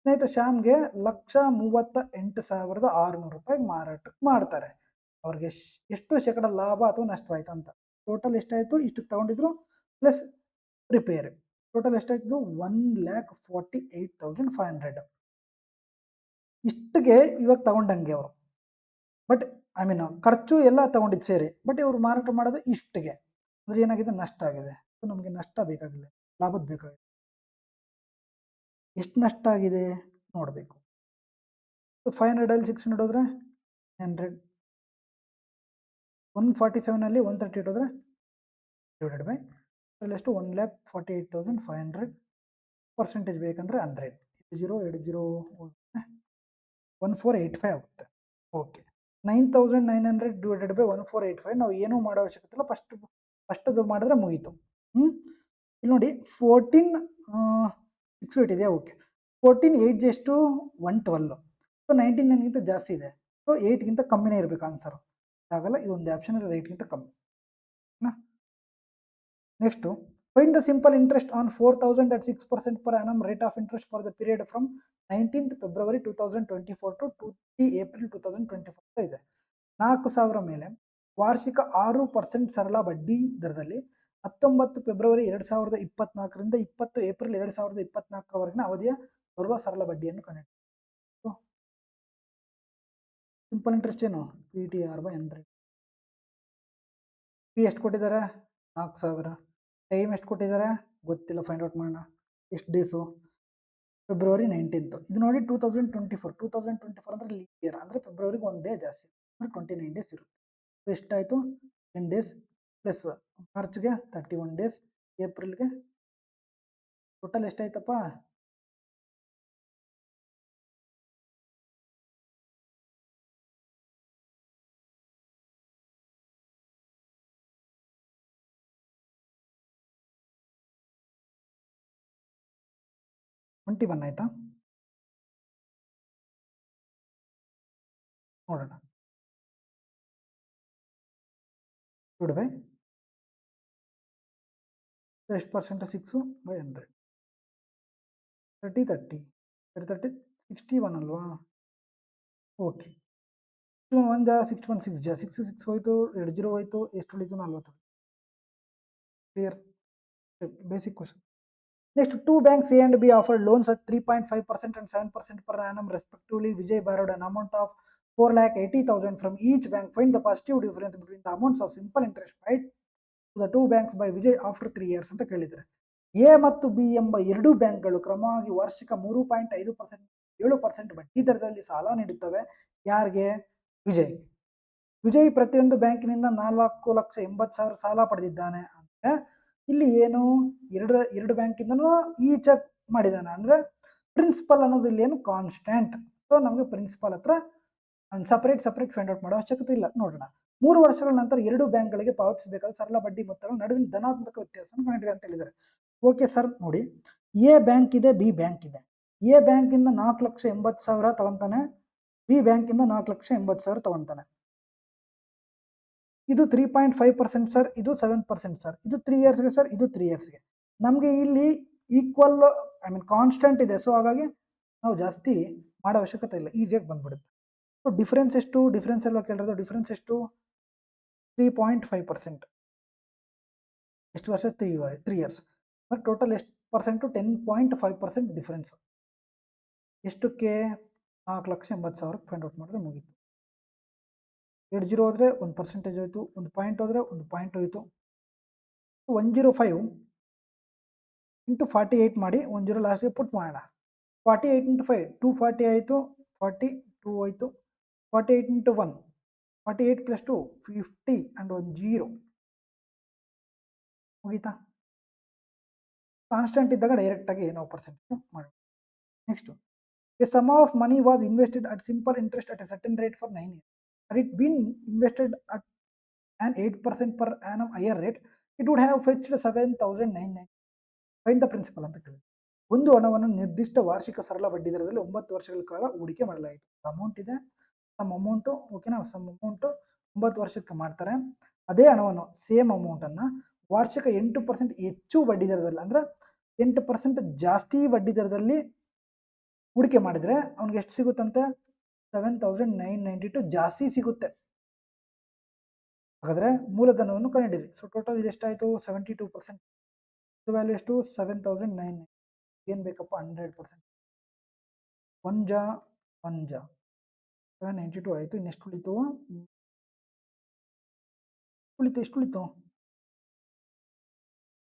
ಸ್ನೇಹಿತ ಶ್ಯಾಮ್ಗೆ 1,38,600 ರೂಪಾಯಿಗೆ ಮಾರಾಟ ಮಾಡ್ತಾರೆ. ಅವ್ರಿಗೆ ಎಷ್ಟು ಶೇಕಡ ಲಾಭ ಅಥವಾ ನಷ್ಟವಾಯ್ತು ಅಂತ. ಟೋಟಲ್ ಎಷ್ಟಾಯ್ತು, ಇಷ್ಟಕ್ಕೆ ತಗೊಂಡಿದ್ರು ಪ್ಲಸ್ ರಿಪೇರ್. ಟೋಟಲ್ ಎಷ್ಟಾಯ್ತು, 1,48,500. ಇಷ್ಟಿಗೆ ಇವಾಗ ತಗೊಂಡಂಗೆ ಅವರು. ಬಟ್ ಐ ಮೀನ್ ಖರ್ಚು ಎಲ್ಲ ತಗೊಂಡಿದ್ದು ಸೇರಿ. ಬಟ್ ಇವರು ಮಾರಾಟ ಮಾಡೋದು ಇಷ್ಟಿಗೆ. ಅಂದ್ರೆ ಏನಾಗಿದೆ, ನಷ್ಟ ಆಗಿದೆ. ಸೊ ನಮಗೆ ನಷ್ಟ ಬೇಕಾಗಿಲ್ಲ, ಲಾಭದ ಬೇಕಾಗಿದೆ. ಎಷ್ಟು ನಷ್ಟ ಆಗಿದೆ ನೋಡಬೇಕು. ಸೊ 500 ಅಲ್ಲಿ 600 ಹೋದ್ರೆ 100. 147 ಅಲ್ಲಿ 130 ಹೋದ್ರೆ ಡಿವೈಡೆಡ್ ಬೈ ಎಷ್ಟು, 1,48,500. ಪರ್ಸೆಂಟೇಜ್ ಬೇಕಂದ್ರೆ 100. 1485 ಆಗುತ್ತೆ. Okay, 9,900 divided by 1485. ನಾವು ಏನೂ ಮಾಡೋ ಅವಶ್ಯಕತೆ ಇಲ್ಲ, ಫಸ್ಟದು ಮಾಡಿದ್ರೆ ಮುಗೀತು. ಇಲ್ಲಿ ನೋಡಿ 14 6 ಇದೆಯಾ, ಓಕೆ. 14 8 ಎಷ್ಟು 112. ಸೊ 19 9ಗಿಂತ ಜಾಸ್ತಿ ಇದೆ. ಸೊ 8ಗಿಂತ ಕಮ್ಮಿನೇ ಇರಬೇಕು ಆನ್ಸರ್. ಆಗಲ್ಲ, ಇದೊಂದು ಆಪ್ಷನ್ ಇರೋದು 8ಗಿಂತ ಕಮ್ಮಿ. Next, find the simple interest on 4,000 at 6% per annum rate of interest for the period from 19th February 2024 to 20 April 2024 ಇದೆ. 4,000 ಮೇಲೆ ವಾರ್ಷಿಕ 6% ಸರಳ ಬಡ್ಡಿ ದರದಲ್ಲಿ 19 ಫೆಬ್ರವರಿ 2024ರಿಂದ 20 ಏಪ್ರಿಲ್ 2024ರವರೆಗಿನ ಅವಧಿಯ ಬರುವ ಸರಳ ಬಡ್ಡಿಯನ್ನು ಕಂಡುಹಿಡಿಯಿರಿ. ಸಿಂಪಲ್ ಇಂಟ್ರೆಸ್ಟ್ ಏನು, PTR/100. ಪಿ ಎಷ್ಟು ಕೊಟ್ಟಿದ್ದಾರೆ, 4,000. ಟೈಮ್ ಎಷ್ಟು ಕೊಟ್ಟಿದ್ದಾರೆ ಗೊತ್ತಿಲ್ಲ, ಫೈಂಡ್ ಔಟ್ ಮಾಡೋಣ. ಎಷ್ಟು ಡೇಸು, ಫೆಬ್ರವರಿ 19th. ಇದು ನೋಡಿ 2024 ಅಂದರೆ ಲೀಪ್ ಇಯರ್, ಅಂದರೆ ಫೆಬ್ರವರಿಗೆ 1 ಡೇ ಜಾಸ್ತಿ, ಅಂದರೆ 29 ಡೇಸ್ ಇರುತ್ತೆ. ಸೊ ಎಷ್ಟಾಯಿತು, 10 ಡೇಸ್ ಪ್ಲಸ್ ಮಾರ್ಚ್ಗೆ 31 ಡೇಸ್, ಏಪ್ರಿಲ್ಗೆ ಟೋಟಲ್ ಎಷ್ಟಾಯ್ತಪ್ಪ, 21 ಆಯ್ತಾ. ನೋಡೋಣ, ಬೈ ಎಷ್ಟು ಪರ್ಸೆಂಟ್, 6/100. 30 61 ಅಲ್ವಾ. ಓಕೆ, 1 ಜಾ 61 6 ಜಾ 6 ಹೋಯ್ತು, 2 0 ಹೋಯ್ತು, ಎಷ್ಟು ಉಳಿತು, 40. Clear, basic question. Next, 2 banks A and B offered loans at 3.5% and 7% per annum respectively. Vijay borrowed an amount of 4,80,000 from each bank. Find the positive difference between the amounts of simple interest paid to the 2 banks by Vijay after 3 years ಅಂತ ಕೇಳಿದ್ದಾರೆ. ಎ ಮತ್ತು ಬಿ ಎಂಬ ಎರಡೂ ಬ್ಯಾಂಕ್ಗಳು ಕ್ರಮವಾಗಿ ವಾರ್ಷಿಕ 3.5%, 7% ಬಡ್ಡಿ ದರದಲ್ಲಿ ಸಾಲ ನೀಡುತ್ತವೆ. ಯಾರಿಗೆ, ವಿಜಯ್. ವಿಜಯ್ ಪ್ರತಿಯೊಂದು ಬ್ಯಾಂಕಿನಿಂದ 4,80,000 ಸಾಲ ಪಡೆದಿದ್ದಾನೆ. ಅಂದ್ರೆ ಇಲ್ಲಿ ಏನು, ಎರಡು ಬ್ಯಾಂಕಿಂದನೂ ಈಚ್ ಮಾಡಿದಾನೆ, ಅಂದ್ರೆ ಪ್ರಿನ್ಸಿಪಲ್ ಅನ್ನೋದು ಇಲ್ಲಿ ಏನು ಕಾನ್ಸ್ಟೆಂಟ್. ಸೊ ನಮಗೆ ಪ್ರಿನ್ಸಿಪಲ್ ಹತ್ರ ಸಪರೇಟ್ ಫೈಂಡ್ ಔಟ್ ಮಾಡೋ ಅವಶ್ಯಕತೆ ಇಲ್ಲ. ನೋಡೋಣ, 3 ವರ್ಷಗಳ ನಂತರ ಎರಡು ಬ್ಯಾಂಕ್ಗಳಿಗೆ ಪಾವತಿಸಬೇಕಾದ ಸರಳ ಬಡ್ಡಿ ಮೊತ್ತಗಳ ನಡುವಿನ ಧನಾತ್ಮಕ ವ್ಯತ್ಯಾಸವನ್ನು ಕಂಡುಹಿಡಿಯಿರಿ ಅಂತ ಹೇಳಿದ್ದಾರೆ. ಓಕೆ ಸರ್, ನೋಡಿ, ಎ ಬ್ಯಾಂಕ್ ಇದೆ, ಬಿ ಬ್ಯಾಂಕ್ ಇದೆ. ಎ ಬ್ಯಾಂಕಿಂದ 4,80,000 ತಗೊಂತಾನೆ, ಬಿ ಬ್ಯಾಂಕಿಂದ 4,80,000 ತಗೊಂತಾನೆ. ಇದು 3.5% ಸರ್, ಇದು 7% ಸರ್. ಇದು 3 ಇಯರ್ಸ್ಗೆ ಸರ್, ಇದು 3 ಇಯರ್ಸ್ಗೆ. ನಮಗೆ ಇಲ್ಲಿ ಈಕ್ವಲ್ ಐ ಮೀನ್ ಕಾನ್ಸ್ಟೆಂಟ್ ಇದೆ. ಸೊ ಹಾಗಾಗಿ ನಾವು ಜಾಸ್ತಿ ಮಾಡೋ ಅವಶ್ಯಕತೆ ಇಲ್ಲ, ಈಸಿಯಾಗಿ ಬಂದ್ಬಿಡುತ್ತೆ. ಸೊ ಡಿಫ್ರೆನ್ಸ್ ಎಷ್ಟು, ಡಿಫ್ರೆನ್ಸ್ ಎಲ್ಲ ಕೇಳಿರೋದು, ಡಿಫ್ರೆನ್ಸ್ ಎಷ್ಟು, 3.5%. ಎಷ್ಟು ವರ್ಷ, 3 ಇಯರ್ಸ್. ಟೋಟಲ್ ಎಷ್ಟು ಪರ್ಸೆಂಟು, 10.5% ಡಿಫ್ರೆನ್ಸ್. ಎಷ್ಟಕ್ಕೆ, 4,80,000 ಫೈಂಡ್ ಔಟ್ ಮಾಡಿದ್ರೆ ಮುಗೀತು. 2 0 ಹೋದ್ರೆ 1% ಹೋಯ್ತು, 1 ಪಾಯಿಂಟ್ ಹೋದ್ರೆ 1 ಪಾಯಿಂಟ್ ಹೋಯ್ತು. 105 ಇಂಟು 48 ಮಾಡಿ, 1 0 ಲಾಸ್ಟ್ಗೆ ಪುಟ್ ಮಾಡೋಣ. 48 ಇಂಟು 5 240 ಆಯಿತು, 42 ಹೋಯ್ತು. 48 ಇಂಟು 1 48 ಪ್ಲಸ್ 2 50 ಆ್ಯಂಡ್ 1 0 ಮುಗೀತಾ. ಕಾನ್ಸ್ಟೆಂಟ್ ಇದ್ದಾಗ ಡೈರೆಕ್ಟಾಗಿ ನಾವು ಪರ್ಸೆಂಟೇಜ್ ಮಾಡೋಣ. Next, A sum of money was invested at simple interest at a certain rate for 9 years. Had it been invested at an 8% per annum higher rate, it would have fetched 7,990. Find the principal ಅಂತ ಕೇಳಿದ್ರು. ಒಂದು ಹಣವನ್ನು ನಿರ್ದಿಷ್ಟ ವಾರ್ಷಿಕ ಸರಳ ಬಡ್ಡಿ ದರದಲ್ಲಿ 9 ವರ್ಷಗಳ ಕಾಲ ಹೂಡಿಕೆ ಮಾಡಲಾಯಿತು. ಅಮೌಂಟ್ ಇದೆ, ಸಮ್ ಅಮೌಂಟು, ಓಕೆನಾ, ಸಮ್ ಅಮೌಂಟು 9 ವರ್ಷಕ್ಕೆ ಮಾಡ್ತಾರೆ. ಅದೇ ಹಣವನ್ನು ಸೇಮ್ ಅಮೌಂಟನ್ನು ವಾರ್ಷಿಕ 8% ಹೆಚ್ಚು ಬಡ್ಡಿ ದರದಲ್ಲಿ, ಅಂದ್ರೆ 8% ಜಾಸ್ತಿ ಬಡ್ಡಿ ದರದಲ್ಲಿ ಹೂಡಿಕೆ ಮಾಡಿದ್ರೆ ಅವ್ನಿಗೆ ಎಷ್ಟು ಸಿಗುತ್ತಂತೆ? 7,992 ಜಾಸ್ತಿ ಸಿಗುತ್ತೆ. ಹಾಗಾದ್ರೆ ಮೂಲಧನವನ್ನು ಕಂಡುಹಿಡಿಯಿರಿ. So total ಇದೆಷ್ಟಾಯಿತು? 72%. ವ್ಯಾಲ್ಯೂ ಎಷ್ಟು? 7,990. ಏನು ಬೇಕಪ್ಪ? 100%. 1 ಜಾ 792 ಆಯಿತು. ಇನ್ನೆಷ್ಟು ಉಳಿತು? ಎಷ್ಟು ಉಳಿತು?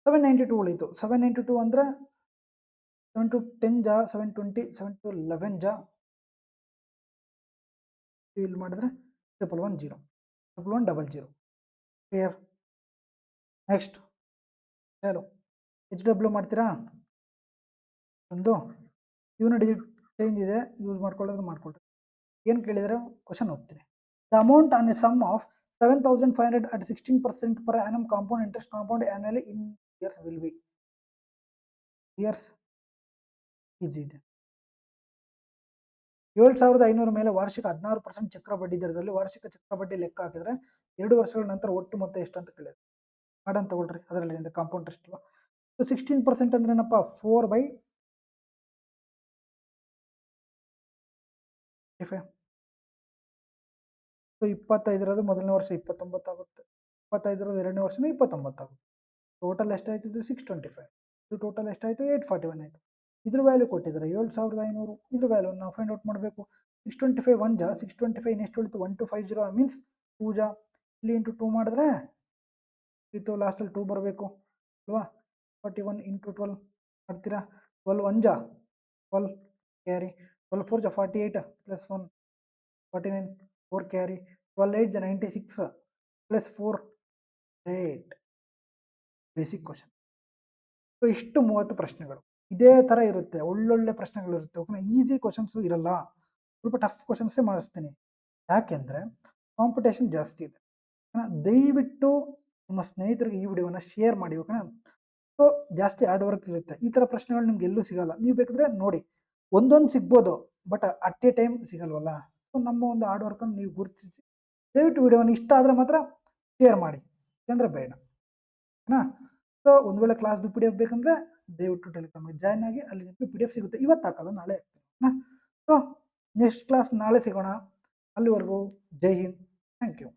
792 ಉಳಿತು. 792 ಅಂದರೆ 7 to 10 ಜಾ 720, 7 to 11 ಜಾ ಇಲ್ಲಿ ಮಾಡಿದ್ರೆ 110, 1100. ಕ್ಲಿಯರ್? ನೆಕ್ಸ್ಟ್ ಯಾರು HW ಮಾಡ್ತೀರಾ? ಒಂದು ಇವನು ಡಿಜಿಟ್ ಚೇಂಜ್ ಇದೆ, ಯೂಸ್ ಮಾಡ್ಕೊಳ್ಳೋದು ಮಾಡ್ಕೊಳ್ರಿ. ಏನು ಕೇಳಿದ್ರೆ ಕ್ವಶನ್ ಓದ್ತೀನಿ. The amount on a sum of 7,500 at 16% per annum compound interest compound annually in years will be. Years easy ಇದೆ. 7,500 ಮೇಲೆ ವಾರ್ಷಿಕ 16% ಚಕ್ರ ಬಡ್ಡಿ ದರದಲ್ಲಿ ವಾರ್ಷಿಕ ಚಕ್ರ ಬಡ್ಡಿ ಲೆಕ್ಕ ಹಾಕಿದ್ರೆ 2 ವರ್ಷಗಳ ನಂತರ ಒಟ್ಟು ಮೊತ್ತ ಎಷ್ಟು ಅಂತ ಕೇಳಿದ್ರು. ಮಾಡನ್ ತಗೊಳ್ರಿ, ಅದರಲ್ಲಿ ಕಾಂಪೌಂಡ್ ಇಂಟ್ರೆಸ್ಟ್ ಅಲ್ವಾ. ಸೊ 16% ಅಂದ್ರೆ ಏನಪ್ಪ? 4/25. ಸೊ 25 ಇರೋದು ಮೊದಲನೇ ವರ್ಷ 29 ಆಗುತ್ತೆ, 25 ಇರೋದು ಎರಡನೇ ವರ್ಷನೇ 29 ಆಗುತ್ತೆ. ಟೋಟಲ್ ಎಷ್ಟಾಯ್ತು? ಇದು 625. ಇದು ಟೋಟಲ್ ಎಷ್ಟಾಯಿತು? 841 ಆಯಿತು. ಇದ್ರ ವ್ಯಾಲ್ಯೂ ಕೊಟ್ಟಿದ್ದಾರೆ 7,500. ಇದ್ರ ವ್ಯಾಲ್ಯೂ ನಾವು ಫೈಂಡ್ ಔಟ್ ಮಾಡಬೇಕು. 625 1 ಜಾ 625 ಇನ್ನೆಷ್ಟು ಉಳಿತು? 1250 ಮೀನ್ಸ್ 2 ಜಾ. ಇಲ್ಲಿ ಇಂಟು 2 ಮಾಡಿದ್ರೆ ಇತ್ತು, ಲಾಸ್ಟಲ್ಲಿ 2 ಬರಬೇಕು ಅಲ್ವಾ. 41 ಇಂಟು 12 ಮಾಡ್ತೀರಾ? 12 1 ಜಾ 12 ಕ್ಯಾರಿ, 12 4 ಜಾ 48 ಪ್ಲಸ್ 1 49 4 ಕ್ಯಾರಿ, 12 8 ಜಾ 96 ಪ್ಲಸ್ 4 8. Basic question. ಸೊ ಇಷ್ಟು 30 ಪ್ರಶ್ನೆಗಳು ಇದೇ ಥರ ಇರುತ್ತೆ, ಒಳ್ಳೊಳ್ಳೆ ಪ್ರಶ್ನೆಗಳಿರುತ್ತೆ. ಓಕೆ, ಈಸಿ ಕ್ವಶನ್ಸು ಇರಲ್ಲ, ಸ್ವಲ್ಪ ಟಫ್ ಕ್ವಶನ್ಸೇ ಮಾಡಿಸ್ತೀನಿ. ಯಾಕೆಂದರೆ ಕಾಂಪಿಟೇಷನ್ ಜಾಸ್ತಿ ಇದೆ. ದಯವಿಟ್ಟು ನಿಮ್ಮ ಸ್ನೇಹಿತರಿಗೆ ಈ ವಿಡಿಯೋನ ಶೇರ್ ಮಾಡಿ. ಓಕೆನಾ? ಸೊ ಜಾಸ್ತಿ ಹಾರ್ಡ್ ವರ್ಕ್ ಇರುತ್ತೆ. ಈ ಥರ ಪ್ರಶ್ನೆಗಳು ನಿಮ್ಗೆ ಎಲ್ಲೂ ಸಿಗಲ್ಲ. ನೀವು ಬೇಕಿದ್ರೆ ನೋಡಿ, ಒಂದೊಂದು ಸಿಗ್ಬೋದು, ಬಟ್ ಅಟ್ ಎ ಟೈಮ್ ಸಿಗಲ್ವಲ್ಲ. ಸೊ ನಮ್ಮ ಒಂದು ಹಾರ್ಡ್ ವರ್ಕನ್ನು ನೀವು ಗುರುತಿಸಿ ದಯವಿಟ್ಟು ವಿಡಿಯೋನ ಇಷ್ಟ ಆದರೆ ಮಾತ್ರ ಶೇರ್ ಮಾಡಿ, ಅಂದರೆ ಬೇಡ. ಓಕೆನಾ? ಸೊ ಒಂದು ವೇಳೆ ಕ್ಲಾಸ್ದು PDF ಬೇಕಂದರೆ ದಯವಿಟ್ಟು ಟೆಲಿಗ್ರಾಮ್ಗೆ ಜಾಯ್ನ್ ಆಗಿ, ಅಲ್ಲಿ ನಿಮಗೆ PDF ಸಿಗುತ್ತೆ. ಇವತ್ತು ಹಾಕಲ್ಲ, ನಾಳೆ ಹಾಕ್ತೀನಿ. ಸೊ ನೆಕ್ಸ್ಟ್ ಕ್ಲಾಸ್ ನಾಳೆ ಸಿಗೋಣ. ಅಲ್ಲಿವರೆಗೂ ಜೈ ಹಿಂದ್, ಥ್ಯಾಂಕ್ ಯು.